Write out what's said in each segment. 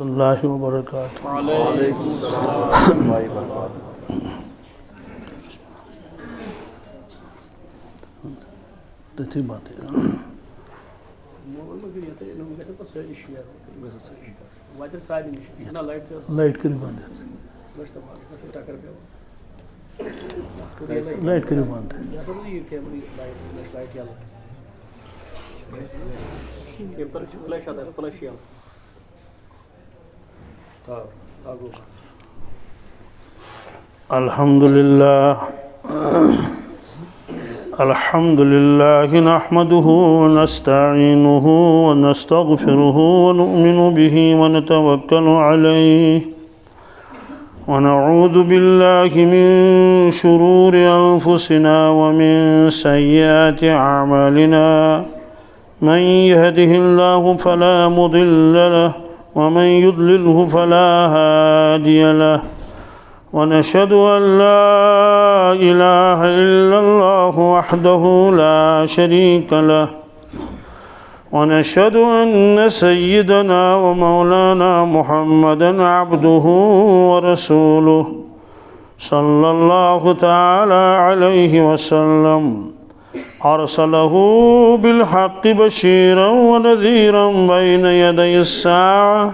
अल्लाह व बरकातुहू। वालेकुम अस्सलाम व बरकातुहू। Tem bater. लाइट करी बंद लाइट करी बंद फ्लैश आता है, फ्लैश या अल्हम्दुलिल्लाह अल्हम्दुलिल्लाह नहमदुहु व नस्तईनुहु व नस्तगफिरुहु व नु'मिनु बिही व नतवक्कलु अलैहि व नऊज़ु बिल्लाहि मिन शुरूरि अनफुसिना व मिन सय्यिआति अअमालिना मन यहदिहिल्लाहु फला मुदिल्ल लहु व मन युद्लिल्हु फला हादिय लहु ونشهد أن لا إله إلا الله وحده لا شريك له ونشهد أن سيدنا ومولانا محمدا عبده ورسوله صلى الله تعالى عليه وسلم أرسله بالحق بشيرا ونذيرا بين يدي الساعة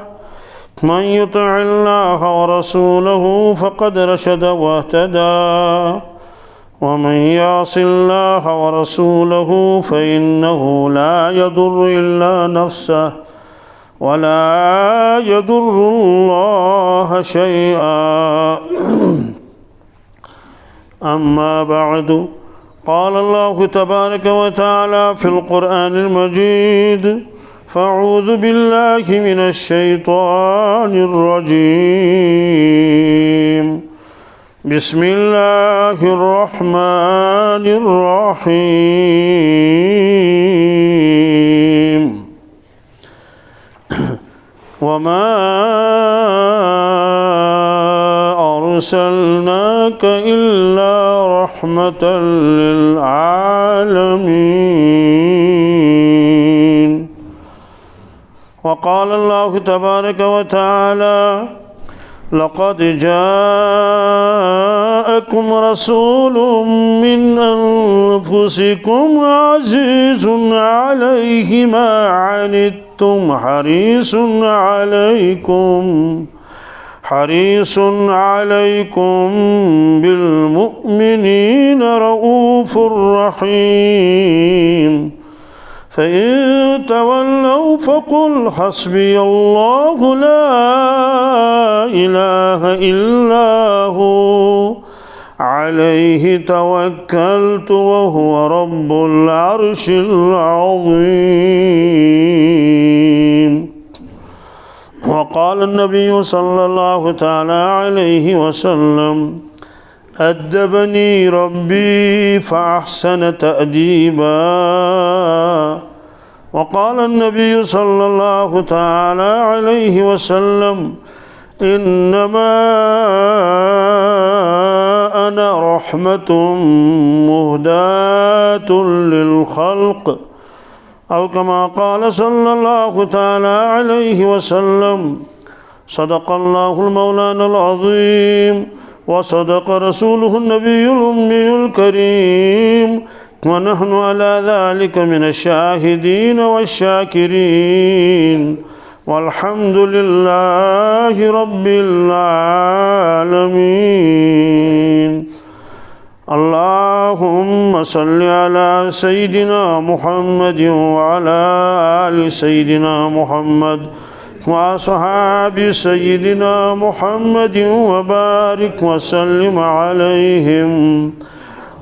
من يطع الله ورسوله فقد رشد واهتدى ومن يعص الله ورسوله فإنه لا يضر إلا نفسه ولا يضر الله شيئا أما بعد قال الله تبارك وتعالى في القرآن المجيد فأعوذ بالله من الشيطان الرجيم بسم الله الرحمن الرحيم وما أرسلناك إلا رحمة للعالمين وقال الله تبارك وتعالى لقد جاءكم رسول من أنفسكم عزيز عليه ما عنتم حريص عليكم بالمؤمنين رؤوف رحيم فإن تولوا فقل حسبي الله لا إله إلا هو عليه توكلت وهو رب العرش العظيم وقال النبي صلى الله تعالى عليه وسلم أدبني ربي فأحسن تأديبا وقال النبي صلى الله تعالى عليه وسلم إنما أنا رحمة مهداة للخلق أو كما قال صلى الله تعالى عليه وسلم صدق الله المولانا العظيم وصدق رسوله النبي الأمي الكريم ونحن على ذلك من الشاهدين والشاكرين والحمد لله رب العالمين اللهم صل على سيدنا محمد وعلى آل سيدنا محمد وأصحاب سيدنا محمد وبارك وسلم عليهم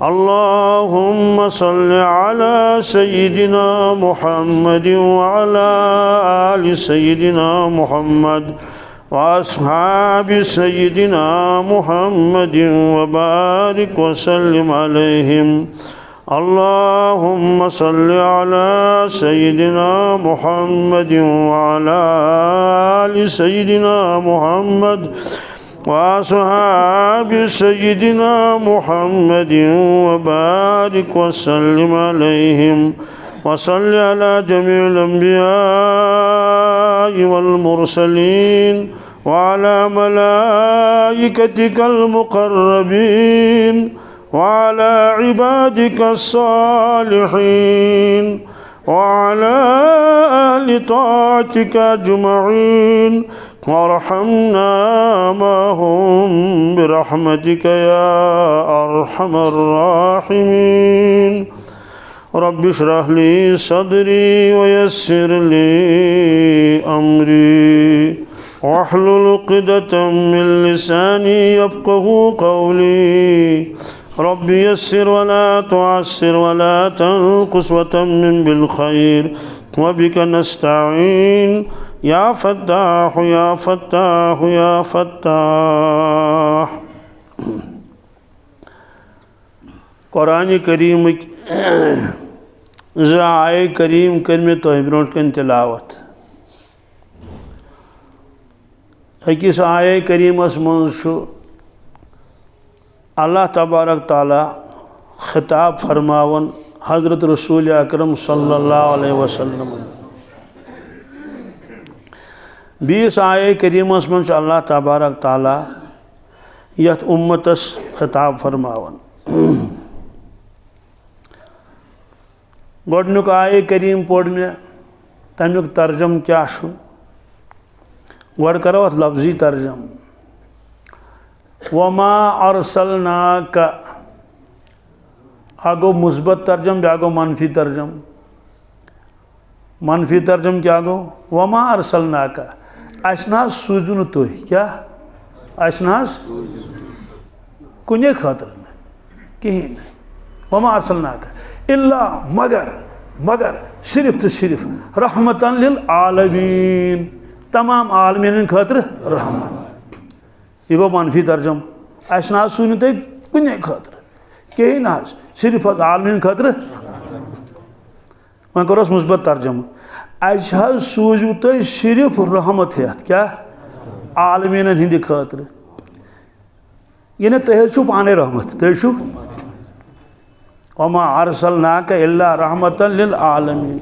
اللهم صل على سيدنا محمد وعلى آل سيدنا محمد وأصحاب سيدنا محمد وبارك وسلم عليهم اللهم صل على سيدنا محمد وعلى آل سيدنا محمد وأصحاب سيدنا محمد وبارك وسلم عليهم وصل على جميع الأنبياء الأنبياء والمرسلين وعلى ملائكتك المقربين وعلى عبادك الصالحين وعلى أهل طاعتك أجمعين وارحمنا معهم برحمتك يا أرحم الراحمين. رب اشرح لي صدري ويسر لي أمري واحلل عقدة من لساني يفقه قولي. رب يسر ولا تعسر ولا تنقص وتمم بالخير وبك نستعين يا فتاح يا فتاح يا فتاح. قرآن करीम आए करीम कर में तो ब्रोट कन तिलावत अकिस आए करीमस मज अल्लाह तबारक ताला खिताब फरमावन हज़रत रसूल अकरम सल्लल्लाहु अलैहि वसल्लम। बीस आए करीमस मज अल्लाह तबारक ताला यथ उम्मतस खिताब फरमावन। गोडनुक आए करीम पोड़ में तमुक तर्जम क्या गड करो लफ्जी तर्जम वमा अरसलनाक आगो मुस्बत तर्जम जागो मनफी तर्जम। मनफी तर्जम क्या गो वमा अरसलनाक असना सूजुन तो क्या असना कुने खतर कहीं वमा अरसलनाक इल्ला मगर मगर सिर्फ तो सिर्फ रहमतन लिल आलमीन तमाम आलमीन खतर रहमत। यह गो मनफी तर्जम अस सून तुम कुने खतर कहीं ना सिर्फ आलमीन खतर। वह करोस मुस्बत तर्जम अस सूजू तुम सिर्फ रहमत हेत क्या आलमीन हंद खतर यह तुम पाने रहमत तुम वमा अरसलनाक इल्ला रहमतन लिल आलमीन।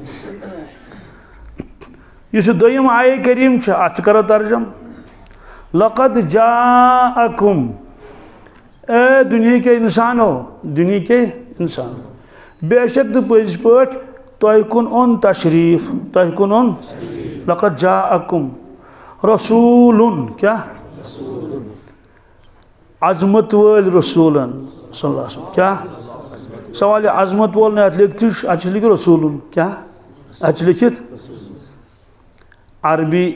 इस दोयम आये करीम अत करो तर्जम लक़द जाअकुम ए दुनिया के इंसानो दुनिया के इंसान बेशक तो पज पट तह कुन ओन तशरीफ तह कुन ओन लक़द जाअकुम रसूलुन क्या अजमत वल रसूलन सल्लल्लाहु अलैहि वसल्लम क्या सवाल अजमत वोल ने लिखित लिखित रसूलुन क्या लिखित अरबी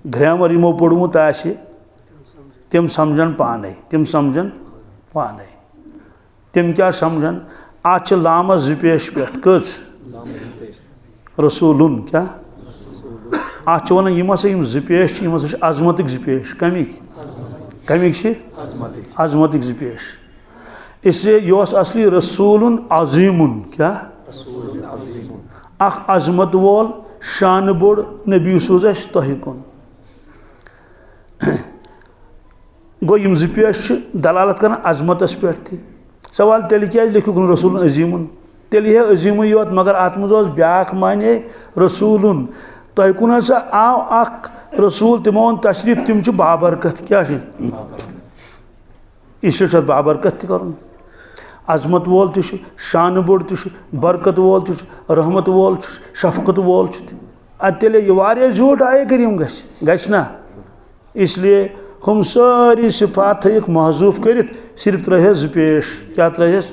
ग्रामर यमो पोड़मुत तम समझन पाने तम समझन पाने तम क्या समझन आज लामस जुपेश पे कच रसूलुन क्या आज वन यम जुपेश अजमतिक जुपेश कमिक कमिक अजमतिक जुपेश इसलिए यह असली रसूलुन अजीमुन क्या अख अजमत वोल शान बोड़ नबी सूज तह कुन गो यम जुपेश दलालत कर अजमतस पे सवाल तेल क्या लिखुक रसूल अजीमुन तेल है अजीम योत मगर अत मज ब्याख माने रसूलुन तह कुन सा आव अख रसूल तमो तशरीफ तम बाबरकत क्या इस बाबरकत कर अजमत वोल शान बोड़ बरकत वोल रहमत वोल शफकत वोल तेल यह झूठ आए करीम गना इसलिए हम सारी सिफात थक महजूफ कर सिर्फ त्रहस जुपेश क्या त्रहस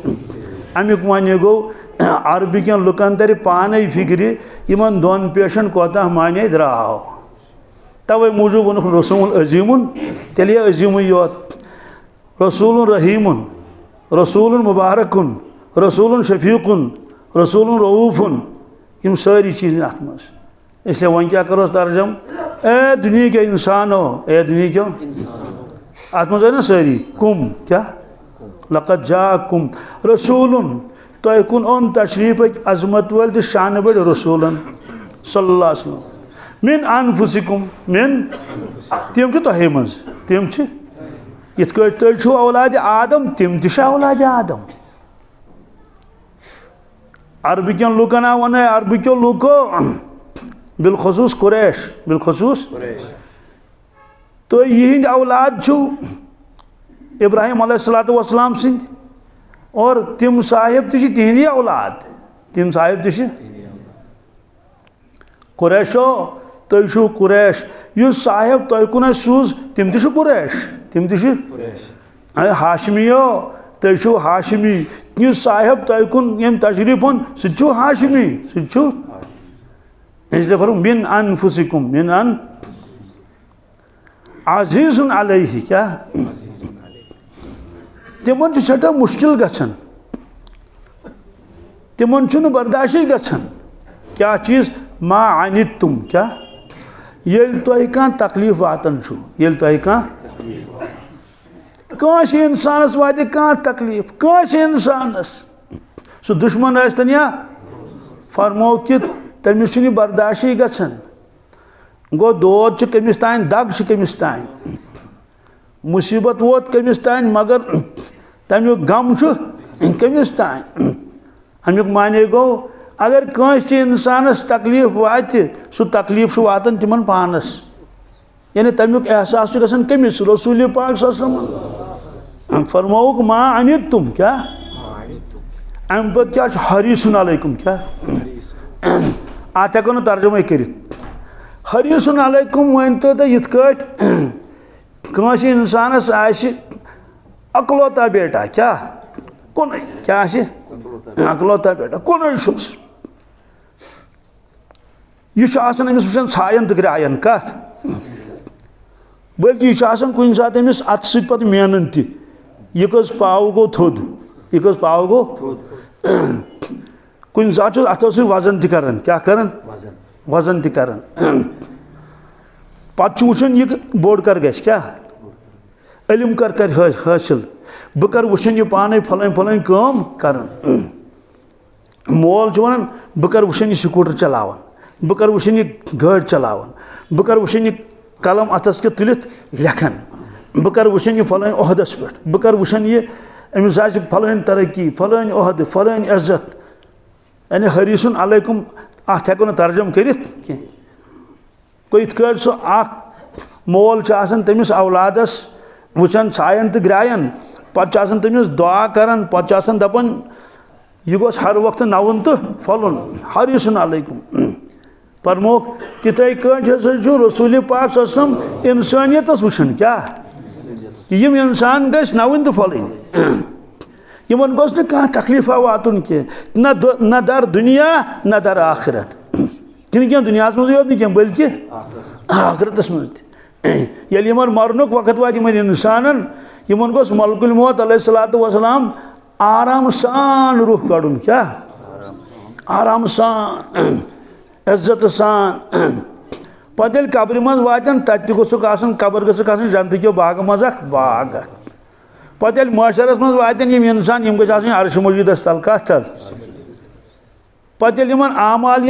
अमुक वन गो अरबी कन लुकन तर पाने फिक्र इन दोन पेशन कोता माने द्राव तवे मूजूब वोन रसूल अजीमुन तेल अजीम योत रसूल रहीमुन रसूल मुबारकुन रसूल शफीकुन रसूल रऊफुन यम सारी चीज़ अत मज इसलिए वन क्या करो तर्जम ए दुनिया के इंसानो ए दुनिया क्यों अत मज ना सारी कुम क्या लक़द जाअकुम रसूलुन तह कुन ओन तशरीफ अजमत वल शान बड़ रसूलन सल्लल्लाहु अलैहि वसल्लम मिन अनफुसिकुम मिन तम तह मज तम इत तुम औलाद आदम तम औलाद आदम अरबिकन लुकन वन अरबिको लुको बिलखसूस कुरैश, बिलखसूस तो यिंद औलाद छु इब्राहिम अलैहिस्सलाम सिंद और तिम साहिब ति तिहंदी औलाद, तिम साहिब ति कुरैशो तुम कुरैश युस साहिब तुह कुन सूज तिम ति कुरैश, तिम ति हाशमियो तुम हाशमी युस साहिब तुह कुन यम तशरीफ ओन सह हाशमी सह इसलिए फरमाया मिन अनफुसिकुम मिन अन अजीजुन अलैहि क्या तिमन सठा मुश्किल गछन तिमन छुन बर्दाश्त गछन क्या चीज मा अनितुम क्या येल तुह कह तकलीफ वातन छु येल तुह कह इंसानस वाते कह तकलीफ कह इंसानस सह दुश्मन आस्तन या फरमो कि तमिस छु बर्दाश्त गछन गो दोद कमिस तान दग कमिस तान मुसीबत वोत कमिस तान मगर तमिक गम कमिस तान अमुक माने गो अगर कंस इंसानस तकलीफ वात सह तकलीफ वातन तिमन पानस यानी तमिक एहसास गसन कमिस रसूल पाक सल्लल्लाहु फरमाउक मा अनितुम क्या अम पे क्या हरीसुन अलैकुम क्या आता हेको तर्जुमा कर हरीसुन अलैकुम वन तो ये कंस इंसानस अकलौता बेटा क्या कुन क्या अकलौता बेटा कुन यह अमिस वुचान छायन तो ग्रायन कत बल्कि यह कुन सात अमिस अत सत मेनन तह कस पाव गो थोद यह कस पाव गो कुन सात अतो सह वजन तरान क्या करान वजन तरान पत् वुचन यह बोड़ कर गस क्या इल्म कर हासिल बह कर वुचन यह पाने फलान फलान काम करान मोल वन बह कर वुचन यह स्कूटर चलावान बह कर वुचन यह गाड़ी चलावान बह कर वुचन यह कलम अतस के तुलित लेखन बह कर वुचन यह फलान ओहदस पे बह कर वुचन यह अमिस फलान तरक्की फलान ओहद फलान इज्जत यानी हरीसुन अलैकुम अत हेको तर्जुम कर कोई सह मोल तमिस औलादस वुचान छायन तो ग्रायन पे तमिस दुआ करान पे दपान यह गोस हर वक्त नवन तो फलन हरीसुन अलैकुम फरमोक तिथे रसूल पाक सल्लल्लाहु अलैहि वसल्लम इंसानियतस वुचन क्या कि यम इंसान गस नवन तो फलन यमन गोस न कह तकलीफा वातुन के न दर दुनिया न दर आखिरत क्या दुनिया मज योत क्या बल्कि आखिरतस मज ये मरनुक वक्त वात इंसान यमन गोस मलकुल मौत अलैहिस्सलातु वस्सलाम आराम सान रूह कड़न क्या आराम सान इज्जत सान पे कब्र मज वातन तत गोसुक कब्र गोसुक जन्नत के बाग मज बाग पे माशरस मज वातन यम इंसान यम गज अर्श मजीदस तल कत तल पे यमन आमाल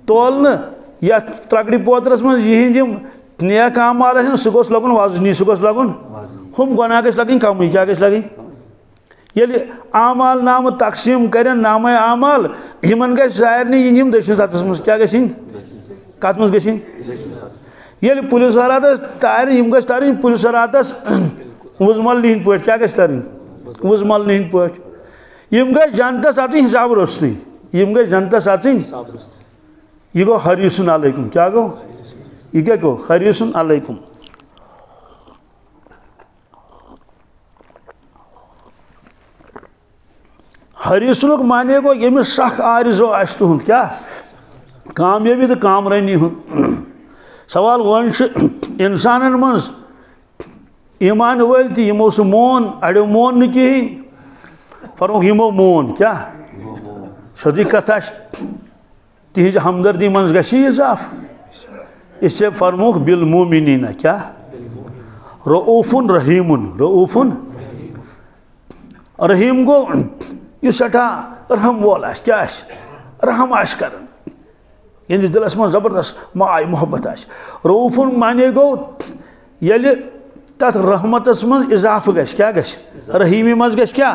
तोलन या त्रकड़ी पोतरस मज यम नेक आमाल सह गोस लगुन वजनी सह गोस लगुन हम गुनाह गस लगन कम क्या गस लगन ये आमाल नाम तकसीम कर नाम आमाल यमन गस सारे यम दशन सतस मज क्या गन कत मज गन ये पुलिस वरातस तार यम गस तार पुलिस वरातस वुजमल हिंद पे क्या गस तार वुजमल हिंद पे यम गस जनतस अचन हिसाब रोस्तु यम गस जनतस अचन यह गो हरीसुन अलैकुम क्या गो यह क्या गो हरीसुन अलैकुम हरीसुन माने गो यमिस सख आरिजो आस तुंद क्या कामयाबी तो कामरानी सवाल वन इंसान मज ईमान वल तमो सह मोन अड़ो मोन न कहें फरमोक यमो मोन क्या सदी कथा तिज हमदर्दी मज गि इजाफ इससे फरमोक बिल मोमिनीना क्या रऊफुन रहीमुन रऊफुन रहीम गो यह सठा रहम वोल आस क्या रहम आस कर यंदिस दिलस मज जबरदस्त माय मोहब्बत आस रऊफुन माने गो ये तथ रहमतस मज इजाफ गस क्या गस रहीमी मज गस क्या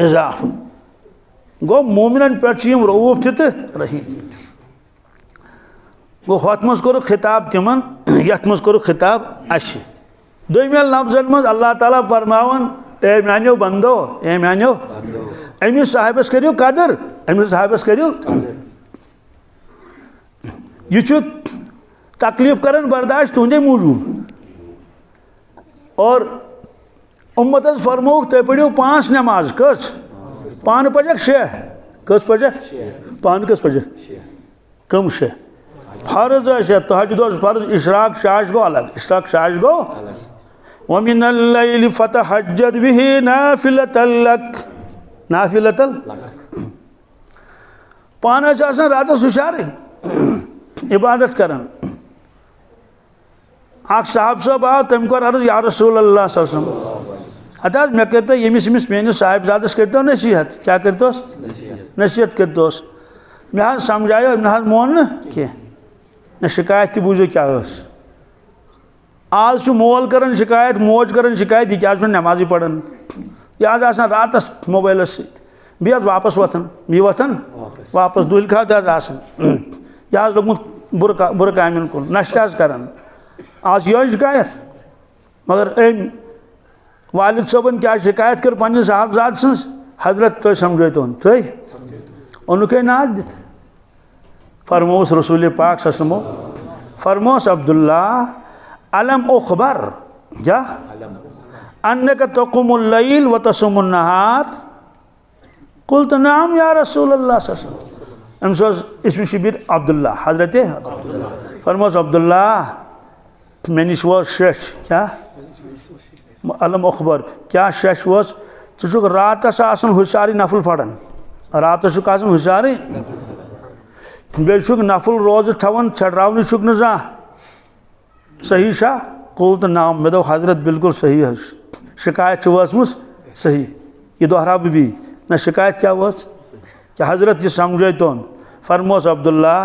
इजाफ गो मोमिनन पे रऊफ तो रहीम गो हथ मज कोर खिताब तिमन यथ मज कोर खिताब अश दोमिल लफ्जन मज अल्लाह ताला फरमावन ए मानो बंदो ए मानो अमिस साहिबस करियो कदर अमिस साहिबस करियो यह तकलीफ करन बर्दाश्त तुंदे मूजूब और उम्मत फरमोक तुम पढ़ो 5 नमाज कस पान पजक 6 कस पजक पान कस पजक कम 6 फर्ज तहज्जुद फर्ज इशराक शाश गो अलग इशराक शाश गो वमिनल लैलि फतहज्जद बिही नाफिलतल लक नाफिलतल पान रात हुशार इबादत करन अख साहब साहब आव तम कर अर्ज या रसूल अल्लाह सल्लम अत मे करतो यमिस यमिस मेनिस साहिबजादस करतो नसीहत क्या करतोस नसीहत करतोस मे समझायो मे मोन न कह न शिकायत बूझो क्या आज मोल कर शिकायत मोज कर शिकायत यह क्या नमाजी पढ़न यह रात मोबाइल सह वापस वथन यह वथन वापस दुल खा यह लोगमुत बुर कामन कुन नशा करान आज यह शिकायत मगर अम वालिद सबन क्या शिकायत कर पे साहबजाद सज हजरत तुम समझो तुम उनके नाद दित फरमोस रसूल पाक सल्लल्लाहु अलैहि वसल्लम फरमोस अब्दुल्ला अलम उखबर क्या अन्नक तक़ुमुल लैल व तसुमुन नहार कुल्त नाम या रसूल अल्लाह सल्लल्लाहु अलैहि वसल्लम इसमें शिबिर अब्दुल्ला हजरत फरमोस अब्दुल्ला मे निश वो शश क्या अलम उखबर क्या शश वस चुक रातस हुशारी नफल पढ़न रातस हुशारी बेचुक नफल रोज थवन छड़रावन चुक न जा सही शा कुल तो नाम मे दो हजरत बिल्कुल सही है शिकायत वसमुस सही यह दोहरा भी न शिकायत क्या वस क्या हजरत यह समझे तोन फरमोस अब्दुल्ला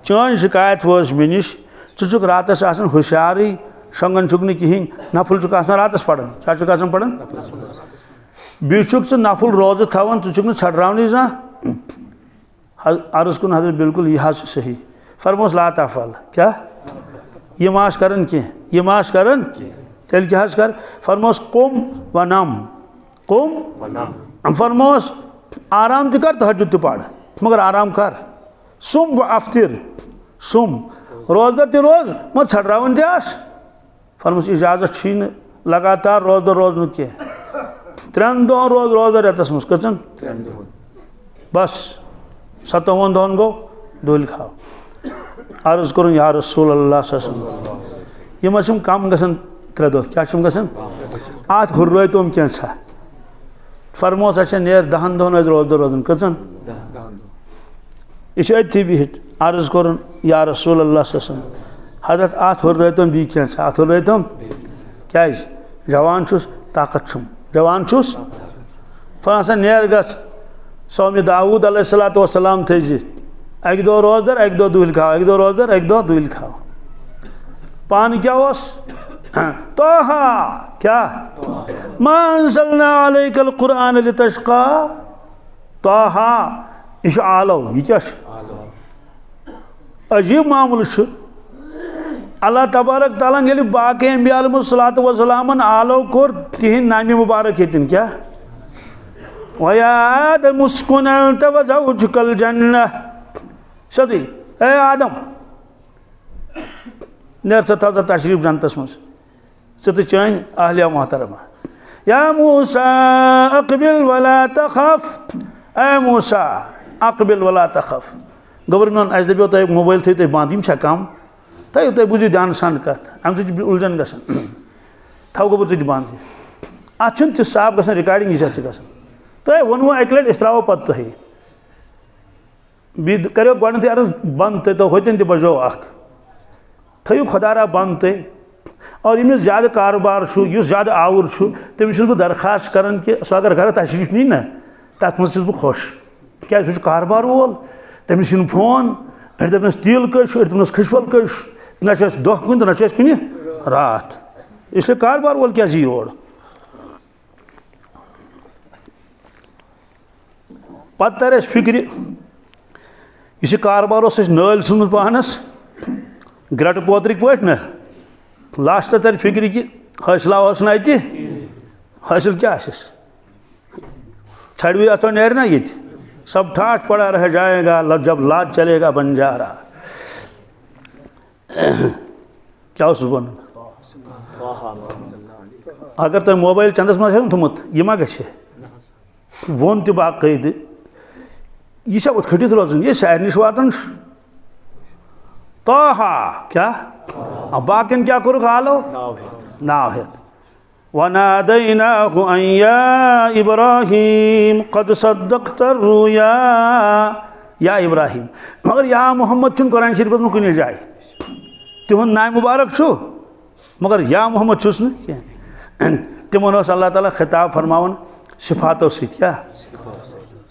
चन शिकायत वस मे निश चुक रातस हुशारी शंगन चुक कहें नफल चुक रातस पढ़न क्या चुक पढ़न बीचुक नफल रोज थवन चुक छड़रावन जा अर्ज कुन हजरत बिल्कुल यह सही फरमोस ला तफल क्या यह माश करन कह यह माश करन तेल क्या कर फरमोस कुम व नम फरमोस आराम तो कर तहज्जुद तो पढ़ मगर आराम कर सुम व अफ्तिर सुम रोजदर तो रोज मत छड़रावन तस फरमोस इजाजत लगातार रोजदर रोज न कह 3 दोह रोज रोजदर रेतस मज कचन बस 57 दोहन गो दुल खाओ अर्ज कर या रसूल अल्लाह यम कम गसन 3 दोह क्या गसन अत हुर्र तुम क्या फरमोस अच्छा नेर 10 दोहन रोजदर रोजन कचन यह अथी बिहित अर्ज कर या रसूल अल्लाह हजरत अत हुर्र तुम बी क्या अत हुर्र तुम क्या जवान छुस ताकत छुम जवान छुस फसा नेर गस सौम्य दाऊद अलैहिस्सलाम थज अक दो रोजदर अक दो दुल खाओ अक दो रोजदर अक दो दुल खाओ पान क्या तोहा क्या मा अंज़लना अलैकल कुरआन लितश्का तोहा यह आलो यह क्या अजीब मामूल अल्लाह तबारक ताला ये बाकी अंबिया अलैहिस्सलातु वस्सलामन आलो कोर तिहिंद नाम मुबारक हेतिन क्या वया आदम उस्कुन अंत व ज़ौजुकल जन्नह सदी ए आदम नेर सता तशरीफ जानतस मज सत चन अहलिया मोहतरमा या मूसा अक़बिल वला तखफ ए मूसा अक़बिल वला तखफ गवर्नमेंट अस दपो तुम मोबाइल थो तुम बंद यह कम तुम बुझो ध्यान सान कत अमे उलझन गसान थो गोबर तुम बंद अत साफ ग रिकॉर्डिंग यह ग तुम वोनवो अक लट अस त्रो पे तुम बी करो गए अर्ज बंद तो होतन तह बजो थो खुदारा बंद तुम और यमिस ज्यादा कारोबार ज्यादा आवर तमिस बह दरखास्त करान कि सह अगर घर तशरीफ नी ना तथ मज बह खुश क्या सह कारोबार वोल तमिस फोन अड़ दपनस तिल कश अड़ दपनस खशफल कश ना दह कुन तो ना कुन रात इसलिए कारोबार वोल क्या योर पत् तर फिक्र यह कारोबार नाल सुनमुत पानस ग्रट पोत्रिक पे ना लास्ट तर फिक्र कि हौसला ना अति हासिल क्या छड़वी अथवा नेर ना ये सब ठाठ पड़ा रह जाएगा जब लाद चलेगा बंजारा क्या बन अगर तुम मोबाइल चंदस मज थोमुत यह मा ग वोन तो बाकायद यह उत खटित रोजन ये सारे नश वातान ताहा क्या बाकिन क्या कोरुक हालो नाव हेत वनादैनाहु अन या इब्राहिम कद सद्दक़्ता रुया या इब्राहिम मगर या मोहम्मद चुन कुरान शरीफ में कुछ जाए तिहुन नाम मुबारक छु मगर या मोहम्मद छुस न तिमन अल्लाह ताला खिताब फरमावन सिफातों से क्या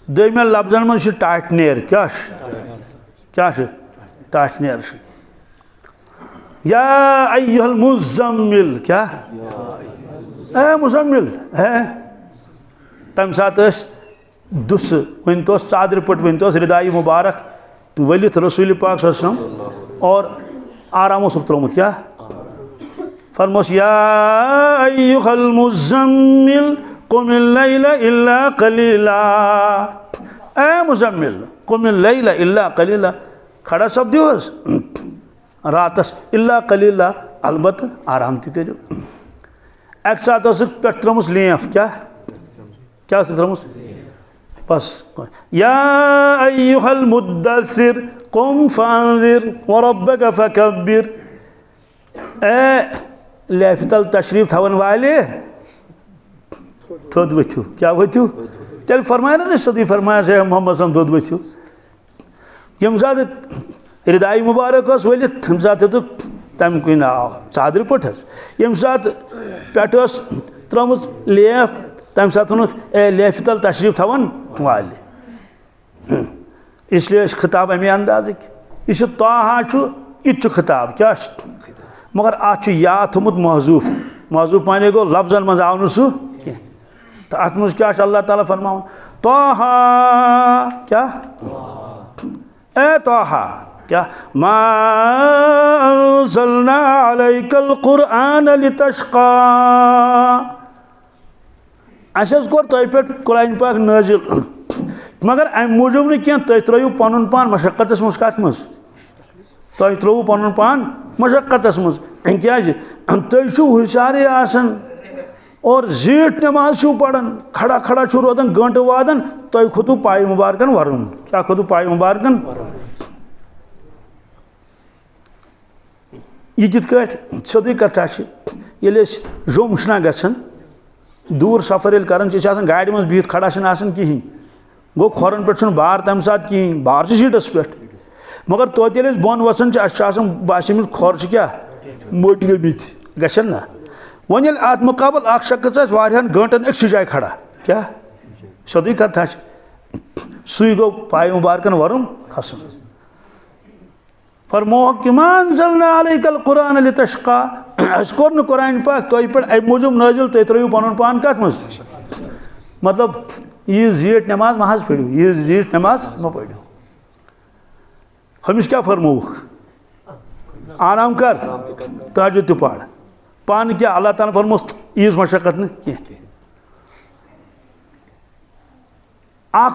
दोमे लफ्जन मन टाट नेर क्या टाट नेर या अय्युहल मुज़म्मिल क्या ए मुज़म्मिल है तम सात दुस वन तो चादर पट वन तो रिदाई मुबारक वलित रसूल पाक सल्लल्लाहु अलैहि वसल्लम और आराम सुख त्रोमुत क्या फरमोस या अय्युहल मुज़म्मिल कुमिल लैला इल्ला कलीला ए मुज़म्मिल कुमिल लैला इल्ला कलीला खड़ा सब दिवस रातस इल्ला कलीला अलबत आराम ति करो एक साथ पे त्रोमुस लेफ क्या त्रोमुस बस या अय्युहल मुद्दस्सिर कुम फअंज़िर व रब्बक फकब्बिर ए लेफतल तशरीफ थवन वाले थोद वथु क्या वथु तेल फरमाया ना सदी फरमाया से मोहम्मद सम थोद वथु यम साथ रिदाई मुबारक वलित तम साथ तो तम कुन नाव चादर पट यम साथ पे त्रोमुस लेफ तम साथ ए लेफतल तशरीफ थवन वाले इसलिए खिताब अमे अंदाज यह ताहा यह खिताब क्या मगर अत या थोमुत महजूफ माने गो लफ्जन मज आव न सह तो अत मज क्या अल्लाह ताला फरमावन ताहा क्या ए ताहा क्या मा अंज़लना अलैकल कुरआन लितश्क़ा अस कोर तय पे कुरान पाक नाजिल मगर अम मूजूब न क्या तुम त्रो पन पान मशक्कत मज कत मज तुम त्रो पन पान मशक्कत मज क्या तुम हुशारे आसन और जीट नमाज पढ़न खड़ा खड़ा रोदान गंट वादन तुम खोतु पाय मुबारकन वरुन क्या खोतु पाय मुबारकन यह कित सोदी कथा ये रोमशना गन दूर सफर कर गाड़ी मज बिहित खड़ा कहें गो खोरन पे बार तम सात कहें बार सीटस पे मगर तोत बोन वसान बासिम खोर क्या मोट गमित गन ना वन अत मुकाबल शख्स गंटन एक जाए खड़ा क्या सोदी कथा सुई गो पाय मुबारकन वरुन खसन फरमोह कि मा अंज़लना अलैकल कुरआन लितश्क़ा अस कोर न कुरान पाक तुम पे अम मूजूब नाजिल तुम त्रो पन पान कत मज मतलब यह जीट नमाज महज पढ़ो यह जीट नमाज म पढ़ो हमिस क्या फरमोख आराम कर तहज्जुद तो पढ़ पान क्या अल्लाह ताला फरमोस ईज मशक्कत न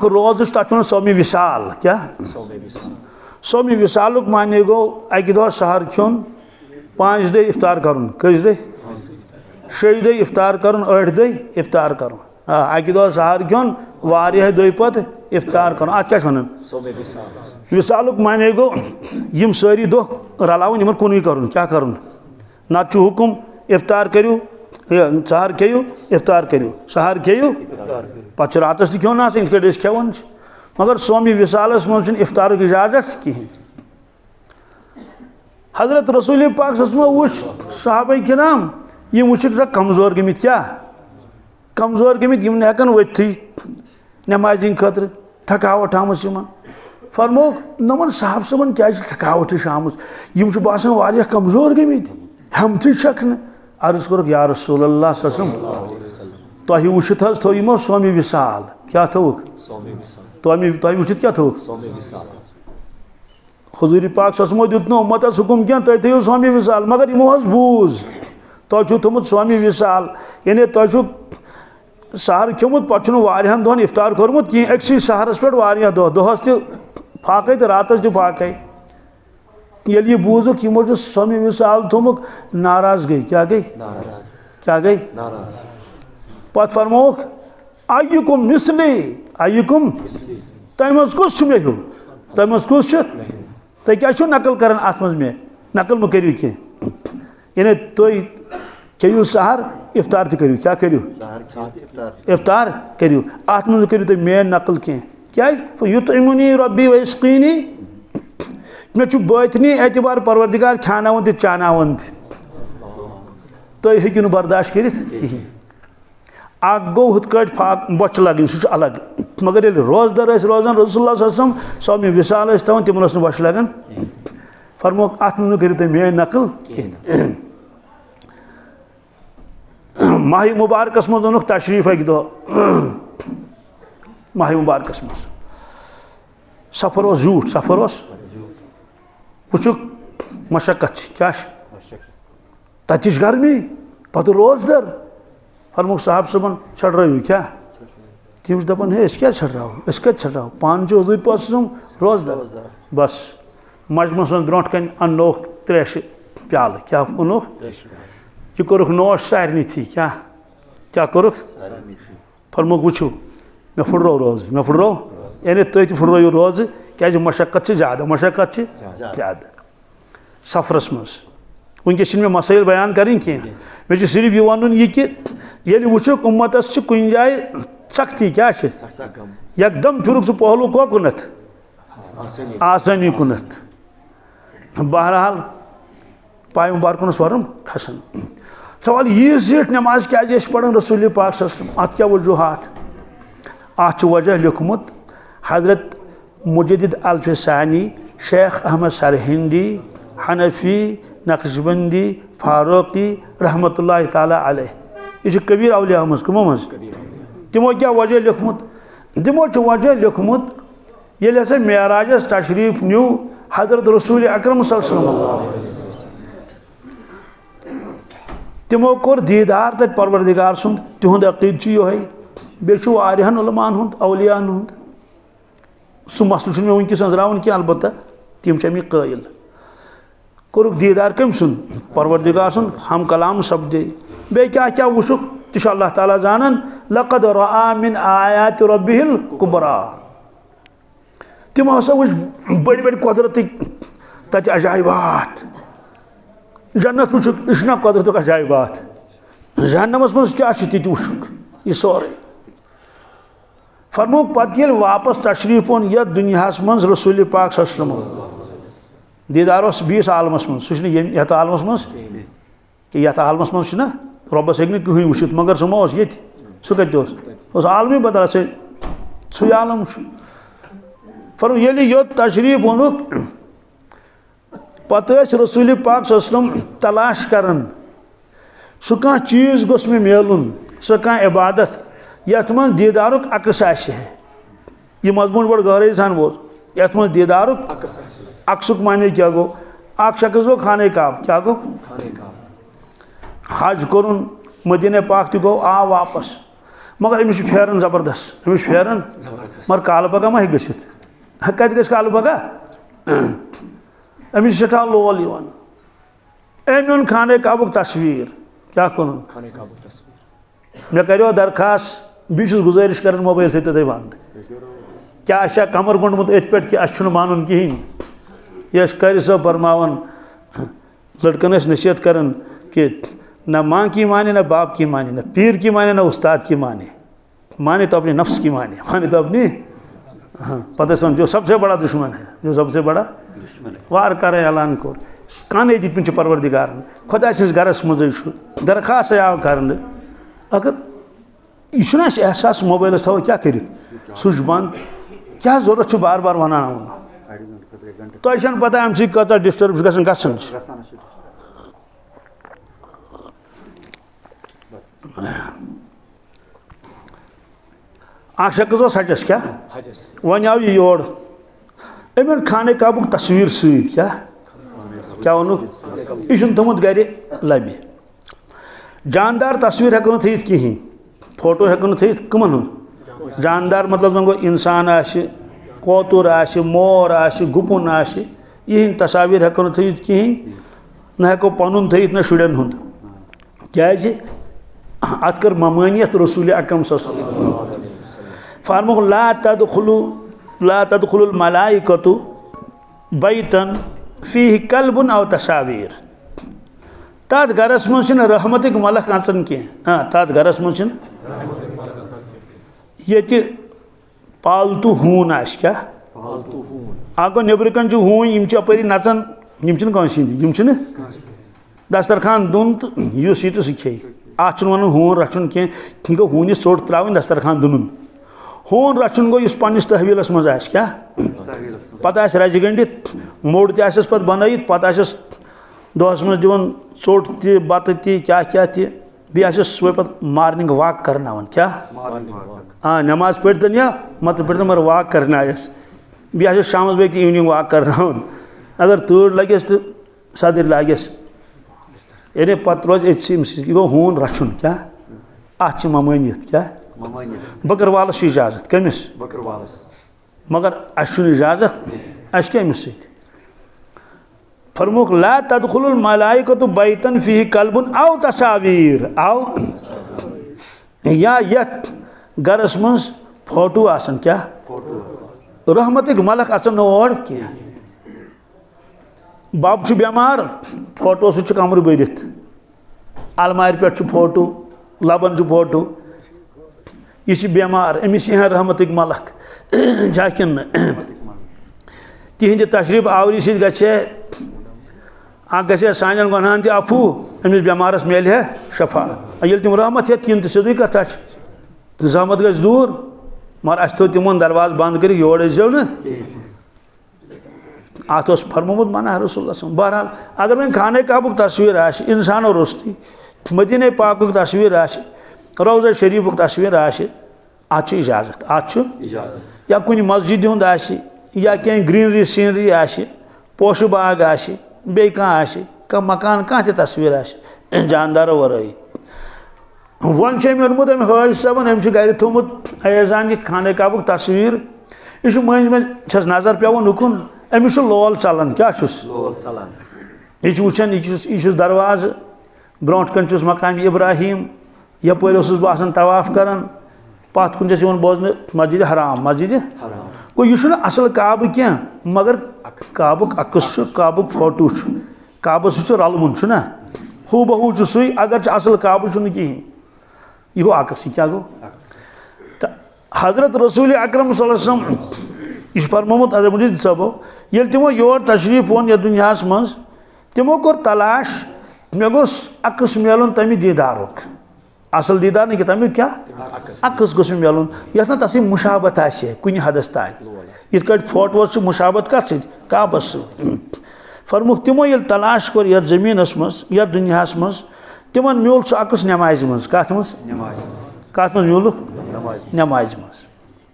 रोज तथ वो सोमी विशाल क्या सोमी विशालुक माने गो अकि दह सहर खन 5 दे इफ्तार कर कस दे 6 दे इफ्तार कर 8 दे इफ्तार कर अकि दह सहर खन वारिया दे पत इफ्तार कर अत क्या विशालुक माने गो यम सारी दह रलावन इन कुन कर क्या कर नत हुकुम इफ्तार करू सहर खेयू इफ्तार करू सहर खेयू पे रातस खेन आस खेवन मगर सोमी विशालस मज इफ्तार इजाजत कहें हजरत रसूल पाक वो साहबा किराम यम वो कमजोर गमित क्या कमजोर गमित यम हेकन वथी नमाज खतर थकावट आमस फरमो नमन साहब सबन क्या थकावट आमस यम बासान वारिया कमजोर गमित हमथी शक न अर्ज कर या रसूल अल्लाह ससम तुह वुत थो यमो सोमी विशाल क्या थोक तुम वुत क्या थोक हुजूर पाक ससमो दित नो उम्मतस हुकुम क्या तुम थो स्वामी विशाल मगर यमो बूज तुम थोमुत स्वामी विशाल यानी तुम सहर खियोमुत पे वारियान दोहन इफ्तार कोर्मुत कह अक्सी सहरस पे वारिया दोहस फाके तो रातस फाके ये बूजुक यमो स्वामी विशाल थोमुक नाराज गई क्या गई पत फरमोक आयुकुम मिसली आयुकुम तम कुछ मे हूँ तम कुछ तुम क्या नकल कर अत मे नकल मो करू कह यानी तुम चेयू सहर इफ्तार करू क्या करू इफ्तार करू अत मज करू तुम मेन नकल कह क्या युतइमुनी रब्बी वयस्कीनी मे बातनी एतबार परवरदिगार खानावन तो चानावन तुम हेकू बर्दाश्त कर गो हुत फाक बच लगन सह अलग मगर ये रोजदर रोजान रसूलुल्लाह सल्लल्लाहु अलैहि वसल्लम स्वामी विशाल तवन तिमन बच लगन फरमोक अत मज करू तुम मेन नकल कह माह मुबारकस मज तशरीफ अक दह माह मुबारकस मज सफर झूठ सफर वुचुक मशक्कत क्या तत गर्मी पत रोजदर फरमुक साहब सुबन छड़ो क्या तम दपान है क्या छड़ो पान हजूर पाक रोजदर बस मजमस ब्रो कन अनोख त्रेश प्याल क्या अनोख यह कोरुख नोश सारे थी क्या कोरुख फरमुक वुचु मे फुर्रो रोज मे फुर्रो यानी तुम फुर्रो रोज क्या मशक्कत ज्यादा सफरस मज वनकस मे मसाइल बयान करें कह मे सिर्फ यह वन यह कि ये वुचुक उम्मतस कुन जाए सख्ती क्या यकदम फिर सह पहलू कोकुनत आसानी कुनत बहरहाल पाय मुबारकुनस वरम खसन सवाल यह जीट नमाज क्या पढ़न रसूल पाक सल्लल्लाहु अत क्या वजूहात अत वजह लिखमुत हजरत मुजद्दिद अल्फसानी शेख अहमद सरहिंदी हनफी नक्शबंदी फारूकी रहमतुल्लाह ताला अलैह यह कबीर औलिया मज कमो मज तमो क्या वजह लिखमुत तमो वजह लिखमुत ये हसा मेराजस तशरीफ न्यू हजरत रसूल अकरम सल्लल्लाहु अलैहि वसल्लम तमो कोर दीदार तत परवरदिगार सुंद तिहुंद अकीद योहे बेचु वारियान उलमान हुंद औलियान हुंद सह मसल मे वनकस अंजरावन की अलबत्ता तम मे कायल कोरुक दीदार कम सुन परवरदिगार सुन हम कलाम सपदे बे क्या क्या वुचुक तह अल्लाह ताला जानन लक़द रआ मिन आयाति रब्बिहिल कुबरा तम हसा वुच बड़ी बड़ी कुदरत तत अजायबात जन्नत वुचुक इतना कुदरत अजायबात जहन्नमस मज क्या ति वुचुक यह सोरे फरमोक पे वापस तशरीफ ओन यथ दुनिया मज रसूल पाक सल्लल्लाहु अलैहि वसल्लम दीदार 20 आलमस मज सह यथ आलमस मज कि यथ आलमस मज ना रबस हे कहीं वुचित मगर सह मा ये सह कत आलमी बदल सह आलम फरम ये योत तशरीफ ओनुक पत रसूल पाक सल्लल्लाहु अलैहि वसल्लम तलाश करन सह कह चीज गोस मे मिलुन सह कह इबादत यथ मन दीदारुक अक्स यह मजमून बड़ गहराई सान बोल यथ मन दीदारुक अक्सुक माने क्या गो अख शख्स गो खाने काब क्या गो हज कोरुन मदीना पाक गो आ वापस मगर अमिस फेरन जबरदस्त अमिस फेरन मगर काल पगह मा गसित कत गस काल पगह अमिस सठा लोल अन खाने काबुक तस्वीर क्या कोन मे करो दरखास्त बीस गुजारिश कर मोबाइल थो तुम बंद क्या कमर गुंडमुत अथ पे कि अस मानुन कहें यह कर सब फरमावन लड़कन नसीहत कर कि न माँ की माने न बाप की माने न पीर की माने न उस्ताद की माने तो अपने नफ्स की माने तो अपनी पता सुन जो सबसे बड़ा दुश्मन है जो सबसे बड़ा वार कर ऐलान कोर कान दिन परवरदिगार खुदा सस गरस मज दरखास्त आव कर अगर यह एहसास मोबाइल थो क्या कर सह बंद क्या जरूरत बार बार वनान तुम पता अम सत डिस्टर्ब गसन अख शख्स हजस क्या वन आव यह योर अमें खाने काबुक तस्वीर सत क्या वोन यह थोमुत गर लबि जानदार तस्वीर हेको थीत कहें फोटो हेको थीत कमन हुंद जानदार मतलब जन गो इंसान कोतुर मोर गुपुन यह तस्वीर हेको थीत कहें न हेको पनुन थीत न शुरन हुंद क्या अत कर ममानियत रसूल अकरम फरमो ला तदखुलुल मलाइकतु बैतन फीह कल्बुन औ तसावीर तथ गरस मज रहमतिक मलक अचन कह तथ गरस मज ये पालतू हून क्या अगो नब्रिकन हून अपरी नचन कंस दस्तरखान दुन तो युस यह सह खे अत वन हून रचुन कह यह गो हूनस चोट त्रावन दस्तरखान दुन हून रचुन गो इस पन्निस तहवीलस मज क्या पता रज गंडित मोड़ तस पे बनत पता दोहस मज दिवन चोट ति बत ति क्या क्या ति बे सुबह पे मॉर्निंग वॉक करना क्या नमाज पढ़तन या मत पढ़तन मगर वॉक करना बे शाम बे इवनिंग वॉक करना अगर तूड़ लगस तो सदर लागस यानी पत रोज यह गो हून रचुन क्या अत ममानियत क्या बकरवालस इजाजत कमिस मगर अस इजाजत अस क्या अमिस सत फरमुक ला तदखुलुल मलाइकतु बैतन फीह कल्बुन औ तसावीर औ या यथ गरस मज फोटो आसन क्या रहमतिक मलक अचन और क्या बब बेमार फोटो सह कमर भरित अलमार पे फोटो लबन फोटो यह बेमार अमिस यह रहमतिक मलक जाकिन तिहद तशरीफ आवरी सत गे सान गुनाहन तफू अमिस बेमारस मिल है शफा ये तम रहमत हेन तो सीधी कथ तो जहमत गज दूर मगर अस थो तिमन दरवाज बंद कर योर न अत फरमोमुत मना रसूल बहरहाल अगर मैं खाने काबुक तस्वीर इंसान रुस्ती मदीने पाकुक तस्वीर रोज़ा शरीफुक तस्वीर अत इजाजत या कुछ मस्जिद हुंद या कह ग्रीनरी सीनरी पोश बाग बे कह मकान कह तस्वीर जानदारों वरई वन ओनमुत अम हाज सबन अम गर थोमुत ऐजान खाने काबुक तस्वीर यह मज मज नजर पेवन उकुन अमिस लोल चलान क्या यह वुचान यह दरवाज ब्रोट कन मकाम इब्राहिम यपर बह तवाफ कर पत कुन बोजन मस्जिद हराम गो यह असल काब क्या मगर काबुक अक्स काबुक फोटो काब सह रलवन ना हू बहु सही अगर असल काब कहें यह गो अक्स क्या गो हजरत रसूल अकरम सल्लल्लाहु अलैहि वसल्लम यह फरमोमुत अज़र मुजीद सबो ये तमो योर तशरीफ ओन यथ दुनियास मज तमो कोर तलाश मे गोस अक्स मिलन तमि दीदारुक असल दीदार नहीं तमिक क्या अक्स गोस मिलन यथ तस मुशाबत कुन हदस तान इत कट फोटोस मुशाबत कत काबस फरमुख तमो ये तलाश कोर यथ जमीनस मज यथ दुनियास मज तिमन म्यूल सह अक्स नमाज मज कत मज म्यूल नमाज मज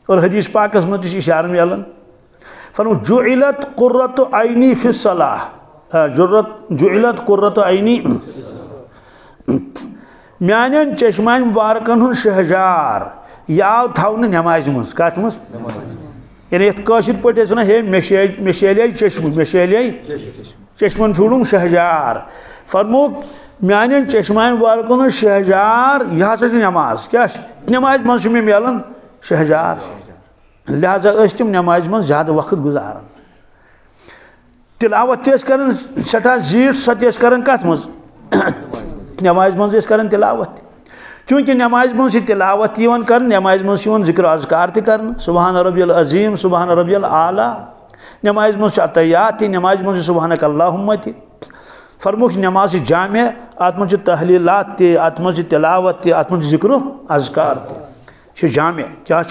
और हदीस पाकस मज इशार मिलन फरमुख जुइलत कुर्रतु ऐनी फि सलाह जुइलत कुर्रतु ऐनी म्यान चश्मान मुबारकन हुन शहजार याव थवन नमाज मज कत मज यानी यशर पे वन हे मेशेल चश्मन फूडुम शहजार फरमुख म्यान चश्मान मुबारकन हुन शहजार यह हसा नमाज क्या नमाज मज मे मिलन शहजार लिहाजा तम नमाज मज ज्यादा वक्त गुजारान तिलावत कर सठा जीट सह कर कत मज नमाज मज कर तिलावत चूँकि नमाज मज तिलावत कर नमाज मज जिक्र अज़कार कर सुबहान रब्बियल अज़ीम सुबहान रब्बियल आला नमाज मज अतयात नमाज मज सुबहानक अल्लाहुम्मा फरमुख नमाज जामे अत मज तहलीलात अत मज तिलावत अत मज जिक्र अज़कार जामे क्या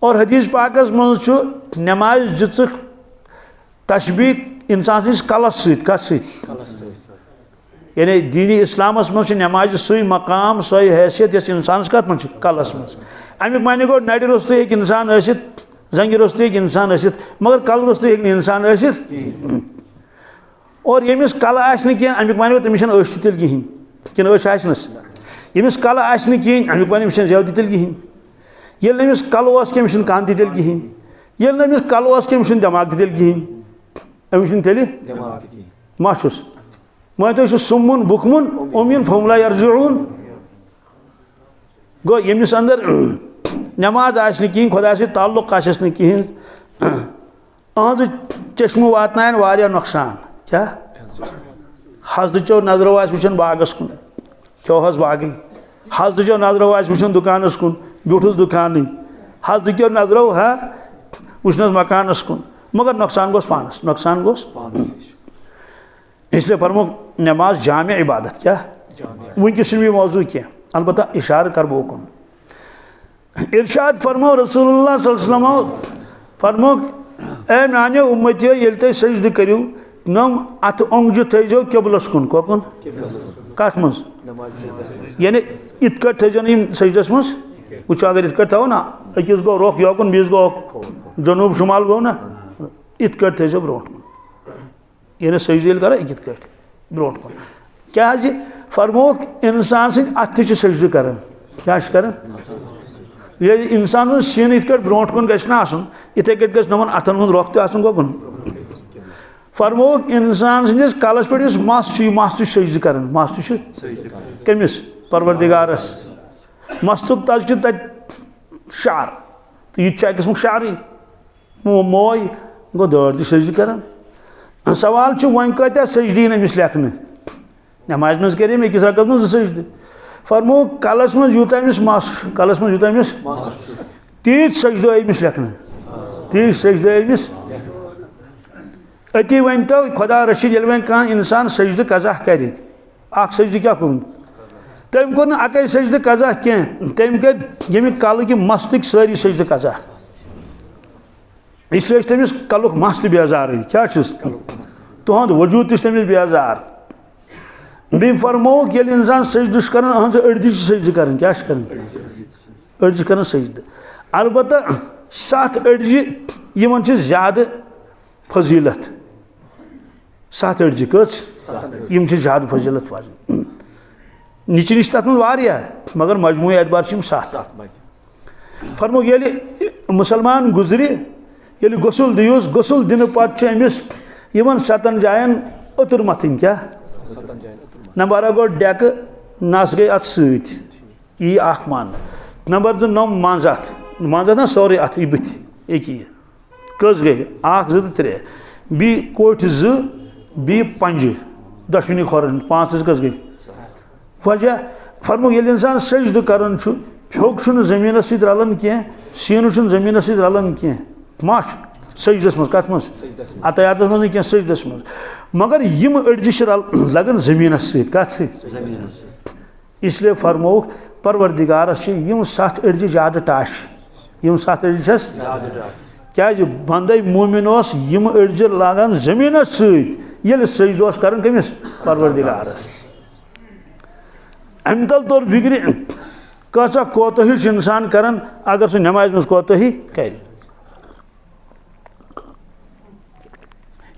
और हदीस पाकस मज नमाज दिख तशबीह इंसान कलस सत यानी दीनी इस्लामस मज नमाज सही मकाम सही हैसियत इस इंसान कत मज कलस मज अमिक माने गो नड़ रोस्तु इंसान जंग रोस्त इंसान मगर कल रोस्त इंसान और यमिस कल क्या अमुक मानो तमिस तेल कहें कि आसनस यमिस कल कहें अमुक मानो ज्यादा तेल कहें ये नमिस कल क्या कान तेल कहें ये नमिस कल क्या दिमाग तेल कहें अमिस तेल माछुस मैं तो सुमुन बुकमुन उमिन फमला यरजून गो यमिस अंदर नमाज कहें खुदा से ताल्लुक कहें अहज चश्मु वातनायन वारिया नुकसान क्या हजदचो नजरो वुचान बागस कुन खोहस बागई हजदचो नजरो वुचान दुकानस कुन ब्यूठस दुकान हजदचो नजरो वुचनस मकानस कुन मगर नुकसान गोस पानस नुकसान गोस इसलिए फरमो नमाज जामे इबादत क्या वनकस मौजू क्या अलबत्ता इशार कर बोकुन इरशाद फरमो रसूलुल्लाह सल्लल्लाहु अलैहि वसल्लम फरमो ए माने उम्मतियो येल ते सजद करियो नम अत ओंगजु थैजो किबलस कुन कोकुन कत मस यानी इत कट थैजो इन सजदस मस वुच अगर इत कट थाओ ना अकिस गो रोख योकुन बीस गो जनूब शुमाल गो ना इत कट थैजो ब्रोट यानी सजद कर इत कट ब्रोट कुन क्या जी फरमो इंसान सिन अत सजद करन क्या करन ये इंसान सीन इत कट ब्रोट कुन गछ ना आसन इथे कट गछ नमन अथन हुन रोख ते आसन कोकुन फरमो इंसान सिंस कलस पे मस्त सजद कर मस्त कमिस परवरदिगारस मस्तुक तज तक शार तो यह अकिस शारी मोय गो दौड़ तो सजद कर सवाल वन कत्या सजदी अमिस लेखन नमाज मज करे अकिस रकत मज सजद फरमो कलस मज यूत अमिस मस्त कलस मज यूत अमिस तीत सजद अमिस लेखन तीत सजद अमिस अति वन तो खुदा रशीद ये वन कह इंसान सजद कज़ा कर सजद क्या कुन तम कोर अक सजद कज़ा कह तम कर यमिक कल कि मस्तक सारी सजद कज़ा इसलिए तमिस कलुक मस्त बेजार क्या तुहद वजूद तमिस बेजार बी फरमो ये इंसान सजद कर अड़दी सजद कर क्या अड़जी कर सजद अलबत्ता 7 अड़जी ज्यादा फजीलत 7 अड़जी कस ज्यादा फजीलत वाजन नीच नीच तथ मज मगर मजमू एतबार 7 फरमो ये मुसलमान गुजर ये गसल दियोस गसल दिन पे अमिस 7 जायन ओतर मथन क्या नंबर गो डेक नस गई अत सही मान नंबर 2 नम मंज ना सोरे अत बथ एक कस गई 1 2 3 बी कोठ 2 बी पंज दशवनी खोरन 5 कस गई वजह फरमो ये इंसान सजद कर फ्योक जमीन सत रलन कह सीन जमीन सत रलन कह माश सजदस मज कत मज अतयात मज कह सजदस मज मगर यम अड़जी लगन जमीन सत इसलिए फरमो परवरदिगारस 7 अड़जी ज्यादा टाश 7 अड़जी क्या बंद मोमिन यम अड़ज लागान जमीन सत सजद कर कमिस परवरदिगारस अम तल तोर फिक्र कसा कोतही इंसान करान अगर सह नमाज मज कोतही कर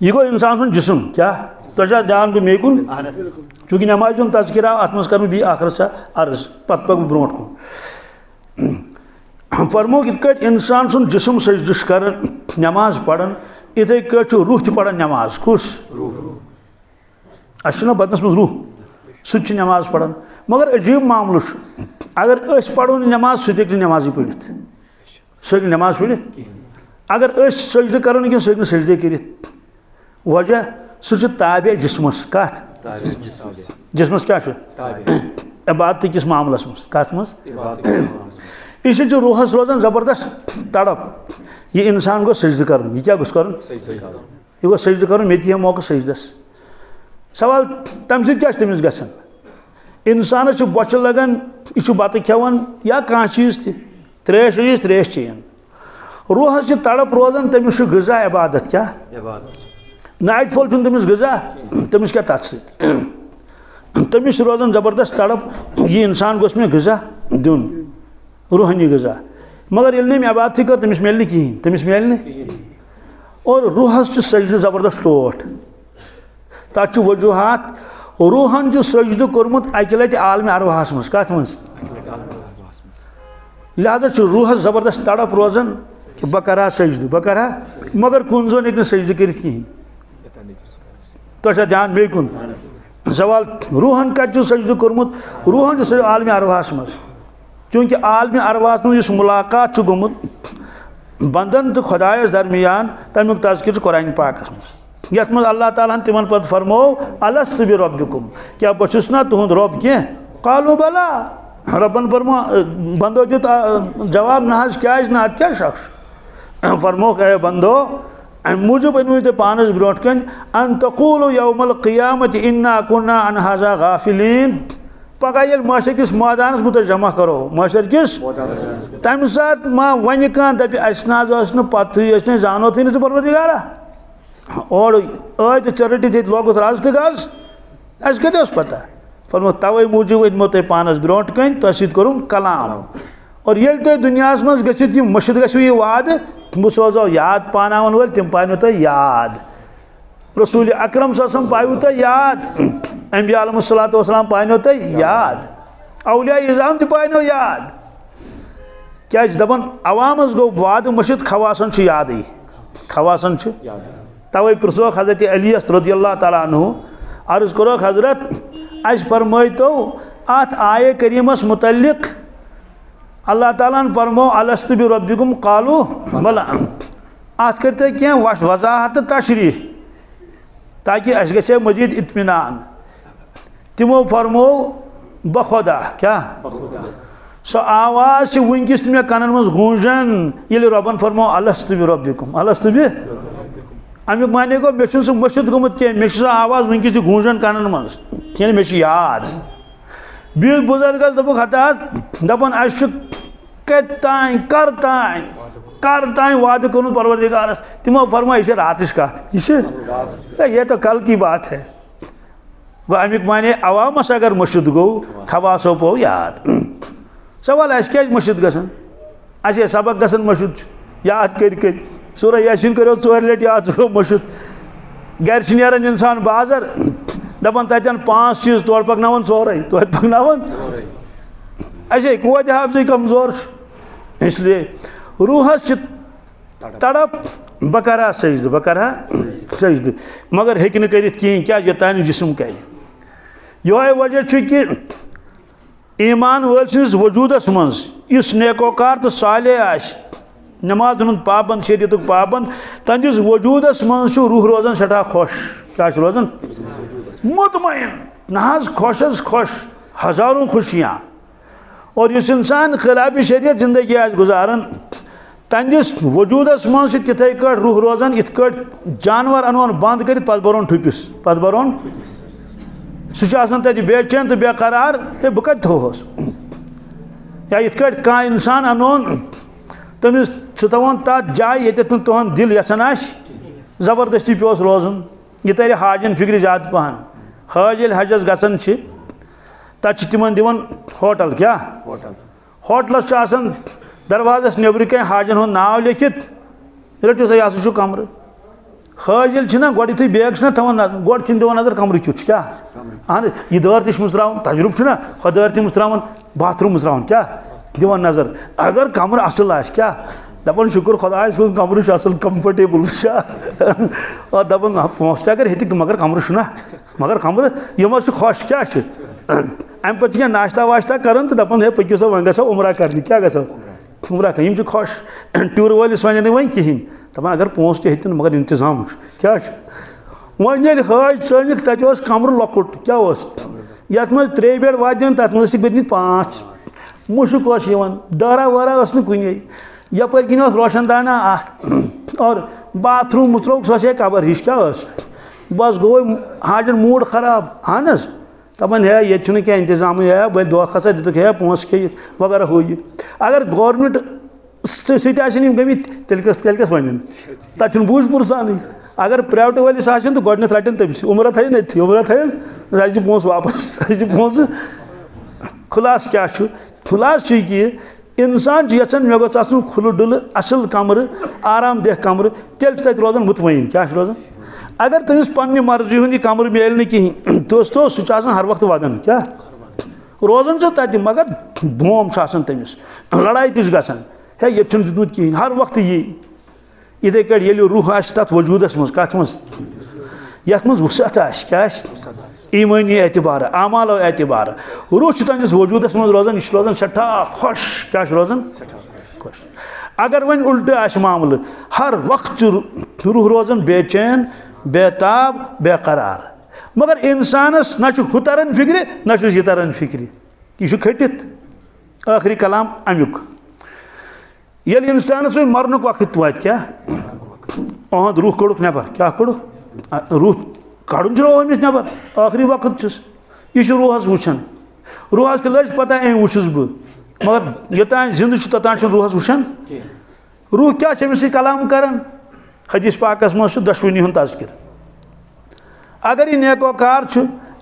यह गो इंसान सुन जिस्म क्या तुझा ध्यान मे कुन चूंकि नमाज तस्करा अत मज कर बी आखरत सा अर्ज पत पक ब्रो कुन फरमो इत इंसान सुन जिस्म सजद कर नमाज पढ़न इथे रूह त पढ़न नमाज कुस अना बदनस मज रूह सह नमाज पढ़न मगर अजीब मामल अगर पढ़ो नमाज सह नमाज पढ़ित सह नमाज पढ़ित अगर सजद करो कि सह सजदे कर वजह सह ताबे जिस्मस कत जिस्मस क्या इबादत किस मामलस मज कत मज इस रूहस रोजान जबरदस्त तड़प ये इंसान गो सजद कर क्या गोस कर यह गो सजद कर मे दिया मौका सजदस सवाल तम क्या तमिस गसान इंसान बोच लगान यह बत खेवान या कह चीज त्रेश चीज त्रेश चेन रूहस तड़प रोजान तमिस गजा इबादत क्या नाइट फॉल तमिस गजा तमिस क्या तथ तमिस रोजान जबरदस्त तड़प यह इंसान गोस मे गजा दिन रूहानी गजा मगर ये मे अबाद कर तमिस मिल कहें तमिस मिल और रूहस सजद जबरदस्त टोट तथ वजूहत रूहन सजद कोर्मुत अकि लटि आलम अरवाहस मज कत मज लिहाजा रूहस जबरदस्त तड़प रोजान कि बह कर सजद बह कर मगर कुन जोन हेक सजद कर कहें तुझा ध्यान बे कुन सवाल रूहन कत सजद कोर्मुत रूहन आलम अरवाहस मज चूँकि आलम अरवाहस मज मुलाकात गोमुत बंदन तो खुदायस दरमियान तमिक तज़किर कुरान पाकस मज यथ मज अल्लाह ताला तिमन पद फरमो अलस्तु बि रब्बिकुम क्या बस ना तुहद रब कह कालू बला रबन फरमो बंदो दित जवाब ना क्या ना अत क्या शख्स फरमो कहे बंदो अम मूजूब अनु तो पानस ब्रोट कन अन तकूलु यौमल क़ियामत इन्ना कुन्ना अन हाज़ा गाफिलीन पगह ये महशर किस मैदानस मुत जमा करो महशर किस तम सात मा वन कह दप अस पत्थर जानो थी ना परवरदिगारा और चरटी थे लोगुत राज तो गज अस कत पता फरमो तवे मूजूब अनमो तुम पानस ब्रोट कन तुम कोरुम कलाम और ये तुम दुनिया मज गि मुशद गो यह वाद बह सोजो याद पानावन वल तम पानो तुम याद रसूल अकरम सल्लल्लाहु पायो तुम याद अंबिया अलैहिस्सलातु वस्सलाम पानो तुम याद औलिया इज़ाम तह पानो याद क्या दपन अवामस गो वाद मुशद खवासन याद खवासन तवे पुरसोक हजरत अली रज़ियल्लाहु ताला अन्हु अर्ज करो हजरत अस फरमाई तो अत आये करीमस मुतल्लिक अल्लाह ताला फरमो अलस्तु बि रब्बिकुम कालू बला अत करते क्या वजाहत तशरीह ताकि अस गछे मजीद इत्मीनान तिमो फरमो बखुदा क्या सो आवाज वनकिस मे कनन मज गूंजन ये रबन फरमो अलस्तु बि रब्बिकुम अलस्तु बि अमुक माने गो मे सह मुशद गोमुत कह मे सह आवाज वनकिस गूंजन कनन मज यानी मे याद बीस बुजुर्गस दपुक हताज दपन अस कर तान वाद कर परवरदिगारस तिमो फरमा यह रातच कत यह तो कल की बात है गो अमुक माने अवामस अगर मुशद गो खवासो पो याद सवाल अस क्या मुशद गसन अस सबक गसन मुशद याद कर सूरह यासीन करो 4 लट याद सो मुशद घर नेरान इंसान बाजार दपन तन 5 चीज तोड़ पकनावन 4 तो पकनावन असे कोत हाफज कमजोर इसलिए रूहस तड़प बह कर सजद मगर हेक कर कहें क्या यह तान जिस्म कर यह वजह कि ईमान वल सिस वजूदस मज इस नेकोकार तो साले नमाज पाबंद शरीयत पाबंद तंदिस वजूदस मज रूह रोजान सठा खुश क्या रोजान मुतमईन नहाज खुशस खुश हजारों खुशियाँ और इस इंसान खिलाफ शरीयत जिंदगी आज गुजारान तंदिस वजूदस मज तिथे कट रूह रोजान इत कट जानवर अनोन बंद कर पत बरोन ठुपिस पत बरोन सह बेचैन तो बेकरार बह कत थोस या इत कट कह इंसान अनोन तमिस तवान तथ जाए ये तुहद दिल यसान जबरदस्ती पे रोजन यह तर हाजन फिक्र ज्यादा पहन हाज ये हजस गसान तथ तिमन दिवन होटल क्या होटलस दरवाजस नबर कन हाजन हुंद नाव लिखित रटो सा यह कमर हाज ये गोड यु बैग तवान गोड दिवान नजर कमर क्युत क्या अहन यह दर तुरा तजुर्ब वह दर तुरा बाथरूम मुत्रावन क्या दिवान नजर अगर कमर असल क्या दपन शुक्र खुदायस कुन कमर असल कंफर्टेबल और दपन पोस अगर हेतिक तो मगर कमर मगर कमर यम खुश क्या अम पे क्या नाश्ता वाश्ता कर तो दपन हे पक्यो सा वह गो उमरा कर क्या गो उमरा कर खुश टूर वलिस वन वन कहें दपान अगर पोस हेतन मगर इंतजाम क्या वन ये हाज चनिक तत कमर लकुट क्या ये मज 3 बेड वाद तथ मज बदमित 5 मुशक दरा वरा कुन यपर किन रोशनदाना और बाथरूम मुत्रोक सह कबर हिश क्या बस गो हाजन मूड खराब अहन दपान है ये क्या इंतजाम है बह दह खसा दिख है पोस खे वगैरह हो ये अगर गवर्नमेंट सम गमित तेल कस वन तथ बूझ पुरसान अगर प्राइवेट वलिस तो गोडन रटन तमिस उम्र थे नथी उम्र थे पोस वापस पोस खुलास क्या खुलास कि इंसान यचान मे गोस आसन खुल डुल असल कमर आरामदेह कमर तेल तत रोजान मुतमईन क्या रोजान अगर तमिस पन्ने मर्जी हुंद कमर मिल न कहीं दोस्तों सह हर वक्त वदन क्या रोजान तत मगर बोम तमिस लड़ाई तस गसान है ये दितमुत कहीं हर वक्त ये इथे कट ये रूह तथ वजूदस मज कत मज यथ मज वसत क्या ईमानी एतबार आमाल एतबार रूह तंदिस वजूदस मज रोजान यह रोजान सठा खुश क्या रोजान खुश अगर वन उल्ट मामल हर वक्त रूह रोजान बेचैन बेताब बेकरार मगर इंसानस ना हु तरन फिक्र ना यह तरन फिक्र यह खटित आखिरी कलाम अमुक ये इंसानस वो मरन वक्त वात क्या अहद रूह कड़ुक नबर क्या कड़ुक रूह कड़न अमिस नबर आखिरी वक्त यह रूहस वुचान रूहस लज पता वुचस बह मगर योतान जिंद तोतान रूहस वुचान रूह क्या अमिस कलाम करान हदीस पाकस मज दशवनी हुंद तज़किर अगर यह नेकोकार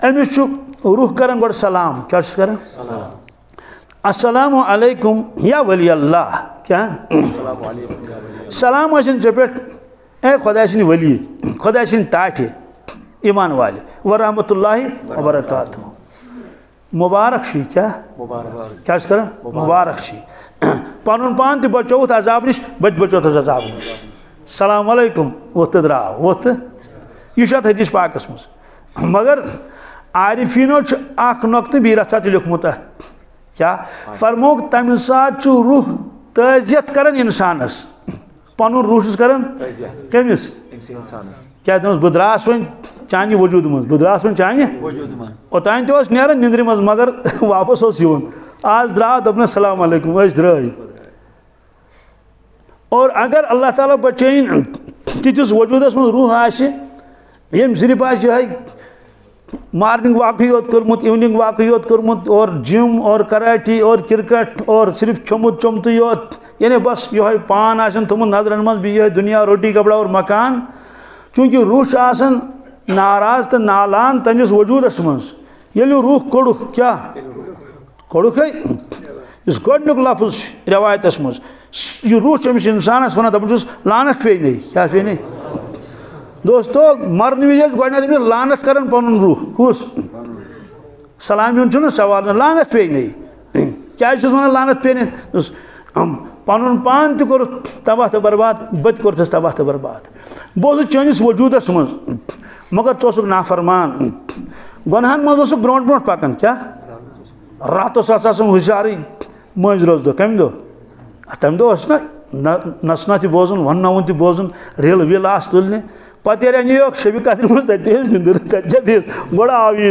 अमिस रूह करान गोड सलाम क्या करान अस्सलामु अलैकुम या वली अल्लाह क्या सलाम चे पे ए खुदा सिंह वली खुदा सिंह टाटे ईमान वाले व रहमतुल्लाहि व बरकातहू मुबारक छी क्या कर मुबारक छी पन पान बचोत अजाब नश बचोत अजाब नश सलाम अलैकुम वोत द्राव वोत यह हदीस पाकस मज मगर आरिफीनो नुक्त बी रसा लिखमुत क्या फरमोक तम सात रूह तजियत कर इंसानस पन रूह करान कमिस क्या बह द्रास वन चानि वजूद मज बह द्रास वन चानि ओतान तस नीर निंद्र मज मगर वापस यून आज द्राव दपन सलाम अलैकुम द्राई और अगर अल्लाह ताला बचैन तिस वजूदस मज रूह यम सिर्फ मॉर्निंग वाक योत कर्मुत इवनिंग वाक योत कर्मुत और जिम और कराटी और क्रिकेट और सिर्फ खमुत चुमत योत यानी बस यह पान थोमुत नजरन मज बी दुनिया रोटी कपड़ा और मकान चूँकि रूह नाराज तो नालान तमिस वजूदस मज ये रूह कड़ुक क्या कड़ुक इस गोडनुक लफ्ज रवायतस मज यह रूह अमिस इंसानस वन दपान लानत पे नहीं क्या पे नहीं दोस्तों मरन विज गोडनथ लानत कर पन रूह कुस सलाम सवाल लानत पे नहीं क्या वन लानत पे पन पान तोर तबाह तो बर्बाद बत कोरस तबाह तो बर्बाद बह चैनिस वजूदस मज मगर चुक नाफरमान गुनहन मज ब्रो ब्रो पकान क्या रात हुशार मज रोज दो कम दो तम दह नसना बोजन वन तो बोजन रेल वील आस तुलने पे नीक शबी कदर मज निंदर तब गोड़ आव यी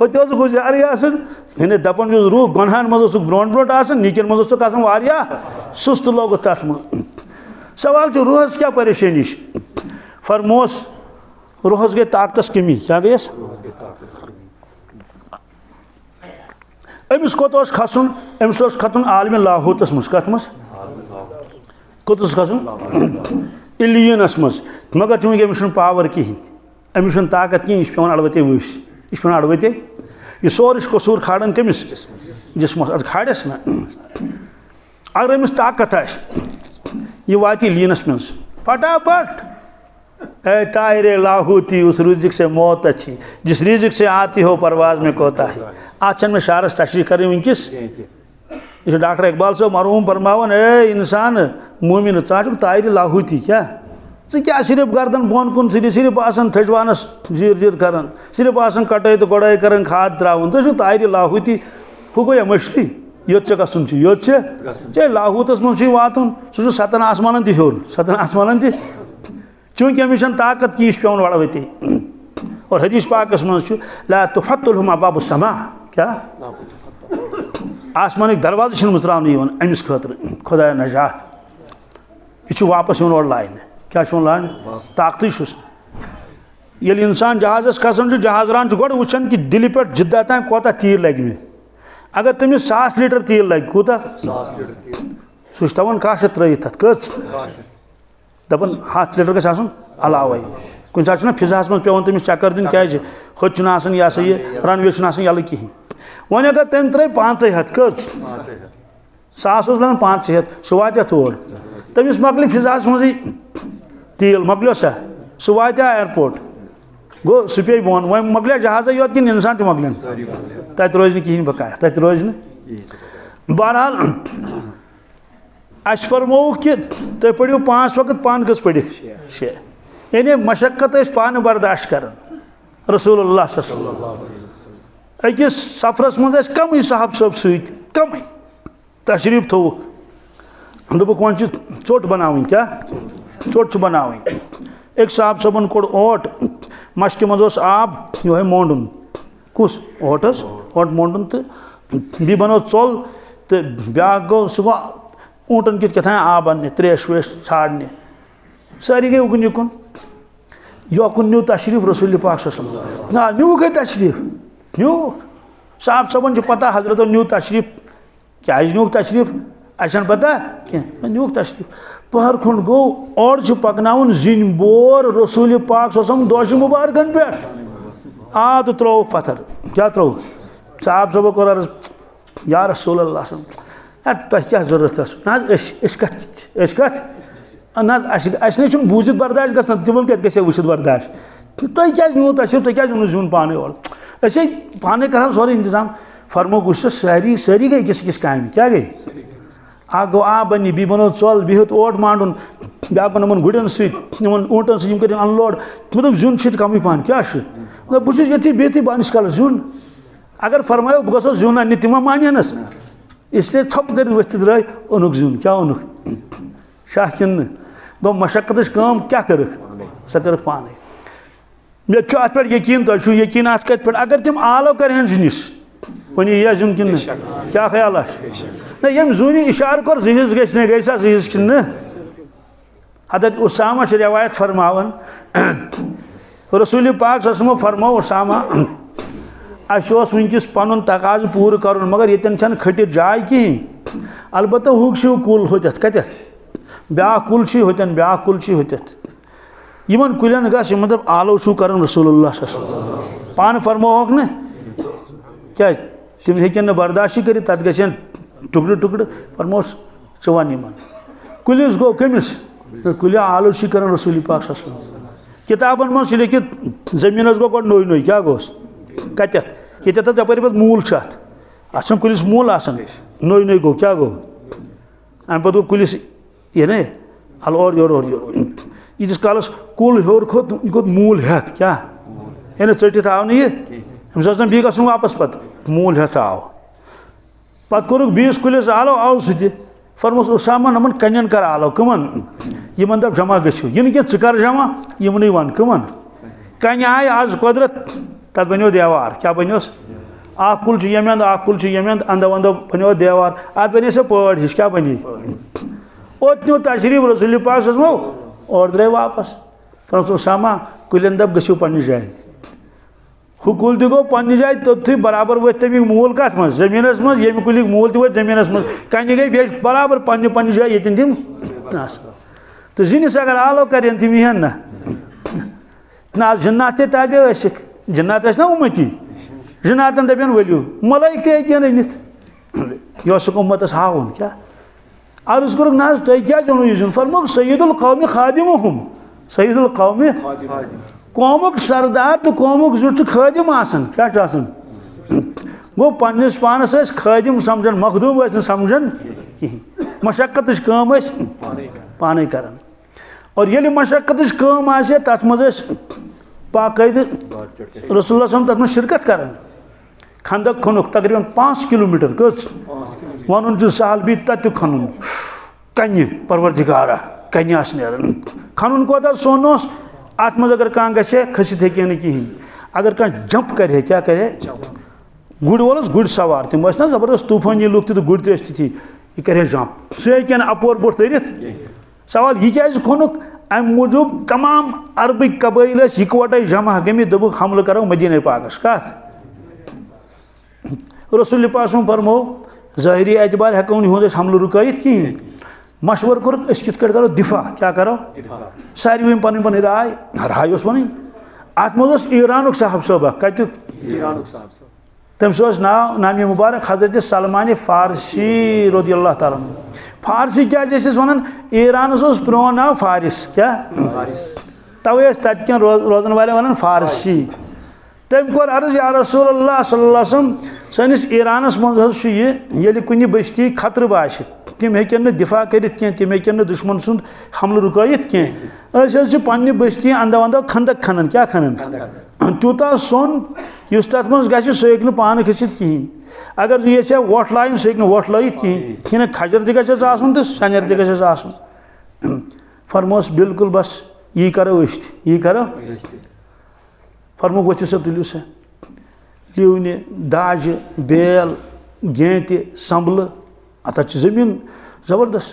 होते हुशार यानी दपान रूह गुनहन मज ब्रो ब्रो नीकन मज सुस्त लोगुत तथ मज सवाल रूहस क्या परेशानी फरमोस रूहस गई ताकतस कमी क्या गई अमिस कोत खसन अमिस खतन आलम लाहूतस मज कत मज कोतस खसन इलियनस मज मगर चूँकि अमिस पावर कहीं अमिस ताकत कहीं यह पे अड़वते वस यह पे अड़वते यह सोर कसूर खाड़न कमिस जिसमस अद खाड़स ना अगर अमिस ताकत यह वात इलियनस मज फटाफट ए ताहिर लाहूती उस रिजिक से मौत अच्छी जिस रिजिक से आती हो परवाज में कोता है आचन में शारस तशरीह करें वनकिस यह डॉक्टर इकबाल साहब मरहूम फरमावन ए इंसान मोमिन चाचुक ताहिर लाहूती क्या क्या सिर्फ गर्दन बोन कुन सिर्फ आसान थजवानस जीर जीर कर सिर्फ आसान कटाई तो गोड़ाई कर खाद त्रावन तो ताहिर लाहूती हु गो मछली योत गसन योत चाहे लाहूतस मज वातन सह सतन आसमान तोर सतन आसमान त चूँकि अमिस ताकत की पे अड़वते और हदीस पाकस मज ला तुफत्तुलहुम अब्वाबु समा क्या आसमान दरवाजे मुचरावन अमिस खतर खुदा नजात यह वापस और लाइन क्या लाइन ताकत ये इंसान जहाज़ खसान जहाज़ रान गोड़ वुचान कि दिल्ली पे जिद्दा तान कोता तीर लगे मे अगर तमिस 100 लीटर तीर लगे कूता सह तवन काश त्रयित तथ कच दपान 100 लीटर गस अलावे कुछ सात फिजास मज पे तमिस चक्कर दिन क्या होत यह सा यह रनवे यल कहीं वन अगर तम त्रे 500 कच सास लगे 500 सह वात तोड़ तमिस मकल फिजास मजी तेल मकलो सा सह वात एयरपोर्ट गो सह पे बोन वह मकल जहाज योत कि इंसान तो मकलन तत रोज कहें बकाया तत रोज बहरहाल अस फरमो कि तुम पढ़ो 5 वक्त पान कस पढ़ 6 यानी मशक्कत पान बर्दाश्त कर रसूलुल्लाह अकिस सफरस मज कम साहब सब सत कम तशरीफ थोक दोपक वो चोट बनावी क्या चोट बनावी एक साहब सबन कोड़ ओट मश्क मज आब ये मोंडन कुस ओटस ओट मोंडन तो बी बनो चोल तो ब्या गो सह गो ऊँटन कित आब अन्न त्रेश वेश छाड़ने सारी गई उकुन युकुन योकुन न्यू तशरीफ रसूल पाक ना न्यू गई तशरीफ न्यू साहब सबन पता हजरत न्यू तशरीफ क्या न्यूक तशरीफ असन पता क्या न्यूक तशरीफ पहर खुंड गो और पकन जिन बोर रसूल पाक दोश मुबारकन पे आ तो त्रो पत्थर क्या त्रो साहब सब कोर अर्ज या रसूल अल्लाह तुह क्या जरूरत कत ना बूझित बर्दाश्त गसान तिमन कत वुचित बर्दाश्त तुह क्या न्यू तशरीफ तुह क्या जुन पाने और असे पाने कर सोरे इंतजाम फरमो गुस सारी सारी गई किस काम क्या गई आ गो आ बनी बी बनो चल बिहत ओट मांडुन ब्या बन गुड़न सन ऊँटन सम कर अनलोड मतलब जुन कम पान क्या बहुत ये बेहती बानिस कल जुन अगर फरमायो बह गो जुन अन्न तिम मानस इसलिए थप कर वथ द्राय ओनुक जुन क्या ओनुक शाह किन गो मशक्कत क्या कर सह कर पाने मे अत पे यकीन तुम यकीन अत कत पे अगर तिम आलो कर जिनिस वन यह जुन कि क्या ख्याल ना यम जुन इशार कर जहिज गई सा जहिज कि हदत उसामा से रवायत फरमावन रसूल पाक ससमो फरमो उसामा अस वनकिस पन तकाज पूर कर मगर ये खटित जाय कहें अलबत्ता हुक कुल होत कत ब्या कुल होतन ब्या कुल होत इन कुलन गस मतलब आलो कर रसूलुल्लाह पान फरमोक न क्या तिम हेकन बर्दाश्त कर तत गन टुकड़ टुकड़ फरमोस वन इन कुलिस गो कमिस कुल आलो कर रसूल पाक किताबन मज लिखित जमीन गो गो नोई नोई क्या गोस कत ये तपर पे मूल अत कुलिस मूल नोई नोई गो क्या गो अम पे गो कुलिस ये न अल और योर यीस कालस कुल हर खोत यह मूल हेत क्या है चटित आव ना ये अम्स बी गन वापस पे मूल हेत आव पे कोर बीस कुलिस आलो आव सह फरमोस उसामा नमन कन कर आलो कमन इन दप जमा गो यह क्या कर जमा यमन वन कमन कन आय आज कुदरत तथ बनो देवार क्या बनोस आ कुल यम अंद आ कुल यम अंद अंदो अंदो बनो देवार अत बने से पड़ हिश क्या बनी ओत न्यू तशरीफ रसूल पाक और द्रे वापस फरमोस उसामा कुलन दप गो पन्ने जाए हु कुल गो पन्ने जाए तोथी बराबर वो तमिक मूल कत मज जमीनस मज ये कुल मूल वो जमीनस मज कन गई बे बराबर पन्ने पन्ने जाए ये तम तो जिनिस अगर आलो कर तम यहन ना जन्नात ताबे जन्नात ना उम्मती जन्नातन दपन वलियो मलाइक तन अनित यह उम्मतस हावन क्या अर्ज कोर ना तुम क्या चुनो यह जुन फरमो सईदुल कौम खादिमुहुम सईदुल कौम कौमुक सरदार तो कौमुक जुट खादिम क्या गो पन्निस पानस खादिम समझन मखदूम समझन कहीं मशक्कत काम पाने कर और ये मशक्कत काम आसे तथ मज बाकायदे रसूलुल्लाह तथ मज शिरकत कर खंदक खनुक तकरीबन 5 किलोमीटर कस वन सहल भी तत खनुन कन्य परवरदिगारा कन्या नेरन खनुन कोता सोनोस अत मज अगर कह गे खसित हे कहीं अगर कह जंप करे क्या करे गुड़ वोल गुड़ सवार तम ना जबरदस्त तूफानी लुक तो गुड़ ती यह करे जंप सह हे अपोर बोट तरित सवाल यह क्या खोनुक अम मूजूब तमाम अरबिक कबाइल इकवटे जमा गमित दोपुक हमल करो मदीना पाकस कत रसूल पाक फरमो ज़ाहिरी एतबार हेको यहूद हमल रुकैत कहीं मशवर कोर कित करो दिफा क्या करो सारे पन पन राय वन अत मज ईरान साहब सब कत तमिस नाव नामी मुबारक हजरत सलमान फारसी रदी अल्लाह ताला फारसी क्या वन ईरान प्रोन नाव फारिस क्या तवे तक रोजन वाले वन फारसी तम कोर अर्ज या रसूलुल्लाह सल्लल्लाहु अलैहि वसल्लम सनिस ईरानस मज ये कुन बस्ती खतर बाश तम हेकन दिफा कर तम हेकन दुश्मन सुंद हमल रुकत कह पन्ने बस्ती अंदो अंदो खंदक खनन क्या खनन तूता सोन इस तथ मज ग सह पान खसित कहें अगर ये वोट लाइन सह वोट लाइट कहें खजर तक तो सनर तक फरमोस बिल्कुल बस यी करो यी करो फरमो वो सा तुलियो सा लिवने दाज बेल गेंत संभल अत जमीन जबरदस्त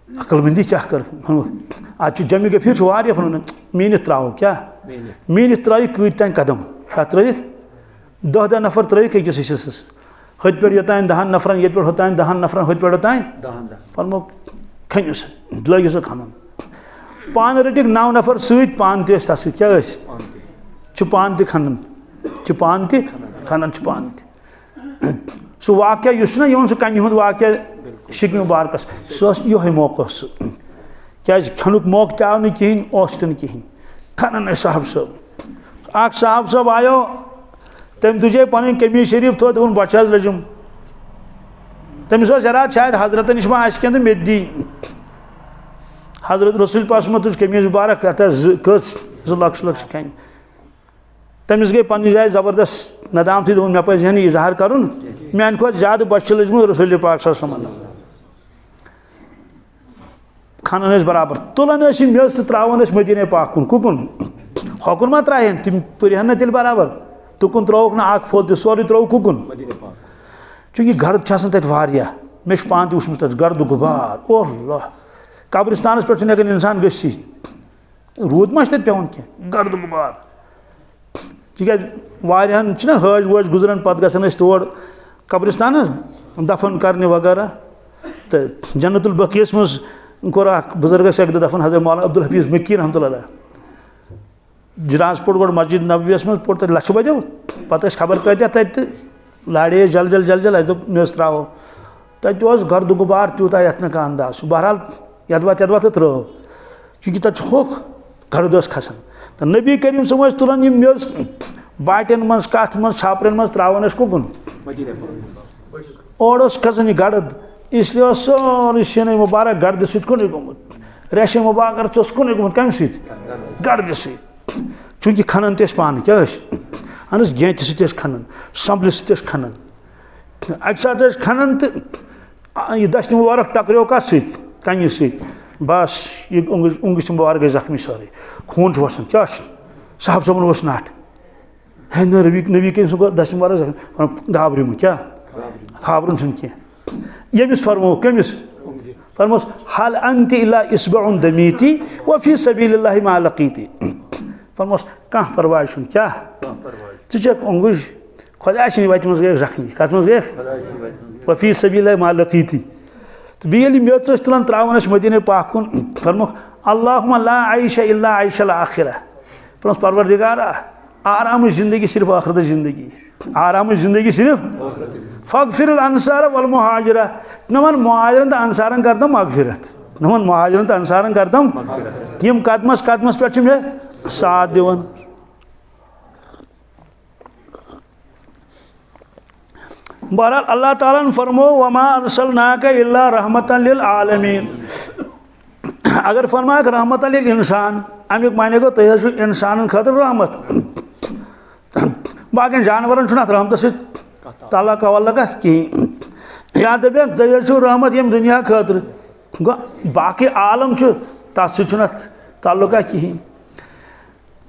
अकलमंदी क्या कर आज जमी गफीर वन मीन त्राव क्या मीन त्र कूत तान कदम क्या त्रत 10 नफर त्रक अकिस हिस्सस हथ पे योतान 10 नफरन ये होतान 10 नफरन हथ पे होतान फरमो खनियो सा लगे सो खनन पान रटिक 9 नफर सत पान तस तस क्या पान खनन पान खनन पान सह वाक़ ना सह कन्य वाक़ शिकम मुबारकस सह मौका क्या खनुक मौक आव न कहें कहें खनन साहब साहब साहब साहब आयो तम तुझे पन कमीज शरीफ थो दोन बच लजम तमिस इराद शायद हजरत नश कह मे दी हजरत रसूल पास तुझ कमीज मुबारक कस 2 लक्ष लक्ष कन तमिस गई पन्नी जाए जबरदस्त नदाम थी दोन मे पे इजहार कर मान खुद ज्यादा बच लजम रसूल पाक खनन बराबर तुलान मे त्रावान मदीने पाक कुकुन हकुन मा त्राहन तम पुरहन तेल बराबर तुकुन त्रोक ना अख फोल सोरे त्रो कुकुन चूंकि गर्द तत मे पान तुमुत गर्द गुबार ओह कब्रिस्तान पे हेकान इंसान गि रूद मा पे कह गर्द गुबार तिहन हज वज गुजरन पे गसान तोड़ कब्रिस्तान दफन करने वगैरह तो जन्नतुल बकीस मज कोर बुजुर्गस एक दफन हजरत मौलाना अब्दुल हफीज मक्की रहमतुल्लाह जनाज पोट गो मस्जिद नबवियस मज पोट लक्ष बजो पे खबर कत्या तत लाड़े जल जल जल जल दोप मे त्रावो तत गर्द गुबार तूता ये ना अंदाज बहरहाल यदवा तो त्रो क्योंकि तत होख गर्द खसान तो नबी करीम सम तुलान मे बाटन मज कथ मज छापरन मज त्रावान कुकुन और खसान यह गर्द इसलिए सोरे शन मुबारक गर्द सुन गोमुत रेश मुबारक कुन गोमुत कम गर्द चूंकि खनन तस पान क्या अहन गेंत सत खनन संभल सत खनन अक सात खनन तो यह दस्त मुबारक टकरो कत कन्य बस यह उंगश मुबारक गई जख्मी सारे खून वसान क्या साहब सबन वस नट है नबी कह दस्त मुबारक जख्मी घाबरू क्या घाबरुन कह यमिस फरमो कमिस फरमोस हल अंत इला इसबउन दमीती व फी सबीलिल्लाहि मा लकीती फरमोस कह परवाह क्या चेक अंगुश खुदा वत मज गए जख्मी कत मज गए व फी सबीलिल्लाहि मा लकीती तो बे मे तुलान त्रावान मदीने पाक कुन फरमो अल्लाहुम्मा ला आइशा इल्ला आइशल आखिरा फरमोस परवरदिगारा आराम जिंदगी सिर्फ आखिरत जिंदगी आराम जिंदगी सिर्फ फ़ग़फ़िरिल अंसार वल मुहाजिरा नमन मुहाजिरन तो अंसारन करदम मग़फ़िरत नमन मुहाजिरन तो अंसारन करदम यम कदमस कदमस पे मे साथ दिवन बहरहाल अल्लाह ताला फरमो वमा अरसलनाका इल्ला रहमतन लिल आलमीन अगर फरमा रहमतन लिल इंसान अमुक माने गो तुम इंसान खतर रहमत बाकी जानवरन रहमत सत ताल्लुक वल्लक कहें या दप तुम रहमत यम दुनिया खतर बाकी आलम तथ ताल्लुक कहें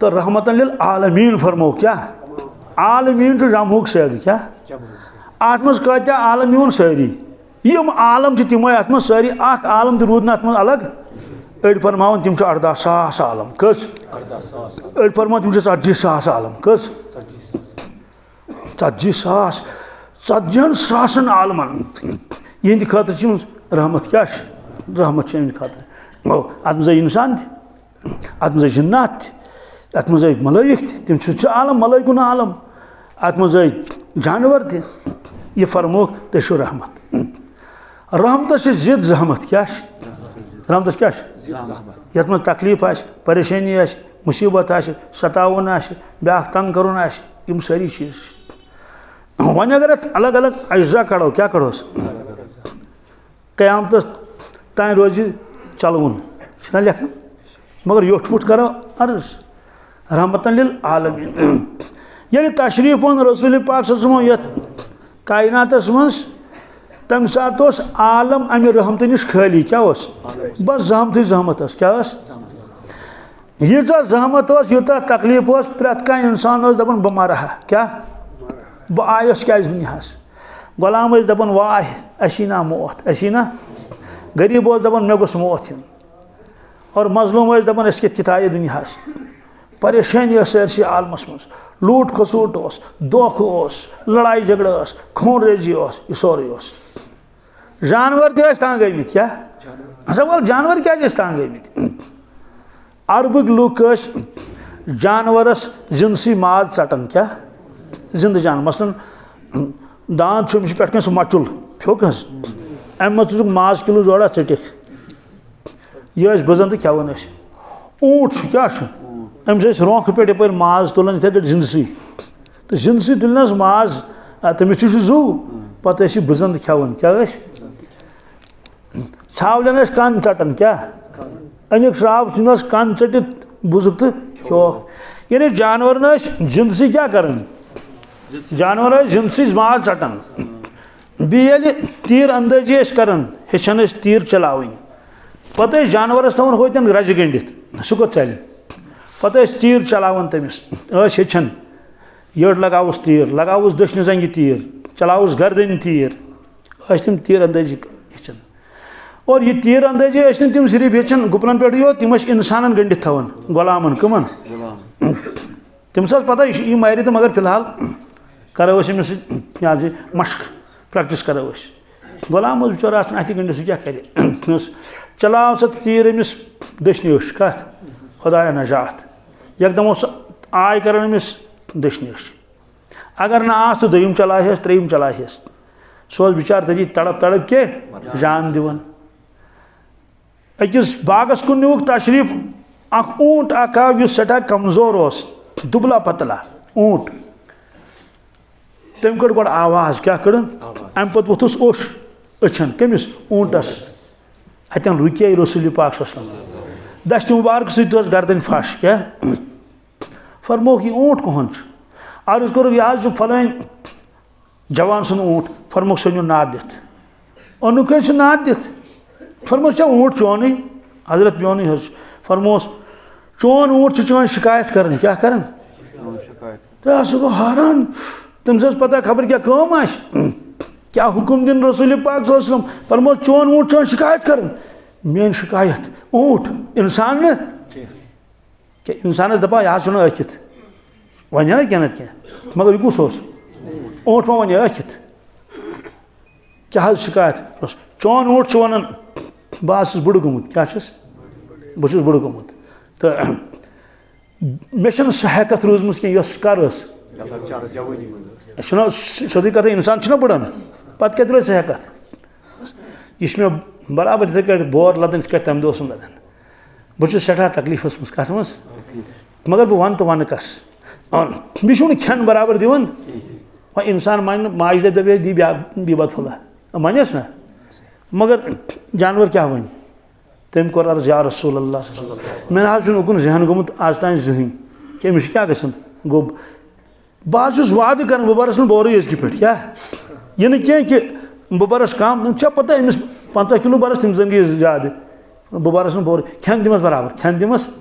तो रहमतन लिल आलमीन फरमो क्या आलमीन जमहुक सैग क्या अत मज कत्या आलम यून सारी यम आलम तम अत मज सारी आलम रूद ना अत मज अलग अड़ फरमान तम 18,000 आलम कस अड़ फरमान तम 40,000 आलम कस 40,000 आलमन यह खतर रहमत क्या रहमत खतर अत मज इंसान अत मज जिन्नात अत मज मलाइक तम आलम मलाइकुन आलम अत मज जानवर तह यह फरमोक तु रहमत रहमत जिद जहमत क्या रहमत क्या यथ मज तकलीफ परेशानी मुसीबत सतावन ब्या तंग करुन यम सारी चीज वन अगर अलग अलग अज्जा कड़ो क्या कड़ोस क़यामत तान रोज चलवन लेखन मगर योठ पुट करो अर्ज रहमतन लिल आलमीन ये तशरीफ ओन रसूल पाक सल्लल्लाहु अलैहि वसल्लम कायनातस मज तम सात आलम अमि रहमत नश खाली क्या बस जहमत जहमत क्या यीजा जहमत यूता तकलीफ प्रत कह इंसान दपान बह मर क्या बह आयस क्या दुनियास गुलाम दपान वाह असी ना मौत असी ना गरीब दपान मे गोस मौत इन और मजलूम दपान अस कित आये दुनियास परेशानी सारसी आलमस मज लूट खसूट दोख लड़ाई झगड़ खून रेजी यह सोरे जानवर तंग गमित क्या सवाल जानवर क्या तंग गमित अरबक लूक जानवरस जिनसी माज चटन क्या जिंद जान मसलन दांद पे सह मचुल फ्योक अम तुझ माज किलो जोड़ा चटिक यह बजन तो खेवान ऊँट क्या अम्स रोख पे यप माज तुलान इथे पे जिनसी तो जिनसी तुलनस माज तमिस जू पे बजन खेवान क्या छावलन कन चटन क्या अनिक श्राव चुनस कन चटित बुजुक तो खोक यानी जानवर जिनसी क्या कर जानवर जिनसी माज चटन बे तीर अंदाजी कर हेचन तीर चलावन पे जानवरस तवन होतन रज गंडित सह कत चल पे तीर चलावन तमिस हेचन यड़ लगावस तीर लगावस दशन जंगि तीर चलावस गर्दन तीर तम तीर अंदाजी हेचन और यह तीर अंदाजी तम सिर्फ हेचन गुपन पे यो तम इंसान गंडित थवन गुलामन कमन तमस पता यह मारे तो मगर फिलहाल करो अमिस यह मश्क प्रैक्टिस करो गुलाम बिचार अथ गंडित सह क्या कर चलाव सा तीर अमिस दशन अश कत खुदाया नजात एकदम आय कर अमिस दशन अश अगर ना आस तो दोम चलाहस त्रेम चलाहस सह बिचार तजी तड़प तड़प के जान दिवन अकिस बागस कुन नुक तशरीफ अख ऊँट अख आव सठा कमजोर दुबला पतला ऊँट तम कड़ गो आवाज क्या कड़न अम पे वोथुस ओश अछन कमिस ऊँटस अतन रुके रसूल पाक दश्त मुबारक सह गर्दन फश क्या फरमोक यह ऊँट कहन अर्ज कर यह फलान जवान सन ऊँट फरमोक सो नाद दित ओनुक नाद दित फरमोस क्या ऊँट चोन हजरत प्योन फरमोस चोन ऊँट चोन शिकायत कर क्या कर तो सह गो हैरान तमस पता खबर क्या कम क्या हुक्म दिन रसूल पाक फरमोस चोन ऊँट चोन शिकायत कर मेन शिकायत ऊँट इंसान न क्या इंसानस दपा यह चुन अखित वन ना क्या क्या मगर यह कुस ऊँट मा वन अखित क्या शिकायत चोन ऊँट वन बह बुड़ गोमुत क्या बहुत बुड़ गोमुत तो मे सह हैकत रूजम कह कर सोदी कथ इंसान बुड़ान पे क्या सह हैकत यह मे बराबर इथे बोर लदन इथ तम दह लदन बहुत सठा तकलीफस मज कथ मज मगर बह वन तो वन कस मे खेन बराबर दिवन वह इंसान मान माज दबे दी बी बदफुला मनस ना मगर जानवर क्या वन तम कोर अर्ज या रसूल अल्लाह मे उकुन जहन गोमुत आज तान जहन कि अमिस क्या गसन गो बह वाद कर बह बरस बोर अजक पे क्या यह न कि बह बरस कम चा पता अमिस 50 किलो बरस तम जन गई ज्यादा बह बरस बोर खेन दिमस बराबर खेन दिमस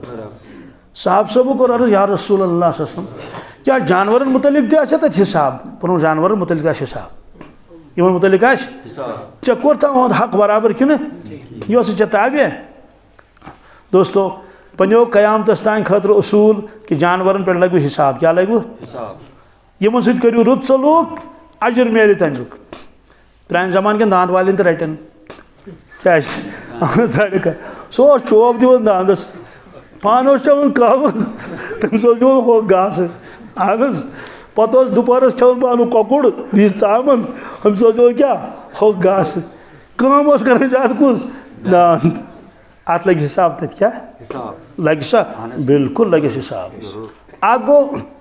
साहब सब कोर अर्ज या रसूल अल्लाह क्या जानवर मुतलिक तथ हिसाब पुन जानवर मुतलिक हिसाब इन मुतलिक चे कोर तहद हक बराबर कि यह चे ताबे दोस्तों पनो क़यामतस तान खतर उसूल कि जानवर पे लगू हिसाब क्या लगू यमन सत करू रुत सलूक अजर मेल तमिक प्रान जमान के दांत वाले तो रटन क्या सह चोप दिवन दांदस पान चवन कह तम दिवन हो घास पत दोपहरस खेवन बह ककुड़ यह चामन हम सोचो क्या हो घास कम कर ज्यादा कुछ अत लगे हिसाब तक क्या लगे सा बिल्कुल लगे हिसाब अ गो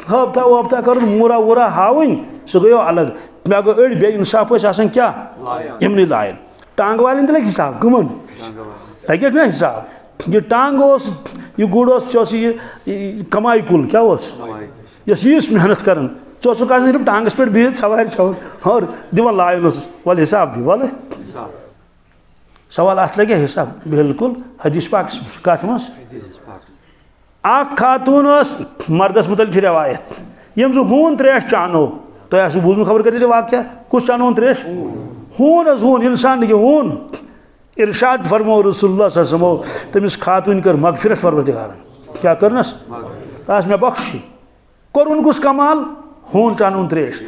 हफ्ता वफ्ता कर मूरा वूरा हावन सह गयो अलग मे गो अड़ बे इंसाफ क्या इमन लायन टांग वाले लगे हिसाब कमन लगे ना हिसाब यह टांग यह गुड़ कमाई कुल क्या यीस मेहनत कर सिर्फ टांगस पे बिहित सवार छवन और दिवान लायन वल हिसाब दी वल सवाल अत लगे हिसाब बिल्कुल हदीस पाक कत मज खातून मर्दस मुतल रवायत यम सह हून त्रेश चानो तुम बूझ खबर कर वाक्य कुछ चानो त्रेश हून हून इंसान लगे हून इरशाद फरमो रसूलुल्लाह सल्लल्लाहु अलैहि वसल्लम तमिस खातून कर मगफिरत परवरदिगार क्या करनस तास में बख्शी कोरुन कुछ कमाल हून चानून त्रेश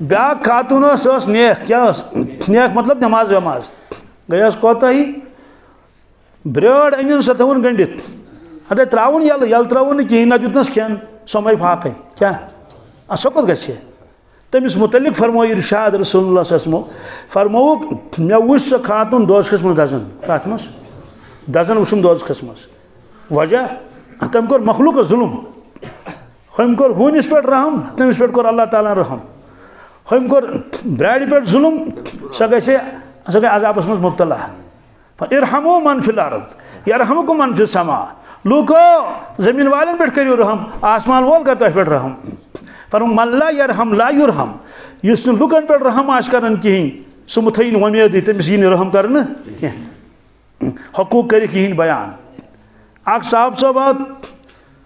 ब्या खातून नेक क्या नेक मतलब नमाज वमाज गयस कोता ही ब्रेड अन सह थवन गंडित अदे त्रावन यल त्रावन कहीं ना दितनस खेन समय फाक क्या सह कत ग तमिस मुतलिक फरमो इरशाद रसूलुल्लाह सल्लल्लाहु अलैहि वसल्लम फरमोक मे वुच सह खातून दोजखस मज दजन कत मज दजन वुचम दोजखस मज वजह तम कोर मखलूक जुल्म हम कोर हूनिस पे रहम तमिस पे कोर अल्लाह ताला रहम हम कोर ब्राड पे जुल्म सह गई अजाबस मज मुब्तला इरहमो मन फिल अर्ज़ यरहमुकुम मन फिस समा लूको जमीन वालन पे करियो रहम आसमान वोल कर पे रहम पर मल्ला यरहम ला युरहम युस लुकन पे रहम आश करन कहीं सह मुथन वमेद तमिस यी रहम कर हकूक कर बयान अख साहब साहब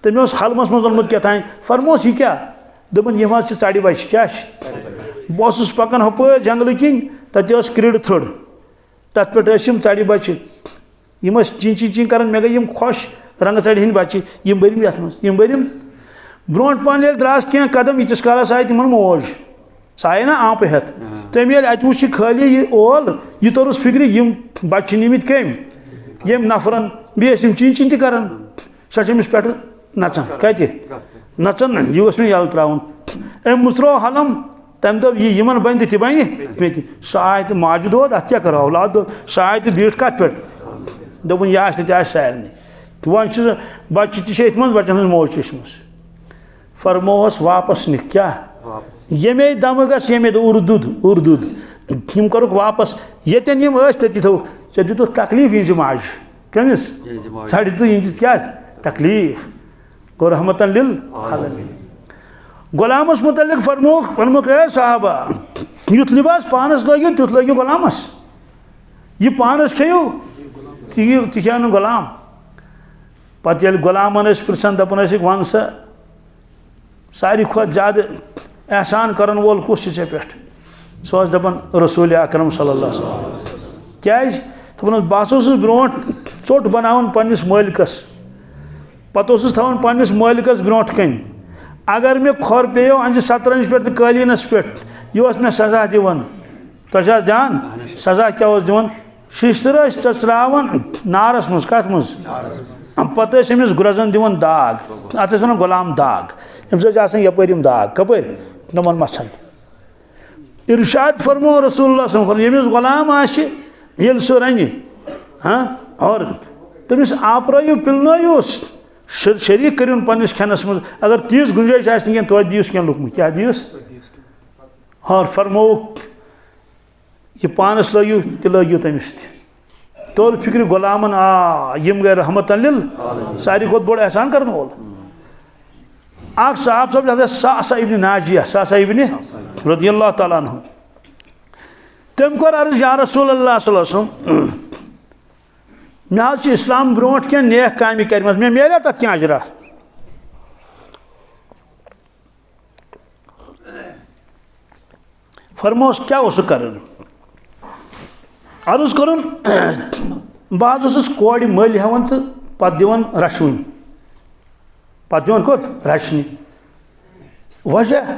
तमें हलमस मज ओनमुत क्या फरमोस यह क्या दोपन यह चढ़ बच क्या बस पकान हपर जंगल किन तत क्रिड़ थड़ तथ पे चढ़ बच यम चिं चिं कर मे गई खुश रंग चढ़ हंद बच्चे यम बरम ये बरम ब्रो पान द्रास क्या कदम यीस कालस आय तिमन मौज सह आय ना आंप हेत तम अत वुच खाली यह ओल यह तोरस फिक्र यम बच्चे निमित कम यम नफरन बेस चिं चिं तक सह पे नचान कत नचन यह मे यल त्रावन अम मुत्रो हलम तम दप यह बन तह बन सह आय तो माजु दोद अत क्या करो औलाद दो सह आय तो बीठ कत पे दोपन यह सारे वन बच्चे तथ मज बच्चन हज मौज चश्मस फरमोस वापस निक क्या ये दम गस ये उर्दुद यम कर वापस यन यम तति थो ऐ दित तकलीफ यह माज कमिस सा दित यह क्या तकलीफ गो रहमतन लिल आलमीन गुलामस मुतल्लिक फरमोक ए साहबा युथ लिबास पानस लगे तुथ लगे गुलामस यह पानस खेयू तह खेव गुलाम पत ये गुलामन पृछन दपान वन सा सारी खुद ज्यादा एहसान करन वोल कुछ चे पे सह दपान रसूल अकरम सल्लल्लाहु अलैहि वसल्लम क्या दपान बस ब्रो चोट बनावन पन्निस मालिकस पत थवन पन्निस मालिकस ब्रो कन अगर मे खोर पेयो अंज शतरंज पे तो कालीनस पे यह मे सजा दिवन तुझा ध्यान सजा क्या दिवन शिश्तर चचरावन नारस मज कत मज पत अमिस गुरजन दिवन दाग अत वन गुलाम दाग अम्स यपर दाग कपर नमन मछन इरशाद फरमो रसूलुल्लाह यमिस गुलाम आल सह रंग हाँ और तमिस आपरो पिलनो शरीक कर पन्निस खेनस मज अगर तीस गुंजाइश आन तो दिवस क्या लुकम क्या दिवस और फरमो यह पानस लगियो तह लगियो तमिस तोल फिक्र गुलामन यम गए रहमतन लिल सारी खुद बोड़ एहसान कर वोल अख साहब सब हजरत सासा इब्न नाजिया सासा इब्न रदियल्लाहु ताला अन्हु तम कर अर्ज या रसूलुल्लाह सल्लल्लाहु अलैहि वसल्लम मे इस्लाम ब्रोट क्या नेक काम कर मे मिले तथ क्या अजरा फरमोस क्या कर अर्ज कर बस कोड़ मल हेवन तो पत दिवन रशवन पत दिवन कोत रशनि वजह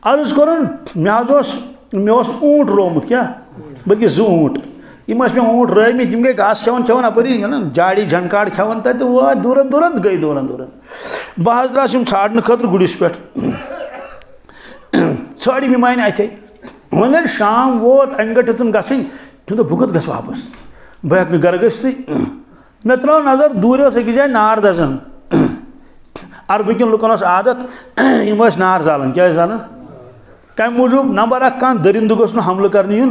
अर्ज कर मे ऊँट रोमुत क्या बल्कि जो ऊँट यम मे ऊँट रमित गई घास चवन चवन अपरी जाड़ी झनकाड़ खेवन तत वो दूरन दूरन गई दूरन दूरन बह द्रास छाड़ने खतर गुड़िस पे षाड़ी मान अथे वो शाम वोत अन गठन गन तुम बहुत गस वापस बह हे गर गई मे त्रो नजर दूर अकिस जाए नार दजान अरबकिन लुकन आदत यम नार जालान क्या जालान कम मूजूब नंबर 1 कह दरिंद गोस हमल कर यून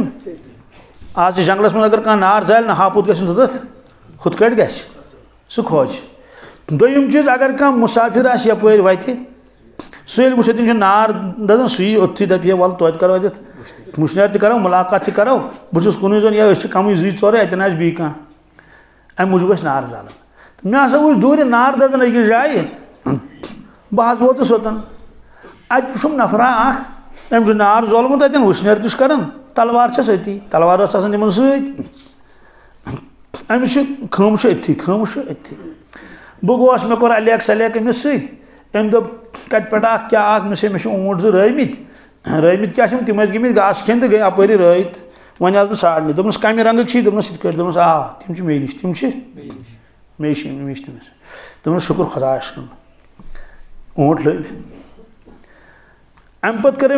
आज जंगलस में अगर कह नार जाल ना हापुत गत हुत कट ग सह खोज दोम चीज अगर कह मुसाफिर आप वत सह वो तम नार दजान सही ओत्थी दपे वल तो करो अत मुशनर तरो मुलाकात तरो बहुत कुन जन या कम 2-4 अतन आज बी कह अम मूजूब नार जालान मे हसा वो दूर नार दजान अकिस जाए बह वोतस ओतन अतुम नफरा अम नार जोलमुत अतन वुशनर तल तलवार अति तलवार तम अमिस खम अथी खम अथी बह गोस मे कोर अलेक सलेक अमिस अम दोप कत पे क्या मे ऊँट 2 रमित क्या तम गमित घास खेन तो गई अपरी रत वन बह साड़ने दोपस कम रंग दोपस इत दोपस आ तम मे नश तम मे नश तमिस दोपस शुक्र खुदायस कुन ऊँट लब अम पे कर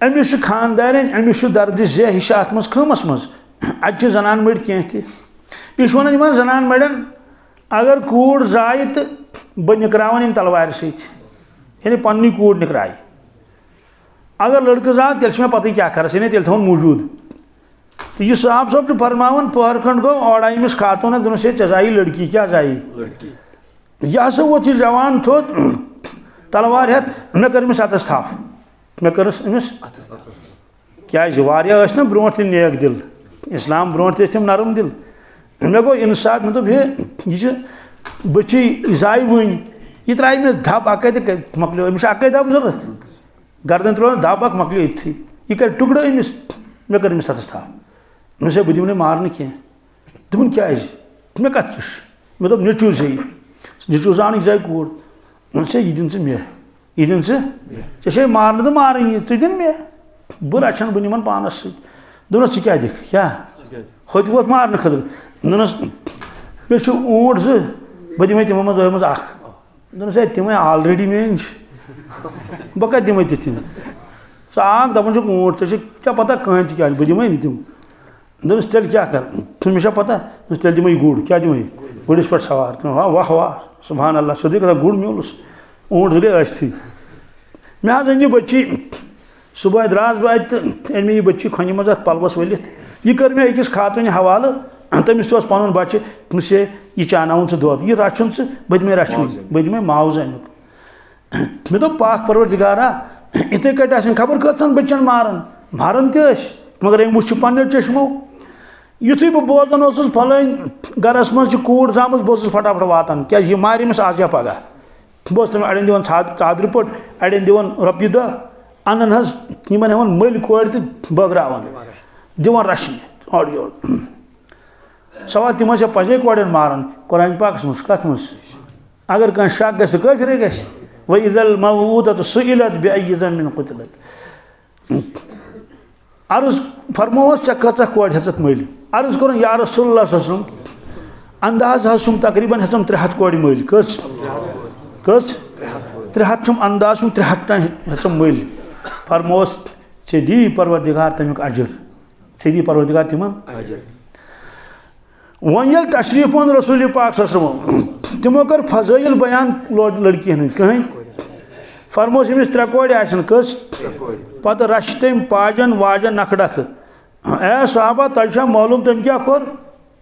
अमिस खानदारन अमिस दर्द ज़े हिश अत मज खमस मज अत जनान मड़ कह यह वन जनान मड़न अगर कूड़ जाए तो बह निकरावन इन तलवार यानी पन्नी कूड़ निकराई अगर लड़के जा तेल मे पता क्या करस यानी तेल थोन मौजूद तो यह साहब सब फरमान पहर खंड गो और अमिस खातून दोनों चे जाई लड़की क्या जाई यह हसा वो जवान थोत तलवार हेत मे कर अमिस अतस थप मे कर अमिस क्या ना ब्रो नेक दिल इस्लाम ब्रो तम नरम दिल मे गो इंसाफ मे दोप यह बची जाय वन यह त्रा मे धप अक मकलो अमिस अक धप जरूरत गर्दन त्रो धप अक मकलो इतनी यह कर टुकड़ अमिस मे कर अमिस अतस थप मे बह दिम मारने कह दोपन क्या मे कत किश मे दोप नेचू नीचू जान जाए कूड़ मे यह दिन मे यह दिन चे मारने तो मारन च दिन मे बह रचन बह निमन पानस दोनस क्या दिख क्या होत वोत मारने खतर दोनस मे ऊँट 2 बह दिमे तमो मज दोनस तम ऑलरेडी मे बह कत दिमे तिन आग दपान ऊँट ऐ क्या पता कहें क्या बह दिमे नी तम दोपस तेल क्या कर मे पता तेल दिमे गुड़ क्या दिमे गुड़िस पे सवार वाह वाह वाह सुभान अल्लाह सोदी कथा गुड़ म्यूलस ऊँट 2 गए अस्थी मे हज अन यह बच्ची सुबह द्रास बह अन मे यह बच्ची खन मज पलवस वलित यह कर मे अकिस खातून हवाल तमिस तो पन बच्चे तुमस यह चानावन दोद यह रचुन बह दिमे रचन बह दिमे मावज अमुक मे दोप पाक परवरदिगारा इथे कट खबर कत्न बच्चन मारन तस मगर अम वो पन्ने चश्मो युथी बह बोजान फलान गरस मज कूड़ जाम बह फटाफट वातान क्या यह मार अमिस आज या पगह बह तम अड़न दिवान चादर पट अड़न दिवान रॉपये 10 अनन हन हेवन मल कोड़ तो बगरावन दिवान रशने और योर सवाल तम पजे कोड़न मारन कुरान पाक मज कत मज अगर कह शक ग काफिर ग वइज़ल मौऊदतु सुइलत बिअय्यि ज़म्बिन क़ुतिलत अर्ज फरमोस च कच कोड़ हेचत मल अर्ज कर या रसूलुल्लाह सल्लल्लाहु अलैहि वसल्लम अंदाज हसुम तकरीबन हेचम 300 कोड़ मल कस 300 अंदाज 300 हेचम मल फरमोस चे दी परवरदिगार तमिक अजर चे दी परवरदिगार तिमन अजर वन ये तशरीफ ओन रसूल पाक सल्लल्लाहु तिमो कर फजाइल बयान लड़की हन कहीं फरमोस अमिस 3 कोड़ आसन कस पत रश तम पाजन वाजन नखडख ए साहबा तह मालूम तम क्या कोर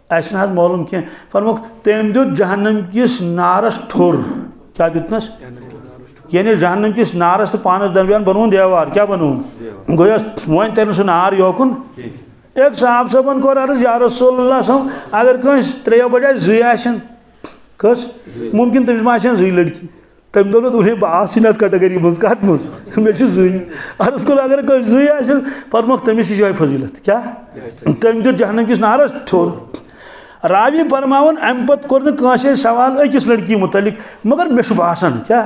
ऐसा मालूम कह फरमोक तम दुत जहन्नम किस नारस ठोर क्या दितनस यानी जहन्नम किस नारस तो पानस दरमियान बनून देवार क्या बनून गोया वन तर सह नार योकुन एक साहब सबन कोर अर्ज या रसूलुल्लाह सल्लल्लाहु अगर कस 3 बजाय 2 आसन कस मुमकिन तमिस मा 2 लड़की तम दोनों तुम्हें बासिनत कैटेगरी मज कत मज मे 2 अर्ज को अगर कस 2 आसन फरमोक तमिस जाय फजीलत क्या तम दुत जहन्नम किस नारस ठोर रावी फरमावन अम पत कोर न सवाल अकिस लड़की मुतलिक मगर मे बासान क्या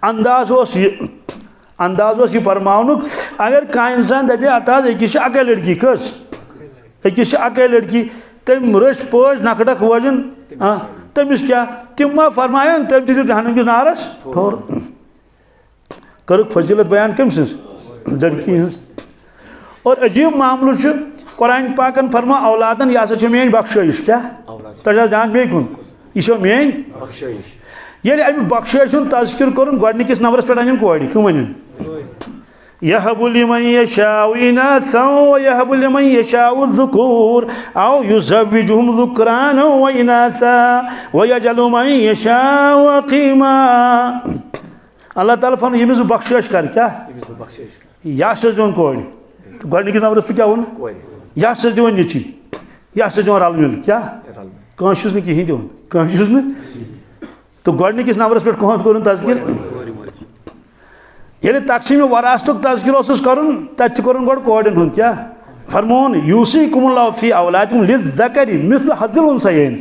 अंदाज यह फरमावनुक अगर कह इंसान दपे अताज अकिस अकै लड़की कस अकिस अकै लड़की तम रच पज नखडक वजन तमिस क्या तम मा फरमायन तम दित जहन्नम किस नारस ठोर कर फजीलत बयान कम सज लड़की हज। और अजीब मामलो कुरान पाकन फरमा औलादन यह हसा मेन बख्शिश क्या तजा ध्यान बे कुन यह मेन बख्शिश ये अमि बख्शिश तस्किर कर गोडनिकिस नंबरस पे अन कोड़ कम वन यहबु लिमन यशाउ इनासा व यहबु लिमन यशाउ ज़ुकूर औ युज़व्विजुहुम ज़ुक्राना व इनासा व यजअलु मन यशाउ अक़ीमा। अल्लाह ताला फरमाता यमिस बख्शिश कर क्या यह सज दिवन कोड़ गोडनिकिस नंबरस पे क्या वन यह सज दिवन नीची यह सज दिवन रल मिल क्या कस कहें दिवन कस तो गोडनिकिस नंबरस पे कह कर तस्किर ये तकसीम वरासत तस्किर कर तथ गोड कोड़न हूं क्या फरमोन यूसीकुमुल्लाहु फी औलादिकुम लिज़्ज़करि मिस्लु हज़्ज़िल उन्सयैन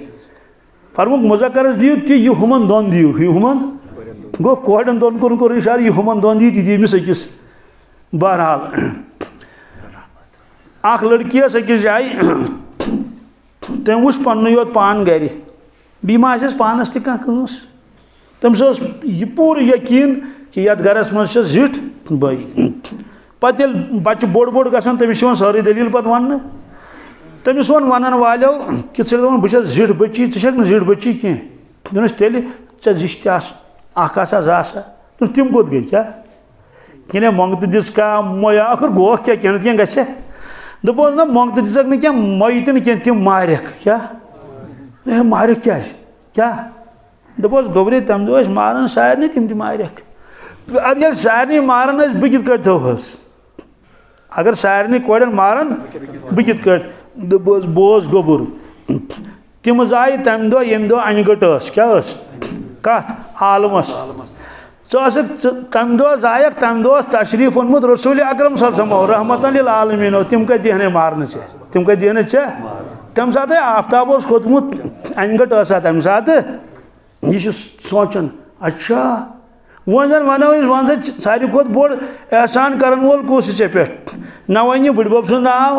फरमोन मुज़क्कर दियो कि यह हुमन दोन दियो यह हुमन गो कोड़न दोन कर इशार यह हुमन दोन दी दी मिस अकिस। बहरहाल अख लड़की अकिस जाए तम वो पन्न योत पान गर बी मा पानस तस तमस यह पूर यकीन कि ये गरस मज जिठ बई पत बच्चे बोड़ बोड़ गसान तमिस सारी दलील पत वन तमिस वन वन वालो कि बह जिठ बच्ची ेक जिठ बच्ची कह दोनस तेल जिश तसा ज़ा तिम कोत गई क्या कि मंगत दिस का मोया आखिर गो क्या कह क्या ग दोपस ना मंगत दिसक न क्या मोय तो कह तिम मारक क्या मारक क्या दोपस गोबरे तम दो मारान सारे तिम मारक अगर सारे मारान बह कित थोस अगर सारे कोड़न मारान बह कित दोपस बोस गोबर तिम जाए तम दो यम दो अनगट क्या कत आलमस तम दो जायक तम दो तशरीफ ओनमुत रसूल अकरम सल्लल्लाहु रहमतन लिल आलमीन तिम कत दिहने मारने तिम कत दिहने तम सात आफ्ताब खोतमुत अनगट तम सात यह सोचन अच्छा वन जन वनो वन सारे खुद बोड़ एहसान करन वोल कस चे पे न वन बुड़ब सुन नाव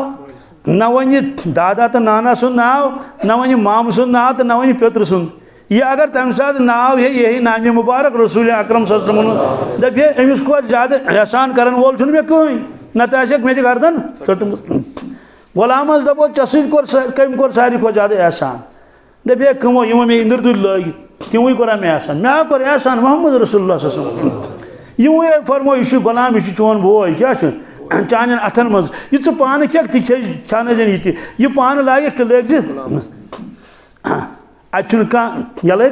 न वन दादा तो नाना सुन नाव न वन माम सुन नाव तो न वन पेतर सुन यह अगर तम सात नाव है यही नाम मुबारक रसूल अकरम सल्लल्लाहु दप अमिस को ज्यादा एहसान करन वोल छुन मे कहीं न तक मे गर्दन सटमुत गुलामस दपो चम कोर सारे खुद ज्यादा एहसान दपे कमो यमो मे इंदर तुल लग तिवो कोर मे एहसान मे कोर एहसान मोहम्मद रसूलुल्लाह यह फरमो यह गुलाम यह चोन बोय क्या चान अथन मज यह पान खेक खान यह पान लाग तो लग अत यल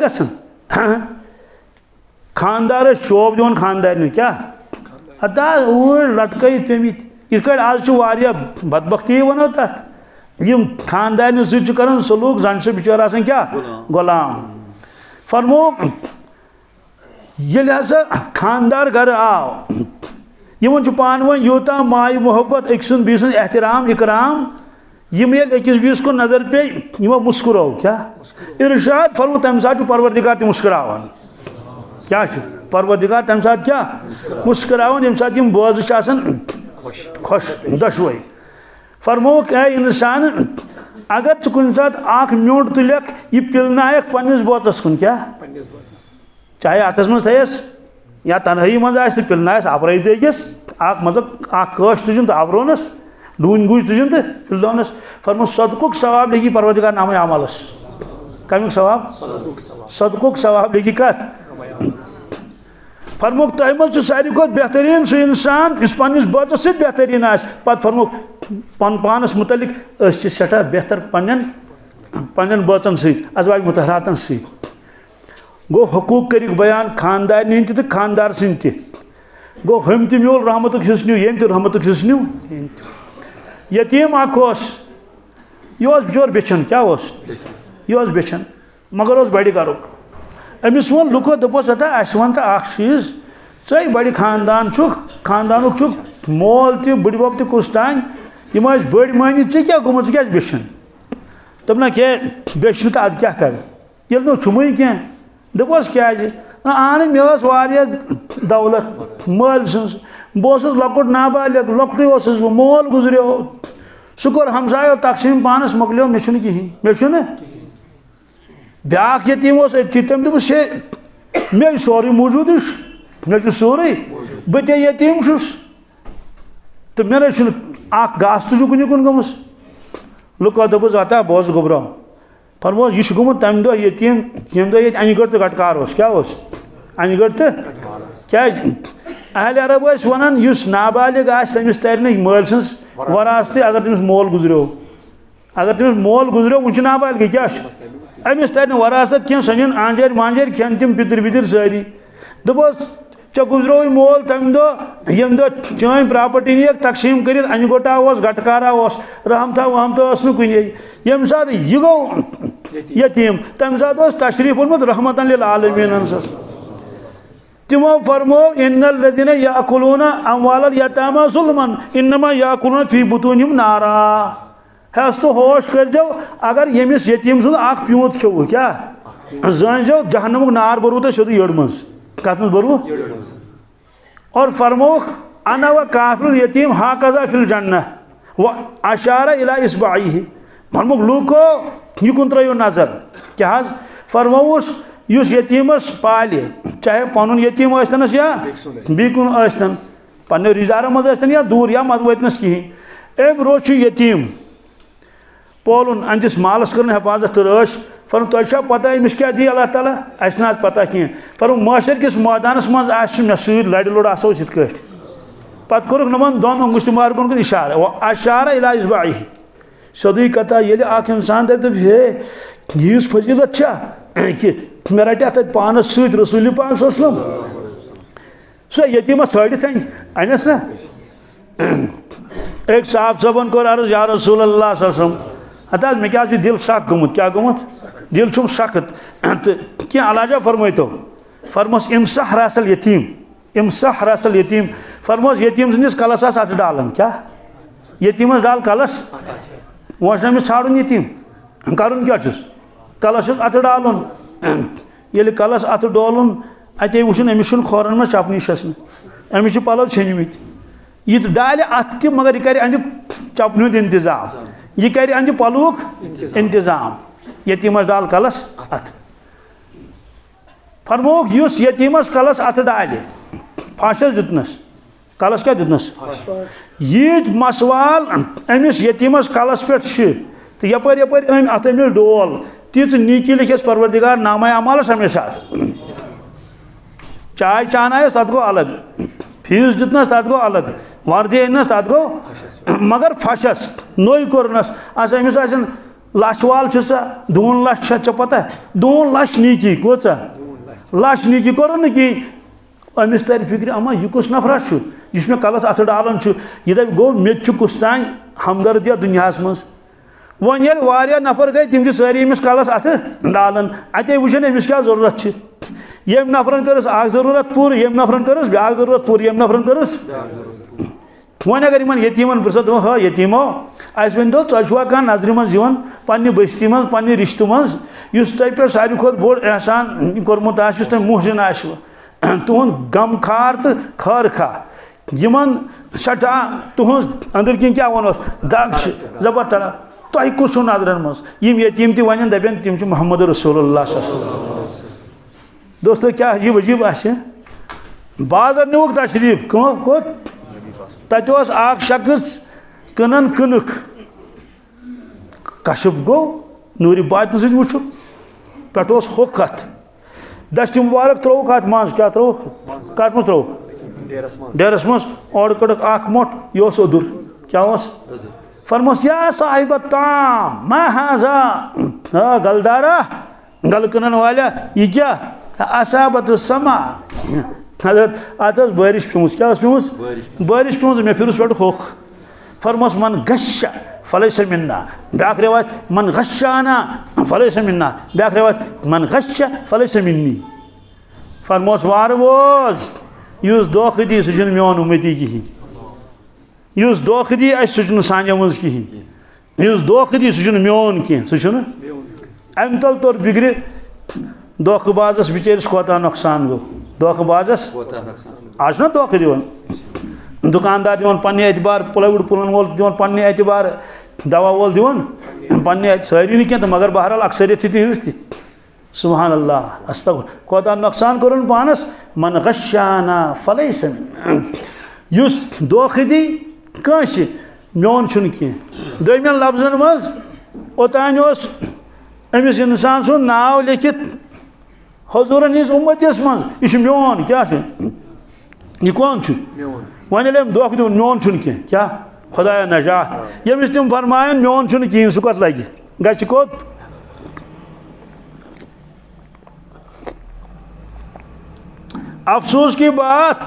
खानदार शोब दिवन खानदार क्या अदा लटक पे आज बदबख्ती वनो तथ खानदार सर सलूक जन से बिचार क्या गुलाम फरमो ये हसा खानदार घर आव इन पान वन यूता माय मोहब्बत अक सुन बी एहतराम इकराम यम अकिस बीस को नजर पे यमो मुस्कुरो क्या इरशाद फरमो तम साथ परवरदिगार तम मुस्कुरावान क्या परवरदिगार तम साथ क्या मुस्कुरावान यम साथ यम बोझ खुश दशवई फरमो क्या इंसान अगर कुन सात आख म्यूट तुलक यह पिलनायक पन्निस बोतस कुन क्या चाहे अतस मज थयस या तनहाई मज आस पिलनायस अपराई दस मतलब कश तुजन तो अपरोनस डून गुज तुजन तो पिलदोनस फरमो सदकुक सवाब लिखी परवरदिगार नाम अमलस कमुक सवाब सदकुक सवाब लिखी कत फरमुक तह मज सारी खुद बेहतरीन सह इंसान इस पन्निस बचस सत बेहतरीन पत फरमुक पन पानस मुतलिक सठा बेहतर पन्न बचन सजवाज मुतहरातन सत गो हकूक कर बयान खानदार हंद तो खानदार सद गो हम तह म्यूल रहमत हिस्नु यम तह रहमत हिस्नु यतीम यह बिचोर बेचन क्या यह बेचन मगर बड़ गरुक अमिस वो लुको दोपस अता वन तो चीज चे बड़ खानदान खानदान मोल तह बुड़ब तुस तान यम बड़ मानी क्या गोमुत क्या बेचन दोपना क्या बेचन तो अद क्या कर ये नो छुमुई क्या दोपस क्या आन मे दौलत मल बस लकुट नाबालिग लकुट मोल गुजरो सह कोर हमसायो तकसीम पानस मोकलो मे कहें ब्या यतीम अथी तम दोप मे सोरे मौजूद मे सोरे बह यतीम तो मे गास तुझ कुन कुन गमस लुको दोपस अता बोस गोबरा फरमो यह गोमुत तम दह यतीम यम दह ये अनगढ़ तो गटकार क्या अनगढ़ तो क्या अहल अरब वन नाबालिग तमिस तर मल सज वरासत अगर तमिस मोल गुजरो वो नाबालिग क्या अमिस तर वरासत कह सन आंजर मांजर खेन तम पितर वितर सारी दोपस चे गुजरो मोल तम दह यम दह चन प्रॉपर्टी नी तकसीम कर अनगोटा गटकारा रहमता वहमता कुन यम सात यह गो यतीम तम सात तशरीफ ओनमुत रहमतन लिल आलमीन तिमो फरमो इन्नल लदीना याकुलूना अमवालल यतामा जुल्मन इन्नमा याकुलूना फी बुतूनिहिम नारा हस तो होश कर जाओ अगर यमिस यतीम सुन आख प्यूत खेव क्या जान जाओ जहन्नमुक नार बरु तो सोद यड़ मज कत मज बरु और फरमोख अना व काफिल यतीम हाकजा फिल जन्नह व अशारा इला इस्बाइहि फरमोख लूको यह कुन त्रयो नजर क्या फरमोस युस यतीमस पाले चाहे पन यतीम आस्तनस या बीकुन आस्तन पन्ने रिजार मज आस्तन या दूर या मज वतनस कहीं एम रोज यतीम पोलुन अंदिस मालस कर हिफाजत तराश फर तुझा पता अमिस क्या दी अल्लाह ताला अस ना पता कह फर माशर किस मैदानस मज मे सत लड़ लड़ आसो इत पत कोरुक नमन दोन अंगुश्त मार्गन इशारा अशारा इला इस्बाइहि सदी कथा ये इंसान दप हे यीस फजीलत कि मे रटे अत पानस सत रसूल पाक सल्लम सो यतीमस षड़ित अनस ना एक साहब सबन कोर अर्ज या रसूल अल्लाह सल्लम हता मे क्या दिल सख गुमुत क्या गुमुत दिल छुम सख्त तो क्या अलाजा फरमाइतो फरमोस इमसह रसल यतीम फरमोस यतीम सन्दिस कलस अत डालन क्या यतीमस डाल कलस वो छाड़न यतीम करुन क्या कलस अत डालन ये कलस अत डोलन अत वुन अमिस खोरन मे चपनी शसन अमिस पलो छनमित यह डाल अत मगर यह कर चपन हुंद इंतजाम यह कर पलुक इंतजाम यतीमस डाल कलस अत फरमोक युस यतीमस कलस अत डाल फाशस दितनस कलस क्या दितनस यीत मसवाल अमिस यतीमस कलस पे तो यपर अत अमिस डोल तीच नीकी लिखिस परवरदिगार नामा अमालस हमेशा चाय चानायस तत गो अलग फीस दितनस तत गो अलग वर्दी अनस तत गो मगर फशस नोई कोरनस अमिस लच वाल सा 2 लाख चे पता 2 लाख नीकी कोचा लाख नीकी कोर न कि अमिस तर फिक्र अमा यह कुस नफरा यह मे कलस अत डालन यह दप गो मे कुस तान हमदर्दिया दुनिया मज वन ये वारिया नफर गई तम सारी अमिस कलस अत डालन अते वुचन अमिस क्या जरूरत यम नफरन करस आख जरूरत पूर यम नफरन करस ब्या जरूरत पूर यम नफरन करस वन अगर इन यतीमन पुरसत हाँ यतीमो अस वन दो तुआ कह नजर मज पन्ने बस्ती मज पन्ने रिश्त मज तुह पे सारी खुद बोड़ एहसान कोर्मुत तुम मुहसिन तुहद गम खार तो खर खा यमन सटा तुहज अंदर किन क्या वनोस दग जबर तड़ा तुह कुस नजरन मज यम यतीम त वन दपन तम मोहम्मद रसूलुल्लाह दोस्तों क्या अजीब अजीब बाजार नुक तशरीफ कोत तत शख्स कनन कनक कशब गो नूर बातन सत वुचु पे होख अत दश्त मुबारक त्रोक अत मज क्या त्रोक कत मज त्रोक डेरस मज और कड़क मोट यह ओदुर क्या फरमोस या साहिब ताम मा हाजा गलदारा गल कनन वाला यह क्या असाबत समा अत बारिश पेमुस क्या पेमुस बारिश पेमुस मे फिर पे होख फरमोस मन गशा फलैस मिन्ना ब्याक रिवायत मन गशाना फलैस मिन्ना ब्याक रिवायत मन गशा फलैस मिन्नी फरमोस वार वोज युस दोख दी सह मोन उम्मती कहीं युस दोख दी सह साने मज कहीं युस दोख दी सह मोन कह सह अम तल तोर बिगड़ धोखबाजस बिचारिस कोता नुकसान गो धोखबाजस आज ना धोख दिवन दुकानदार दिवन पन्ने एतबार प्लाईवुड पुलन वोल दिवन पन्ने एतबार दवा वोल दिवन पन्ने सारी नहीं क्या मगर बहरहाल अक्सरियत थी सुभान अल्लाह अस्तगफुर कोता नुकसान करन पानस मन गशाना फलैस युस दोख दी काश मोन छुन की दोमिन लफ्जन मज ओतान अमिस इंसान सुन नाव लिखित हजूरन हिज उम्मतिस मज यह मोन क्या यह कौन वन ये दोख दिन मोन छुन की क्या खुदाया नजात यमिस तुम फरमायन मोन छुन कहें सह कत लगे गि कोत अफसोस की बात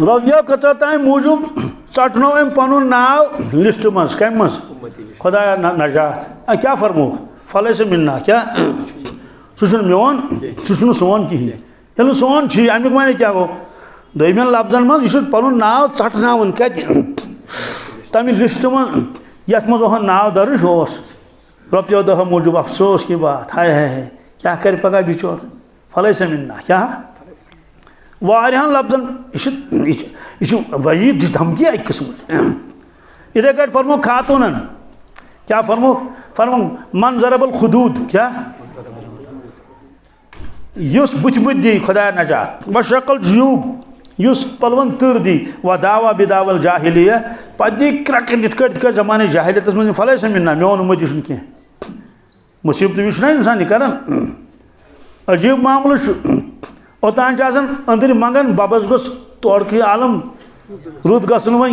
रविया कचा ताम मूजूब चटनो अम पन नाव लिस्ट मज कम मज खुदाया नजात क्या फरमो फल से मिलना क्या सह मोन सह सोन कहें ये सोन अमुक माने क्या गो दोमिन लफ्जन मज यह पन नाव चटन कत तमें लिस्ट मज ये मज नाव दर्ज रुपये दह मूजूब अफसोस की बात हाय हाय क्या कर पगह बिचौर फल से मिलना क्या वारियान लफ्जन यह वईद धमकी एक किस्म इथे कट फरमो खातून क्या फरमो फरमो मन जरबल खुदूद क्या युस बुत बुत दी खुदा नजात व शक्ल जूब युस पलवन तर दी व दावा बिदावल जाहिलिया पदी क्रकन इथ जमाने जाहिलियत मज फल से मिलना मोन उम्मत यह कह मुसीबत वह इंसान यह कर अजीब मामल ओतान अंदर मंगन बबस गोस तोड़क आलम रुत गसन वह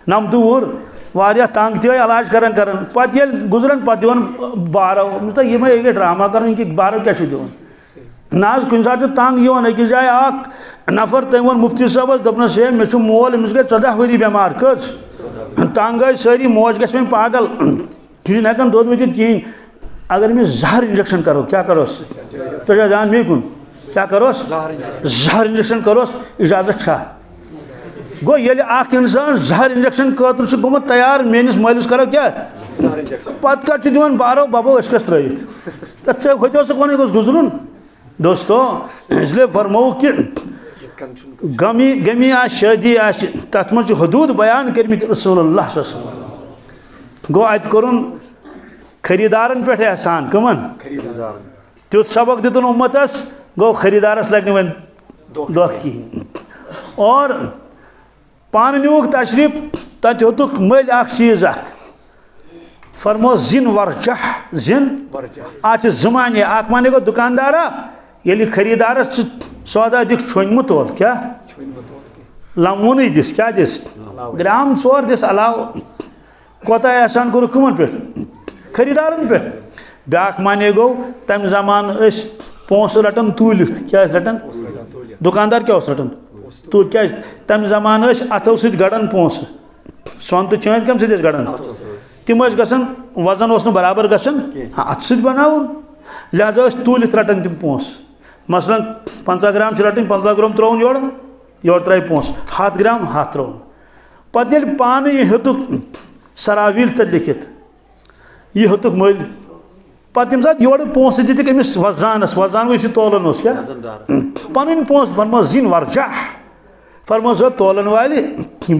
नमत वुर वारिया तंग ती इलाज करन पे गुजरन पे दिवन बारो यह ड्रामा कर बारो क्या दिवन ना कुछ सात तंग अकिस जाए नफर तम वो मुफ्ती साहब दपनस हे मे मोल अमिस गई 14 वरी बेमार कच तंग गई सारी मोज गई पागल तुम हेकान दोद वथित कहें अगर अमिस जहर इंजेक्शन करो क्या करोस तो जान मे कुन क्या करोस जहर इंजेक्शन करोस इजाजत गो ये इंसान जहर इंजेक्शन खतर गोमुत तैयार मेनिस मालिस करो क्या पत कट दिवन बारो बबो कस त्रत ते होतो सह कौन गुजरुन दोस्तों इसलिए फरमो कि गमी आ शादी आ तथ मज हदूद बयान कर रसूलुल्लाह गो अत कोरुन खरीदारन पे एहसान कमन तुत सबक दितुन उम्मतस गो खरीदारस लग वन दोख कहें और पान नुक तशरीफ तत होतुक मल चीज फरमो जिन वरजह जिन आज जमाने अख माने गो दुकानदारा ये खरीदारस सौदा दिख छोनमु तोल क्या लमून दिस क्या दिस ग्राम 4 दिस अलाव कोता एहसान कोर कमन पे खरीदारन पे ब्याक माने गो तम जमान पोस रटन तूलित क्या रटन दुकानदार क्या रटन तूल क्या तम जमान अथो सत गड़न पोस सोन तो चंद कम सत गड़न तम गसन वजन बराबर गसन अथ सत बनावन लिहाजा तूलित रटन तम पोस मसलन 50 ग्राम रटन 50 ग्राम त्रोन योर त्राय पोस 100 ग्राम 100 त्रोन पे पान यह हेतुक सराविल त लिखित यह हेतुक मल पे तम सात योर पोस दिख अमिस वजानस वजान तोलन क्या पन पोस फरमो जिन वरजा फरमो सो तोलन वाले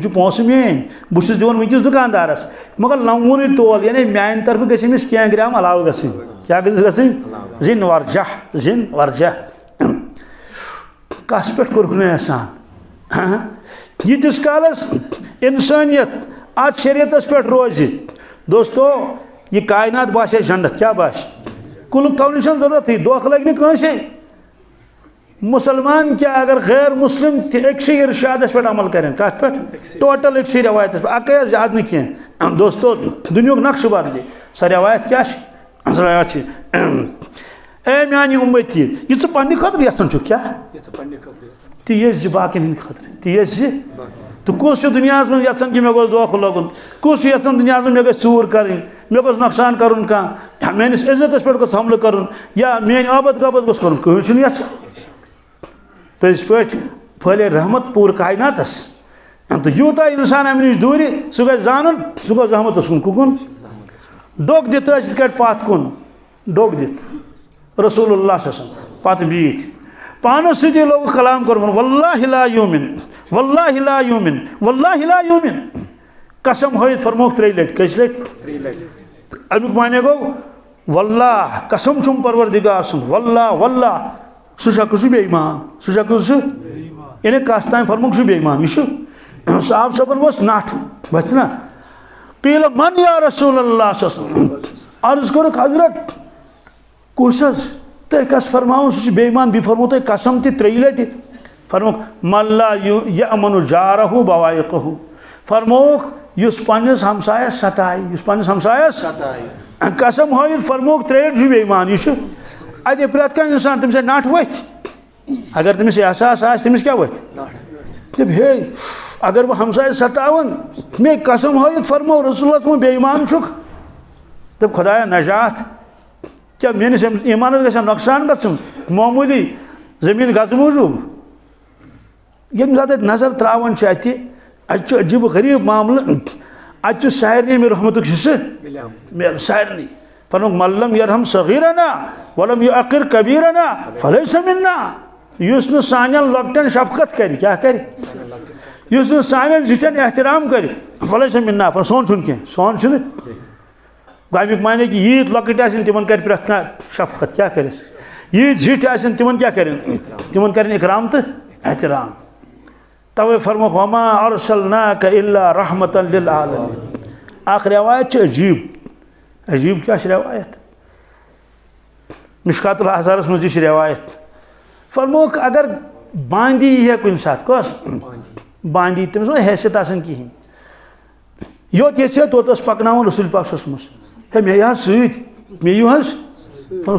पोस मेन बहुत दिवन वनकिस दुकानदारस मगर लमून तोल यानी मान तरफ गमिस क्या ग्राम अलाव ग क्या जिन वरजा कस पे कोर्क एहसान यीतिस कालस इंसानियत अत शरीयतस पे रोज दोस्तों यह कायनात बासे जन्नत क्या बास कुलुक थवन जरूरत दोख लग नसे मुसलमान क्या अगर गैर मुस्लिम अक्सी इरशादस पे अमल करें कत पे टोटल अक्सी रवायत पे अक ज्यादा न कह दोस्तों दुनिया नक्श बदले सह रवायत क्या ए मानी उम्मती यह पन्ने खतर यसान क्या तीज बाकन हंद खतर तीज तो कुछ दुनिया में यसान कि मे गोस धोख लगुन कुछ यसान दुनिया में मे चूर कर मे गोस नुकसान कर मेनिस इज्जत पे गोस हमल कर या मेन आबद गबद गोस कर कहीं यसान पज पे फैले रहमत पूर कायनातस तो यूता इंसान अम नश दूर सह गो जान सह गो रहमत कुन डोक दित पात कुन डोक दित रसूलुल्लाह पत बीठ पानस सती लोग कलाम कर वल्लाहि ला युमिन वल्लाहि ला युमिन वल्लाहि ला युमिन कसम हो फरमोक 3 लट कस लट अमुक माने गो वल्लाह कसम छुम परवरदिगार सुन वल्लाह वल्लाह सह बेईमान सह यानी कस तान फरमुक बेईमान यह साहब सबन वस नठ बच ना पील मन या रसूल अल्लाह अर्ज कर हजरत कुस तुम कस फरमावन सह बेईमान बह फरमो तुम कसम त्रेय लटि फरमोक मल्ला यमन जारहु बवाइकहु फरमोक युस पन्निस हमसायस सताय युस पन्निस हमसायस कसम हायित फरमोक त्रेय बेईमान यह अत प्रत कह इंसान तमिस नठ वथ अगर तमिस एहसास तमिस क्या वथ दप हे अगर बह हमसाय सतावन मे कसम हायित फरमो रसूलुल्लाह बेईमान छुक दप खुदाया नजात क्या मेनिस ईमान गया नुकसान गन मामूली जमीन गज मूजूब ये सात नजर त्रावन अत अजीब गरीब मामल अत सारे मे रहमत हिस्से सारे फरमुक मल्लम यरहम सगीरना वलम युअक्किर कबीरना फलैस मिन्ना युस न सानन लॉकटन शफकत कर क्या कर युस न सानन जिटन एहतराम कर फलैस मिन्ना पर सोन छुन के सोन छुन गामिक माने कि यीत लॉकट आसन तिमन कर प्रत का शफकत क्या कर यीत जिट आसन तिमन क्या कर तिमन कर इकराम तो एहतराम तवे फरमुक वमा अरसलनाका इल्ला रहमतन लिल आलमीन आख रिवायत अजीब अजीब क्या रिवायत मिशकातुल अज़हरस मज रिवायत फरमोक अगर बांदी है कुन सात कस बांदी तमिस हैसियत आसन कहीं योत ये तोत पकन रसूल पाक मज हे मे यह सत मे यू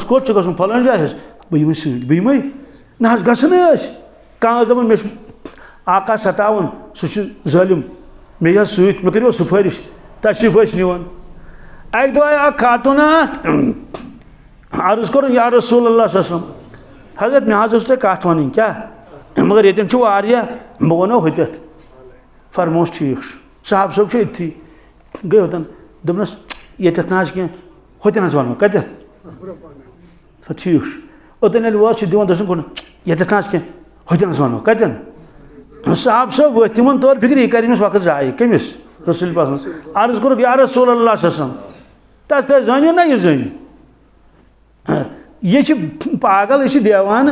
कोत गो फलान जाए बह सह ना गसन कह दपान मे आका सतावन सह जालिम मे यह सत मे करो सुफारिश तशरीफ निवान अक दह खातून अर्ज कर या रसूल अल्लाह हजरत मे तुम कत वन क्या मगर ये बह वनो हत फरमोस ठीक साहब सब इतनी गई होतन दपनस ये ना कह होतन वनो कत ठीक ओतन वोस दिवान दस कुन ये ना कह होतन वनो कतन साहब सब वो तिमन तौर फिक्र यह कर वक्त जाय कमिस रसूल पाक अर्ज कर या रसूल अल्लाह तस जानियो ना यह जान ये पागल यह देवान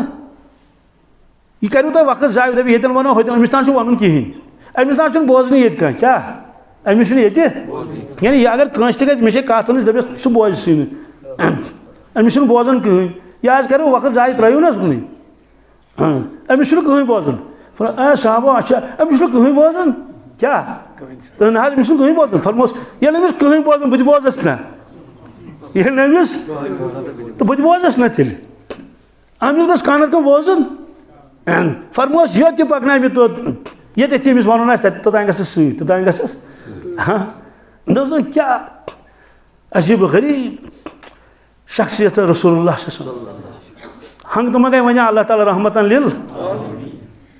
यह करू तुम वक्त जाय दप ये वनो होतन अमिस तान वन कहें अमिस तान बोजन ये कह क्या अमिस यानी अगर कंस ते मे कत वन दपस सह बोज सी अमिस बोजन कहें यह आज करो वक्त जाय त्रो ना कुन अमिस कहें बोजन साहब अच्छा अमिस कहें बोजन क्या ना अमिस कहें बोजन फरमोस ये अमिस कहें बोजन बुत बोजस ना ये अमिस तो बुत बोजस ना तेल अमिस गस कानत कम बोजन फरमोस ये तक पकना तो ये अमिस वन तोतान गस तोतान गस हाँ दोस्तों क्या अजीब गरीब शख्सियत रसूलुल्लाह हंग तो मगे वन अल्लाह ताला रहमतन लिल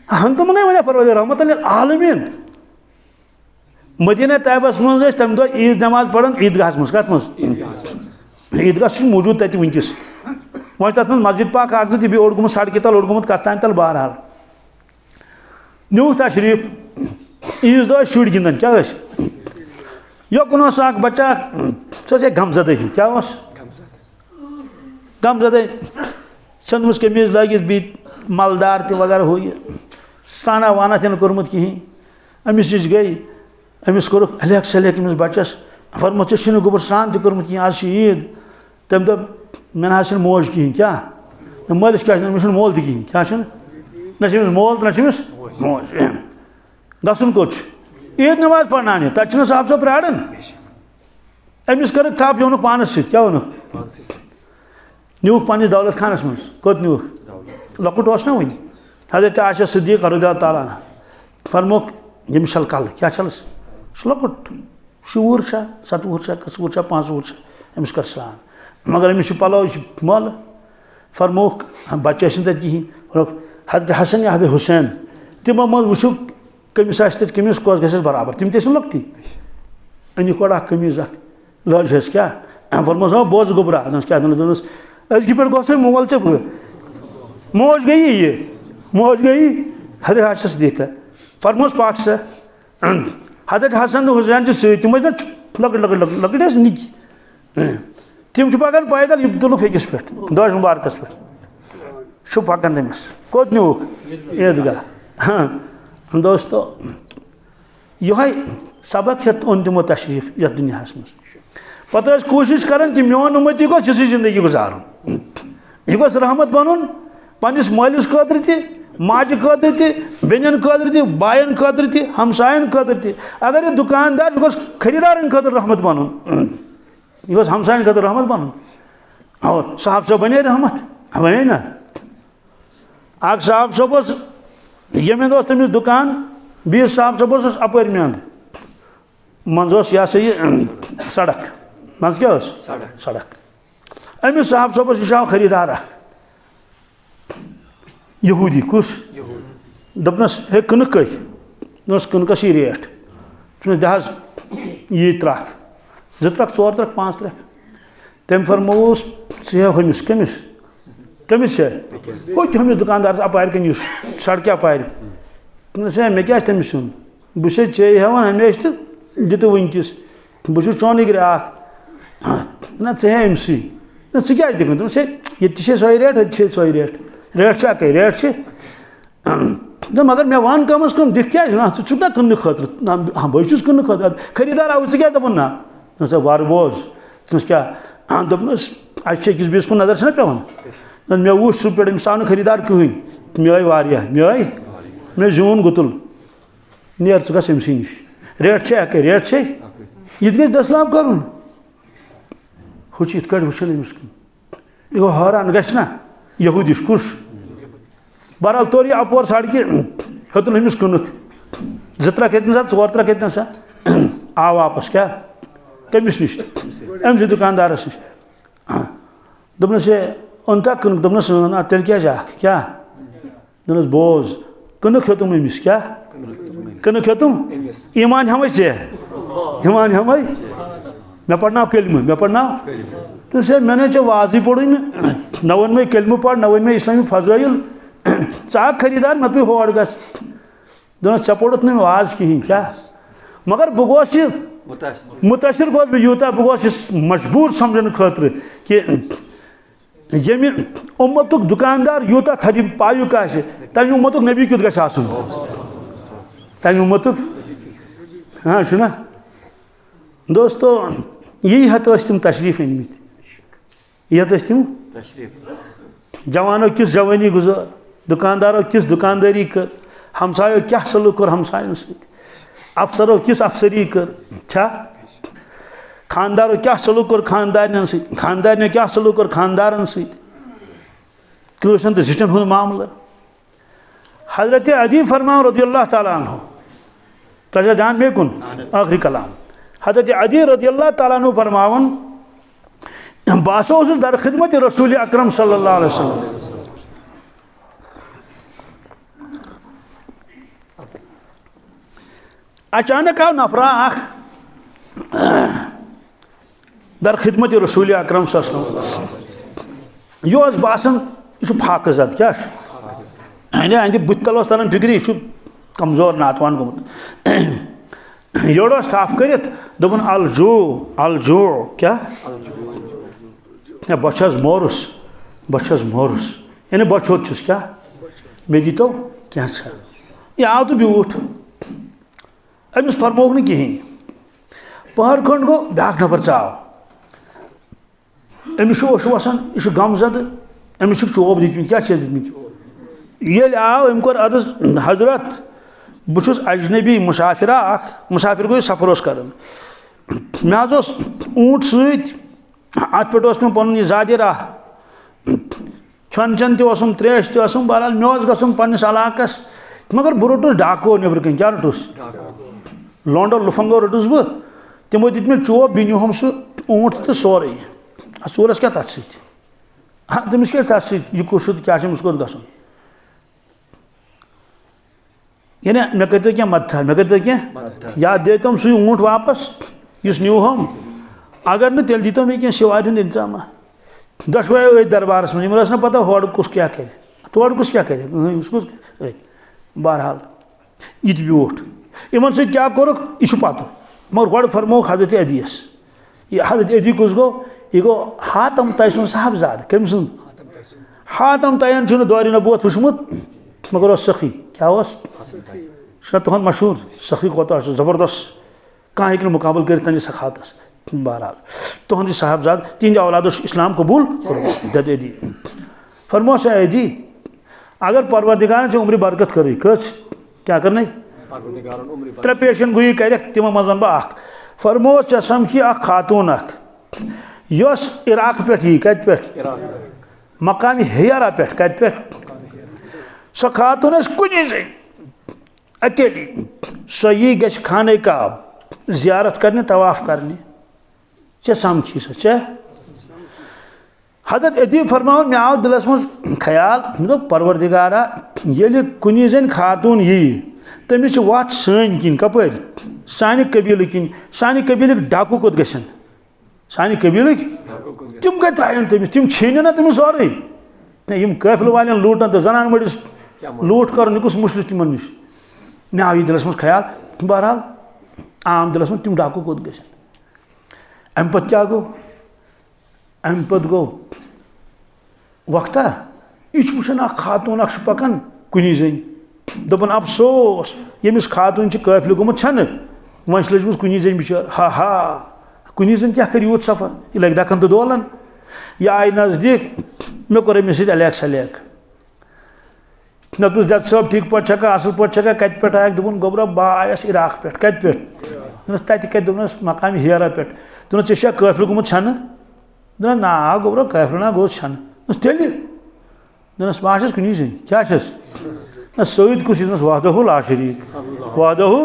हंग तो मगे वन परवरदिगार रहमतन लिल आलमीन मदीना तैयबस मज तम दो ईद नमाज पढ़न ईदगाह मज कत मज ईदगाह मौजूद तत वनकस वो तथ मस्जिद पाक अख बे ओड गुमत सड़क तल ओड गुमत कत तान तल बहरहाल न्यू तशरीफ ईज दह शुर गिंदन क्या योकुन बच्चा सह गमजद क्या गमजद चंदमस कमीज लगित बी मलदार त वगैरह हो ये स्नाना वाना तन कोर्मुत कहीं अमिस नश गई अमिस कोर अलग सलेक अमिस बच्चस फरमो ऐ गोबर स्नान तोर्मुत कहीं आज ईद तम दप मे ना मोज कहीं क्या मलिस क्या अमिस मोल कहीं क्या ना मोल तो ना मोज गसन कोट ईद नमाज पढ़ाने तक साहब सब प्राड़न अमिस कर थप योन पानस सत क्या वोन न्यूक पन्निस दौलत खानस मज कोत न्यूक लकुट ना वन हजरत आयशा सिद्दीक़ रज़ियल्लाहु ताला अन्हा फरमोक यम छल कल क्या छलस लकुट 7 वुर 7 वुर 5 वुर अमिस कर स्नान मगर अमिस पलो मल फरमोक बच्चे तक कहीं हजरत हसन या हजरत हुसैन तमो मज वो कमिस तक कमिस कस गस बराबर तम तक लकटी अनिक गोड़ कमीज लज क्या फरमोस बोज गोबरा क्या दोनस अजक पे गो मोल चे मोज गई ये मोज गई हजरत आयशा सिद्दीक़ा फरमोस पाक सा हजरत हसन हुसैन तम लकट निक तम पकान पैदल यह तुल फेकिस पे दोश मुबारकस पे पकान तमिस कोत नुक ईदगाह। हाँ दोस्तों यह सबक हेत ओन तमो तशरीफ ये दुनिया मज पे कोशिश कर कि मोन उम्मती गोस यी जिंदगी गुजार यह गोस रहमत बन पन्निस मालिस खतर ति माज खतर ति बेनन खतर ति बायन खतर ति हमसायन खतर ति अगर यह दुकानदार गोस खरीदारन खतर रहमत बन यह गोस हमसायन खतर रहमत बन और साहब सब बने रहमत बने ना अख साहब सब यमें तमिस दुकान बीस साहब सब अपर मंद मंज यह सा यह सड़क मज क्या सड़क अमिस साहब सब यह खरीदार यहूदी कुस दपनस हे कनक कनकस यह रेट दहज यह त्रक 2 त्रक 4 त्रक 5 त्रक तम फरमोस हे हमिस कमिस कमिस हो हमिस दुकानदार अपार कन सड़क अपार मे क्या तमिस बस चे हेवान हमेशा तो दित वनकिस बस चोन ग्राहक ना हे अमसी ना क्या दिखन ये सो रेट ये सो रेट रेट रेट मगर मे वन कम अज कम दिख क्या ना ना कन खतर हाँ बहुत कन खतर खरीदार आव क्या दपान ना वार बोज तस क्या दपनस अकिस बीस कुन नजर पे मे वो सह पे आव खरीदार कहें मे आई वारिया मे जून गुतुल नेर ग अमसी नश रेट रेट यह गई दसलाम कर इत वुचन अमिस यह गो हैरान गना यहूदिश कुस बहरहाल तोर यह अपोर सड़क हेतुन अमिस कनुक 2 त्रक हेतन सा 4 त्रक हेतन सा आव वापस क्या कमिस नश अमस दुकानदारस नश दपनस ये ओनता कनुक दपनस तेल क्या दपनस बोज कनुक हेतुम अमिस क्या कनुक हेतुम ईमान हम ईमान हम मे पढ़ना कलम मे पढ़ना तो से मैंने वाजी पढ़ी न वन में कलम पढ़ न वन में इस्लामी फजाइल चा खरीदार मे पे होड़ गस दोनों चपोड़त नहीं वाज कहें क्या मगर बह गोस मुतासर गोस बह यूता बह गोस मजबूर समझन खतर कि यमि उम्मतुक दुकानदार यूता थरी पायुक तम उम्मतुक नबी क्युत गस आसुन तम उम्मतुक हाँ ना दोस्तों यही हत तम तशरीफ अनमित यह तम जवानों किस जवानी गुजार दुकानदारों किस दुकानदारी कर हमसायों क्या सलूक कर हमसायों सत अफसरों किस अफसरी कर खानदारों क्या सलूक कर खानदारन सत खानदारन क्या सलूक कर खानदारन सत कसन तो जिटन हुंद मामला हजरत अदी फरमान रज़ियल्लाहु ताला अन्हु तजा ध्यान में कुन आखिरी कलाम हजरत अदी रज़ियल्लाहु ताला अन्हु फरमावन बासो दर खिदमत रसूल अकरम सल्लल्लाहु अलैहि वसल्लम अचानक आव नफरा दर खिदमत रसूल अकरम सल्लल्लाहु अलैहि वसल्लम यह बासन यह फाक जद क्या अंद बुतल तरन फिक्र यह कमजोर नातवान गोमुत योड़ थाफ कर दोपन अलजो क्या बस मोरुस यानी बछोत क्या मे दीतो क्या यह आव तो ब्यूठ अमिस फरमोक न कहें पहर खंड गो ब्याक नफर चाव अमिस वसान यह गमजद अमिस चोब दित क्या दित ये आव अम कोर अर्ज हजरत बहुत अजनबी मुसाफिरा मुसाफिर गो सफर कर मे ऊँट सत पे मे पन यह ज़ाति राह खन चन तम त्रेश तम बहरहाल मे गुन पन्निस इलाकस मगर बह रोटुस डाको नबर कन क्या रोटुस लोंडो लुफंगो रोटुस बह तमो दित मे चोब बह नुहम सह ऊँट तो सोरे चोरस क्या तथ सत हाँ तमिस क्या तथ सत यह कुस क्या कोत गसन यानी मे कर क्या मदद मे कर क्या या दे तुम सू ऊँट वापस इस न्यू हम अगर न तेल दीतो मे क्या शिवार हूँ इंतजाम दशवायो दरबारस में ना पता होड़ कुस क्या करे तोड़ कुस क्या करे बहरहाल यह ब्यूठ इन सत क्या कोर यह पत मगर गो फरमो हजरत अदीस ये हजरत अदी कुछ गो यह गो हातम तय सुन साहबजाद कम सुन हातम तयन दौर नबूवत वुचमुत मगर सखी क्या तुहद मशहूर सखी कोता जबरदस्त कह हे मुकाबल कर तंज सखातस बहरहाल तुहद साहबजाद तिंद औलाद इस्लाम कबूल दद अदी फरमो से अदी अगर परवरदिगार से उम्र बरकत कर कस क्या करने 3 पेशन गोई कर तिम मज वन बह फरमो चे समखी खातून यस इराक पे यी कत पे मकामी हेयरा पे कत पे सो खातून कुन जन अकेली सो यी गश खाने काब जियारत करने तवाफ करने चे समखी सो चे हजरत अदीब फरमाओ मे आव दिलस मज ख्याल दोप परवरदिगारा ये कुन जन खातून यी तमिस वत सन किन कपर सानि कबील किन सानि कबील डाकू कोत गशन सानि कबील तिम कत त्रायन तमिस तिम छीन ना तमिस सोरे यम काफिल वाले लूटन तो जनान मड़िस लूट कर निकुस मुश्किल तिमन निश मे आव दिलस मज ख्याल बहरहाल आम दिलस मज तिम डाकू कोत गशन अम पत क्या गो अम पत गो वक्ता यह वुचान खातून पकान कुन जन दपन अफसोस यमिस खातून काफिल गोमुत छन वह लजम कुन जन बिचार हा हा कुन जन क्या कर यूत सफर यह लग दकन तो दोलन यह आय नजदीक मे कोर अमिस अलैक सलैक नतुस दत सब ठीक पे छका असल पे छका कत पे आयक दोपन गोबरा बह आयस इराक पे कत पे तत कत दोपनस मकामी हेरा पे दोपन ऐसा काफिल गोमुत छन दोपन ना गोबरा काफिल ना गो छन तेल दोपनस बह कुन जन क्या सद कुछ वादहु ला शरीक वादहु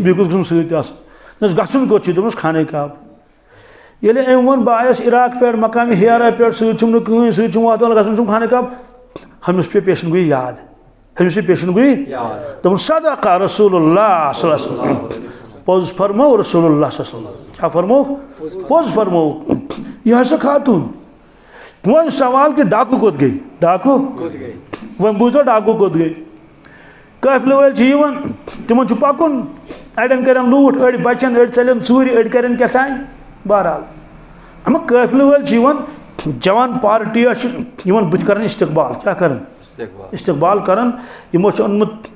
बे कुछ सद गसन कोत दोपनस खाने काब ये अम वन बह आयस इराक पे मकामी हेरा पे सम कहीं सम वादहु गसन खाने काब हमिस पे पेशन गई याद हमिस पे पेशन गई दोपन सदका रसूलुल्लाह सल्लल्लाहु अलैहि वसल्लम पोज फरमो रसूलुल्लाह सल्लल्लाहु अलैहि वसल्लम क्या फरमो पोज फरमो यह हसा खातून वह सवाल कि डाकू कोत गई डाकू वह बूझो डाकू कोत गई काफिल वाल तिमन पकुन अड़न कर लूट अड़ बचन अड़ चलन चूर अड़ कर क्या बहरहाल अम काफिल वाल जवान पार्टी बुत कर इस्तकबाल क्या कर इस्तकबाल कर ओनमुत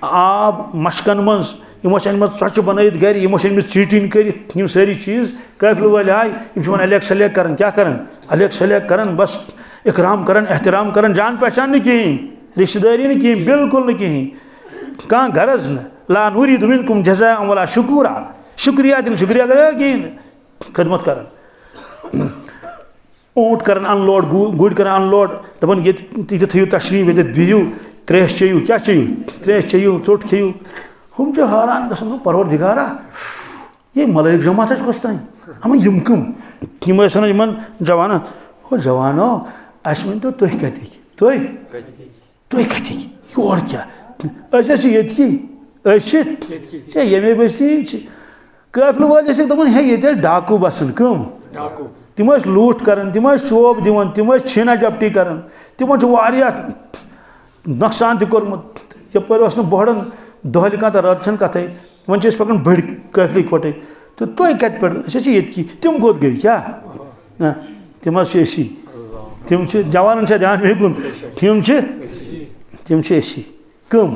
आब मशकन मज अनमत चोच बनत गर अनम चीटिंग कर सारी चीज़ काफिल वाल आय वन अलैक सलैक कर क्या कर अलैक सलैक कर बस इकराम कर एहतराम कर जान पहचान न कहीं रिश्तेदारी न कहीं बिल्कुल न कहीं कह गरज न ला नूरीदु मिनकुम जज़ाअन वला शुकुरा शुक्रिया दिन शुक्रिया कर कहीं खदमत कर ऊँट कर अनलोड गुड़ कर अनलोड दपन ये थो तशरीफ ये बिहू त्रेश चेयू क्या चेयू त्रेश चेयू चोट खेयू हम हैरान गसन परवरदिगारा ये मलाइक जमात कस तान हम यम कम यम वन जवान हो जवानो अस वन तो तुह कतिक तुह कतिक योर क्या ये बस्ती काफिल वाले दपान हे ये डाकू बसान कम तिम लूट कर तिम चोब दिवन तिम छीना जप्टी कर तिमो नुकसान तोर्मुत यपर बहन दहल कह तो रत कथ वन पकान बड़ काफिल इकवटे तो तुह कत पे ये तिम कोत गई क्या तिम असी तिम जवान ध्यान हेकुन तिम असी कम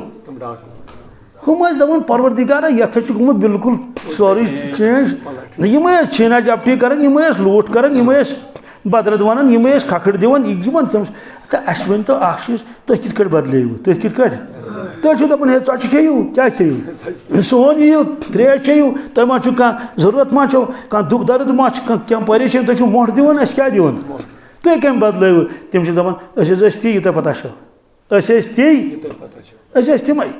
हम दपान परवरदिगारा यथ गुमुत बिल्कुल सोरी चेंज यम छीना जप्टी कर लूट कर बदरत वन यम खखड़ दिवन अस वन तो चीज तुम कित बदलू तुम कित तुम दपान हे चोच खेयू क्या खेयू सोन यू त्रेश चेयू तुम मा कह जरूरत मा कह दुख दर्द मा क्या परेशान तुम मोट दिवन अस क्या दिवन तुम कम बदलू तम दपान ती यूत पता ती तमें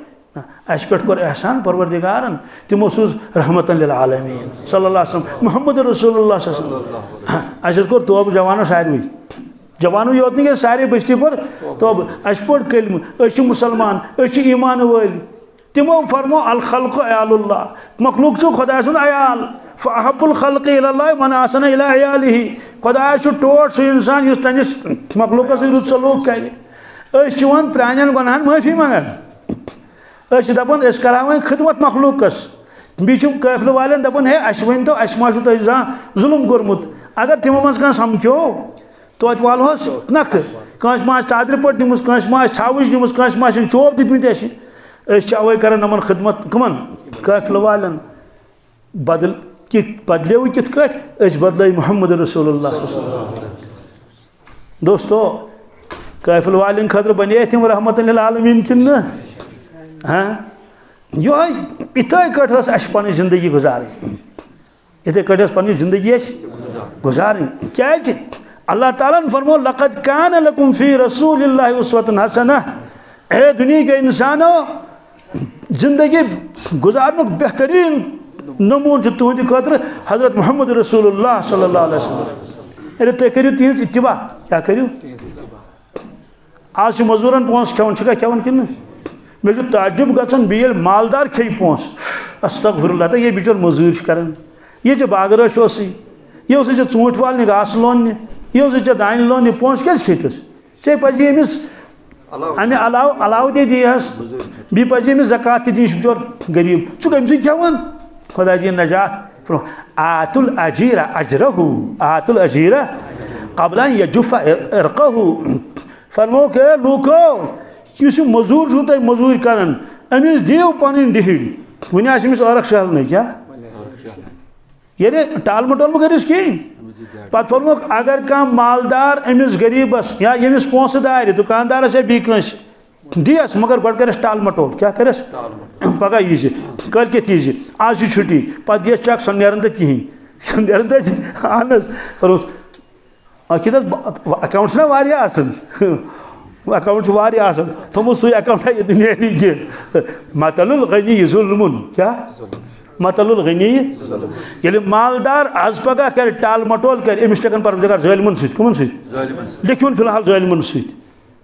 अस पे कोर एहसान परवरदिगारन तिमो सूज रहमतन लिल आलमीन सल्लल्लाहु अलैहि वसल्लम मुहम्मद रसूलुल्लाह सल्लल्लाहु अलैहि वसल्लम अस कोर तोब जवानो सारे जवानो योत नहीं सारे बस्ती कोर तोब अस पोड़ कलम अस मुसलमान अस ईमान वाल तिमो फरमो अल खल्क़ु अयालुल्लाह मखलूक छु खुदा सुन अयाल फअहब्बुल खल्क़ि इलल्लाह मन आसना इला अयालिही खुदा छु टोट सु इंसान युस तनिस मखलूक से रुत सलूक करे अस वन प्राणन गुनाहन माफी मंगन दपान करावान खिदमत मखलूकस बीच काफिल वाले दपान है अस वन तो अस मा जुल्म कोर्मुत अगर तिमो मज कह समझो तो वालोस नख कंस मा चादर पट निमुस कंस मा छावज निमुस कंस मा चोप दितमित अवे कर नमन खिदमत कमन काफिल वालन बदल बदले कित कट बदल मोहम्मद रसूलुल्लाह दोस्तों काफिल वालन खतर बने तम रहमत लिल आलमीन किन हाँ ये इथे कट पन जिंदगी गुजारें इथे कट पन जिंदगी गुजारें क्या अल्लाह ताला ने फरमो लक़द कान लकुम फी रसूलिल्लाहि उस्वतुन हसना ए दुनिया के इंसानो जिंदगी गुजारने बेहतरीन नमून तुहद खतर हजरत मोहम्मद रसूलुल्लाह सल्लल्लाहु अलैहि वसल्लम अरे तुम करो तिज इत्तिबा क्या करो आज मजूरन पोस खेवन खेवन कि मे ताजुब गन बेल मालदार खे पोस अस्तगफिरुल्लाह तो ये बिचर मजूर कर ये बागरश ये ूंट वाल घास लोन ये दान लोन पोस क्या खेतस ऐ पे अमिस अमे अलाव ते दिहस बी पे अमिस ज़कात दिन बिचर गरीब अम खेवान खुदा दिन नजात आतुल अजीरा अजरहू आतुल अजीरा कबला यजुफ़ा इरक़हू फरमो के लूको इस मजूर तुम मजूर कर अमिस दिव पन डिहड़ वन अमिस अर्क शहल क्या ये टाल मटोल करिस कहें पे फरमो अगर कह मालदार अमिस गरीबस या यमिस पोस दार दुकानदारस या बीस दियस मगर गो कर टाल मटोल क्या करस पगह यीज कलकत यीज आज छुट्टी पे दियस चेक सो नेरन तो कहें नेरन तो अहन फरमोस अखिदस अकाउंट ना वारिया अकाउंट थमो सू अकाउंट ये नेरी कह मतलुल गनी जुल्मुन क्या मतलुल गनी ये मालदार आज पगह कर टाल मटोल कर अमिस टेकन परवरदिगार जालिमन सत कमन सत लिखुन फिलहाल जालिमन सत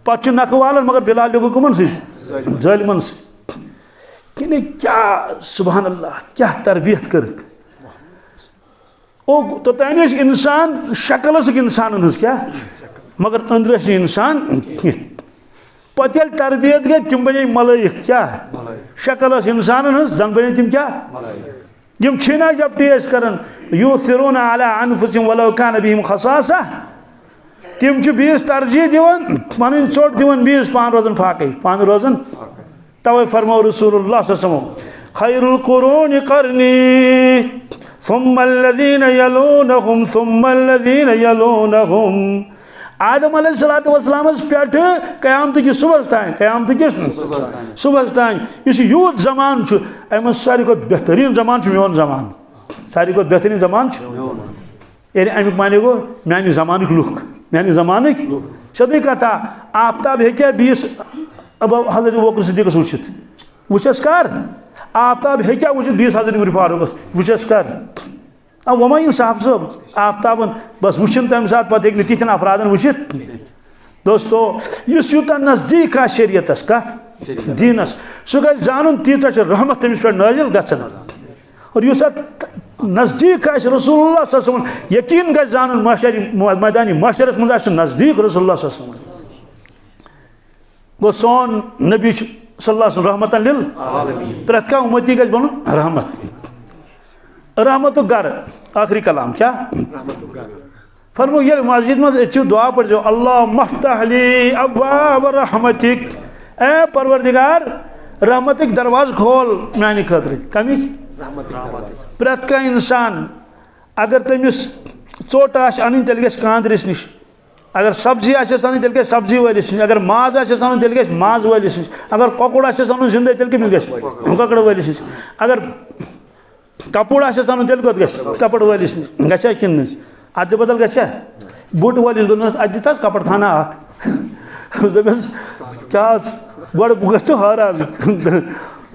पे नख वालन मगर फिलहाल लिखो कमन सत जालिमन सत कि क्या सुबहान अल्लाह क्या तरबियत कर ओ तो तन इंसान शक्ल इंसान क्या मगर अंदर इंसान पे तरबियत गई तम बने मलाइक क्या शक्ल इंसान जन बने तम क्या यम छीना जब तेज कर यूसिरून अला अनफुसिहिम वलौ कान बिहिम खसासा तम बीस तरजीह दिवन पन चोट दिवन बीस पान रोजन फाक पान रोजन तवे फरमो रसूलुल्लाह सल्लल्लाहु अलैहि वसल्लम खैरुल कुरून करनी सुम्मल्लज़ीन यलूनहुम सुम्मल्लज़ीन यलूनहुम आदम अलैहिस्सलाम पे क़यामत कि सुबह तान क़यामत किस सुबह तान यूत जमान अम सारी को बेहतरीन जमान मोन जमान सारी को बेहतरीन जमान यानी अमुक माने गो मान जमान लुक मान जमान सदी कथा आफ्ताब हे बीस अब हजरत वक्र सिद्दीक़ वुचित वुचस कर आफ्ताब हे वुचित बीस हजरत उमर फारूक वुचस कर अब वमायूं साहब सब आफ्ताबन बस वुचन तम सात पे हे तिथन अफरादन वुचित दोस्तों इस यूत नजदीक आ शरीयतस कत दीनस सह गई जान तीचा रहमत तमिस पे नाजिल गसन और युस नजदीक रसूलुल्लाह सल्लल्लाहु अलैहि वसल्लम यकीन गई जान मैदानी माशरस मज नजदीक रसूलुल्लाह सल्लल्लाहु अलैहि वसल्लम गो सोन नबी सल्लल्लाहु अलैहि वसल्लम रहमतन लिल आलमीन प्रत का उम्मती गज बन रहमत रहमत गर आखिरी कलाम क्या फरमो ये मस्जिद मज दुआ पढ़ो अल्लाह मफ्तह ली अब्वाब रहमतिक ए परवरदिगार रहमतिक दरवाज खोल मानी खतर कमिक प्रत का इंसान अगर तमिस चोट अन तेल कांद्रिस निश अगर सब्जी आन तेल गई सब्जी वालिस निश अगर माज आन तेल गई माज वालिस निश अगर कोकुड़ आन जिंदे तेल कमिस गई कोकुड़ वालिस निश अगर कपड़ आन तेल कत गई कपड़ वालिस निश गछा कि अद बदल गछा बुट वालिस दोनों अद दिता कपड़ थाना दस क्या गो बह गो हैरान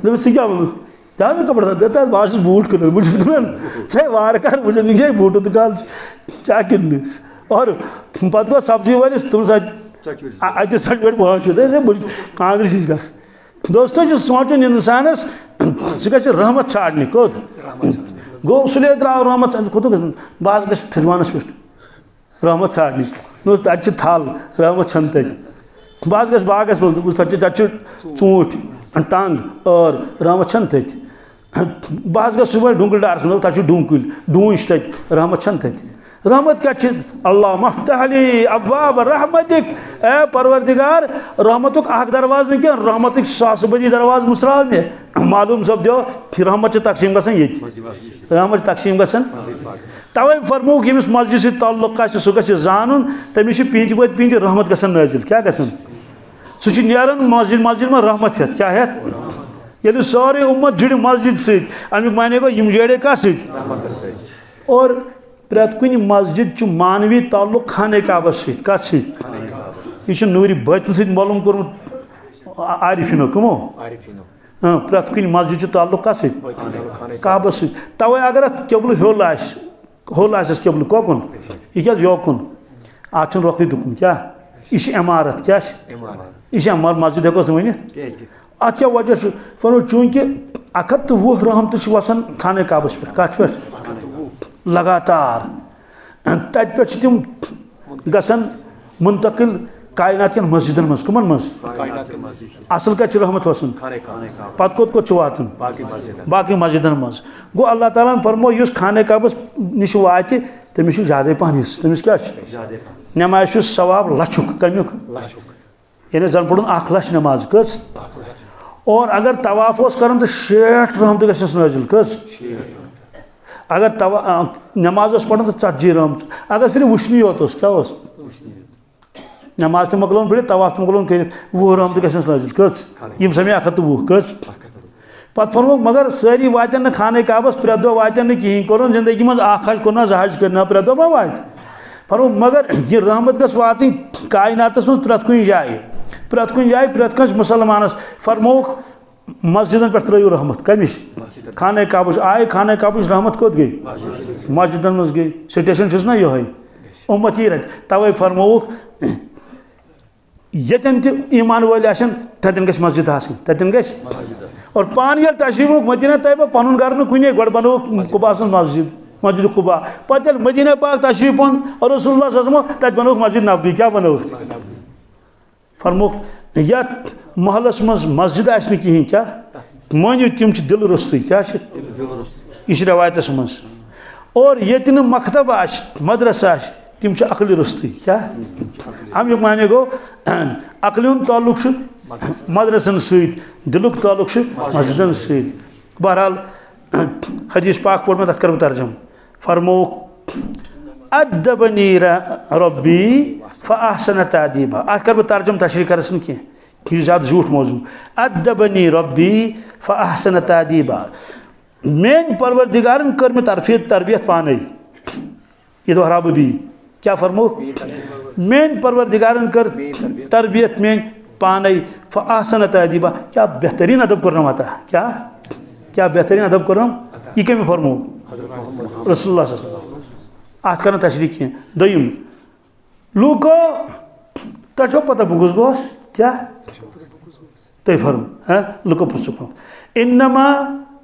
दस क्या क्या कपड़ था बस बूट कन बहुत कन वार कर वो बूट दुकान क्या किन और पे गो सब्जी वालिस तुम अत सच पे पहुँच कांग्रेस गस दोस्तों जो सोचन इंसानस सह गि रहमत छाड़ने कोत गो सुले द्राव रहमत खुद बह गस थजवानस पे रहमत छाड़ने दोस्त अत थल रहमत छन तत बह गस बागस मज तत ूंट टंग और रहमत छन तत बह सुबह डूंगल डार तक डूं कुल डूंच तक रहमत छन तत रहमत क्या अल्लाह मफ्तहली अब्वाब रहमतिक ए परवरदिगार रहमतुक अख दरवाज नहीं क्या रहमतुक सास बदी दरवाज मुसराव में मालूम सब दो रहमत तकसीम गसन ये रहमत तकसीम गसन तवे फरमो यमिस मस्जिद से ताल्लुक सह गस जानन तमिस पिंज वत पिंज रहमत गसन नाजिल क्या गसन सह नेरन मस्जिद में रहमत हेत क्या हेत ये सारे उम्मत जुड़ मस्जिद से अमुक माने गो यम जड़े कस और प्रत कुन मस्जिद मानवी ताल्लुक खाने काबस कत यह नूरी बतन सत मालूम कोर्मुत आरिफिनो कमो प्रत कुन मस्जिद ताल्लुक कस काबस तवे अगर केबल होल आस केबल कोकुन यह क्या योकुन आज रोख दुकुन क्या यह इमारत क्या यह मस्जिद हेको वन अत क्या वजह फरमो चूंकि 120 रहमत वसान खाने काबस पे कत पे लगातार तत पे तम गसन मुंतकिल कायनात के मस्जिदन मज कमन मज असल कत रहमत वसान पत कोत वातन बाकी मस्जिदन मज गो अल्लाह ताला फरमो युस खाने काबस निश वात तमिस ज्यादा पहन तमिस क्या नमाज सवाब लछुक कमुक यानी जन पड़न 1 लाख नमाज कस और अगर तवाफ कर तो 60 रहमत गस नाजिल कस अगर नमाज पढ़ तो 40 रहमत अगर सिर्फ वुशनी योत क्या नमाज तो मकलोन पढ़ तवाफ तो मकलोन कर 20 रहमत गस नाजिल कस यम समे 120 कस पत फरमो मगर सारी वातन न खाने काबस प्रे दो वातन न कहीं कर जिंदगी मज 1 हज कोना 2 हज करना प्रे दो मा वात फरमो मगर यह रहमत गस वात कायनातस मज प्रत कुन जाए प्रत कंस मुसलमानस फरमोक मस्जिदन पे त्रो रहमत कमिश खाने काबुश आए खाने काबुश रहमत कोत गई मस्जिदन मज गई स्टेशन ना ये उम्मत ये रट तवे फरमोक यतन ईमान वाल तन गस मस्जिद तन गस और पान ये तशरीफ मदीना तैयबा पन गर कुने गो बनो कुबास मस्जिद कुबा पे मदीना पाक तशरीफ और रसूलुल्लाह सल्लल्लाहु अलैहि वसल्लम तत बनो मस्जिद नबवी क्या बनो फरमोक ये महलस मज मस्जिद कहीं क्या मानो तम दिल रुस्त क्या यह रवायतस मज और ये मकतब मदरसा तम अकल रुस्त क्या अमुक माने गो अकल ताल्लुक मदरसन सत दिलुक ताल्लुक मस्जिदन सत बहरहाल हदीस पाक पढ़ मैं तथ कर तर्जम फरमोक अदबनी रब्बी फअहसन तादीबा अत कर तर्जम तशरीह करस न कह ज़्यादा झूठ मौजूद अदबनी रब्बी फअहसन तादीबा मेन परवरदिगारन कर में तरबियत पाने ये दोहरा भी क्या फरमो मेन परवरदिगारन कर तरबियत मेन पाने फअहसन तादीबा क्या बेहतरीन अदब करना आता क्या बेहतरीन अदब करना ये कम फरमो रसूलुल्लाह अत कर तशरीह कह दोम लूको तो पता बुगुस गोस क्या तय फरम लुको पुछुक इन्नमा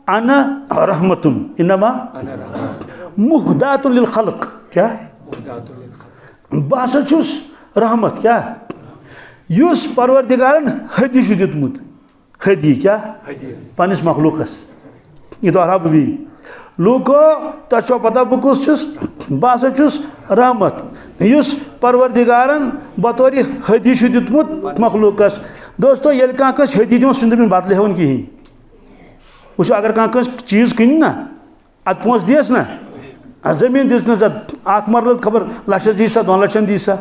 अना रहमतुन इन्नमा मुहदातुन लिल खल्क क्या बस रहमत क्या युस परवरदिगारन हदी दितमुत हदी क्या पनिस मखलूकस ये दोहरा भी लूको तो पता बकुस बस रहमत युस परवरदिगारन बतौर हदी दितमुत मखलूकस दोस्तों ये कस हदी दिन सुन दिन बदल हेवन कहीं वो अगर कस चीज़ कन ना अत पोस दिस ना जमीन दिस ना अख मरल खबर लक्षस दी सा 2 लाख दी सा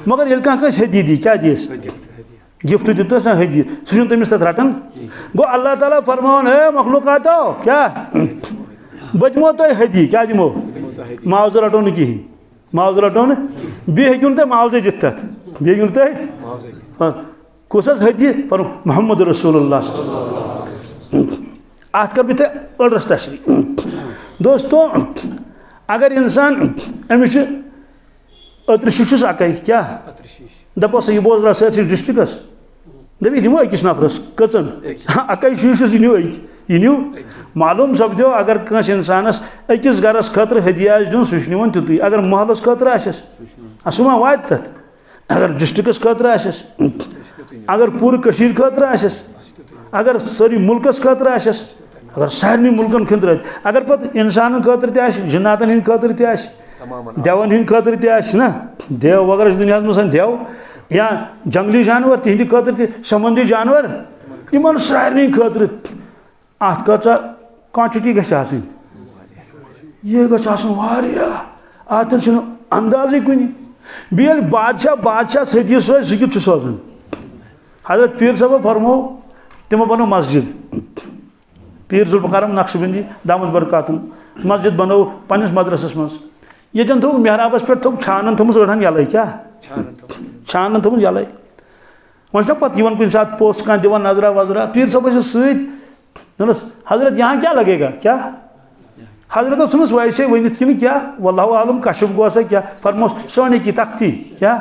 मगर ये कस हदी दी क्या दिस गिफ्ट दितस ना हदी सह तमिस तथ रटन गो अल्लाह ताला फरमान है मखलूकातो क्या बह दिमो तुम हदी क्या दिमो मुआवज रटो ना कहीं मुआवज रटो ना बे हेकू तुम मुआवजे दित तथ बे हेकू तुम कुस हदी पर मोहम्मद रसूलुल्लाह अत कर बह अड़स तशरीह दोस्तों अगर इंसान अमिस अत्रशीश अक क्या दपस यह बोज रहा सर डिस्ट्रिक्स दपी दिमो अकिस नफरस कचन अक शीश यह न्यू मालूम सपदो अगर कंस इंसानस अकिस गरस खतर हदिया दिन सह निवान तुत अगर महलस खतर आसस सह मा वात तथ अगर डिस्ट्रिक्स खतर आसस अगर पूरे कशीर खतर आसस अगर सारी मुल्कस खतर आसस अगर सारे मुल्कन खंद अगर पे इंसान खतर जिन्नातन हंद खतर देवन हंद खतर ना देव वगैरह दुनिया में देव या जंगली जानवर तिहंद खतर समुद्री जानवर इन सारे खतर अत कचा क्वांटिटी गई ये गन अंदाजे कुन बे बादशाह सदी सोज सह सोजान हजरत पीर साहब फरमो तमो बनो मस्जिद पीर जुल्फकारम नक्शबंदी दामद बरकातुम मस्जिद बनो पन्निस मदरसस मज यन थो मेहराबस पे थो छानन थमुस गढ़ान यल क्या छानन थमुस यल वह पत कुछ सात पोस्ट कह दिवान नजरा वजरा पीर साहब सत हजरत यहाँ क्या लगेगा क्या हजरत सुनस वैसे वनित कि क्या वल्लाहु आलम कशफ गो सा क्या फरमोस सोने की तख्ती क्या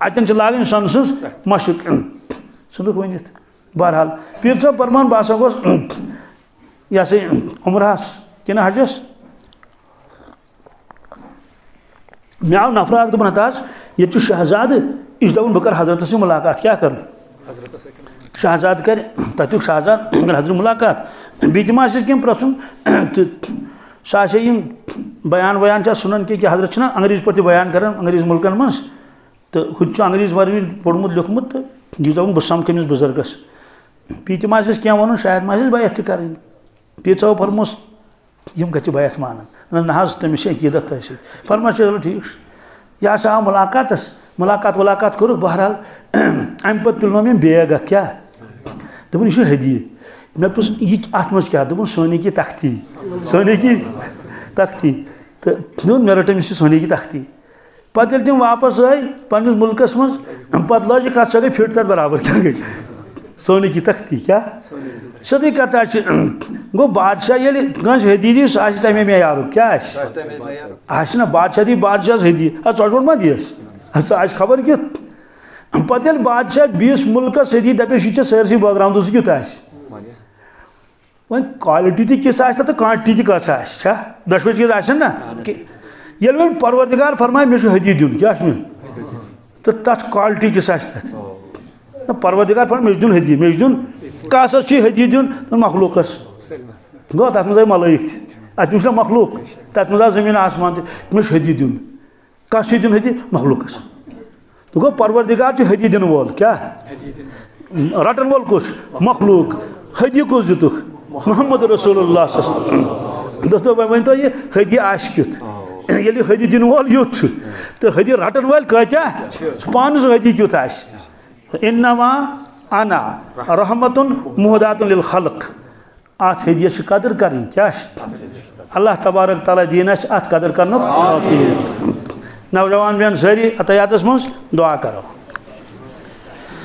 अतन लाग सन सज मशक सुनक वनित बहरहाल पीर साहब फरमान बह गोस यह सा उमरास कि हजस मे आव नफर दोपन हताज ये शहजाद इस दपन बह कर हजरत से मुलाकात क्या कर शहजाद कर तुक शहजाद हजरत मुलाकात बीमा कम प्रसुन तो सह बयान वयान सुनन कि हजरत अंग्रेज पे बयान कर अंग्रेज मुल्कन मज तो हूँ अंग्रेज वर्मी पोर्मुत लिखमुत तो यह दपन बह समख अमिस बुजुर्गस पीत मा क्या वन शायद मा बैत कर पीर साहब फरमोस यम गि बैत मान ना तमिस अकीदत तह फरमा चलो ठीक यह सा आव मुलाकात कर बहरहाल अम पे पिलनो मे बैग क्या दोपन यह हदिये मे पुछ यह अत मज क्या दोपन सोने की तख्ती तो दोपन मे रट अमिस सोने की तख्ती पे तम वापस आए पन्निस मुल्कस मज पे लज कत सो गई फिट तक बराबर क्या गई सोने की तख्ती क्या सदी कत गो बादशाह ये कस हदी दी सह तमे मे यार क्या ना बादशाह दी बादशाह हदी चोट मा दियस सह खबर कित पे बादशाह बीस मुल्कस हदी दपस यह सरसी बैकग्राउंड सह कित वह क्वालिटी किस तो क्वांटिटी कस दशवे चीज ना ये वो परवरदिगार फरमाए मे हदी दिन क्या तो तथ क्वालिटी किस परवरदिगार फरमाए मे दिन हदी मे दिन कस हदी दिन मखलूकस गो तथ मज मलैक तम मखलूक तथ मज जमीन आसमान मे हदी दिन कस दिन हदी मखलूकस तो गो परवरदिगार हदी दिन वोल क्या रटन वोल कुछ मखलूक हदी कुछ दितुक मोहम्मद रसूलुल्लाह दोस्तों वन तो ये हदी आश कित ये हदी दिन वोल युत तो हदी रटन वल क्या पानस हदी क्युत आश इन्नमा अना रहमतुन मुहदातुन लिल खल्क अत हदियस कदर कर क्या अल्लाह तबारक तआला दीन अत कदर कर नौजवान बेन सारी अतयातस मज दुआ करो।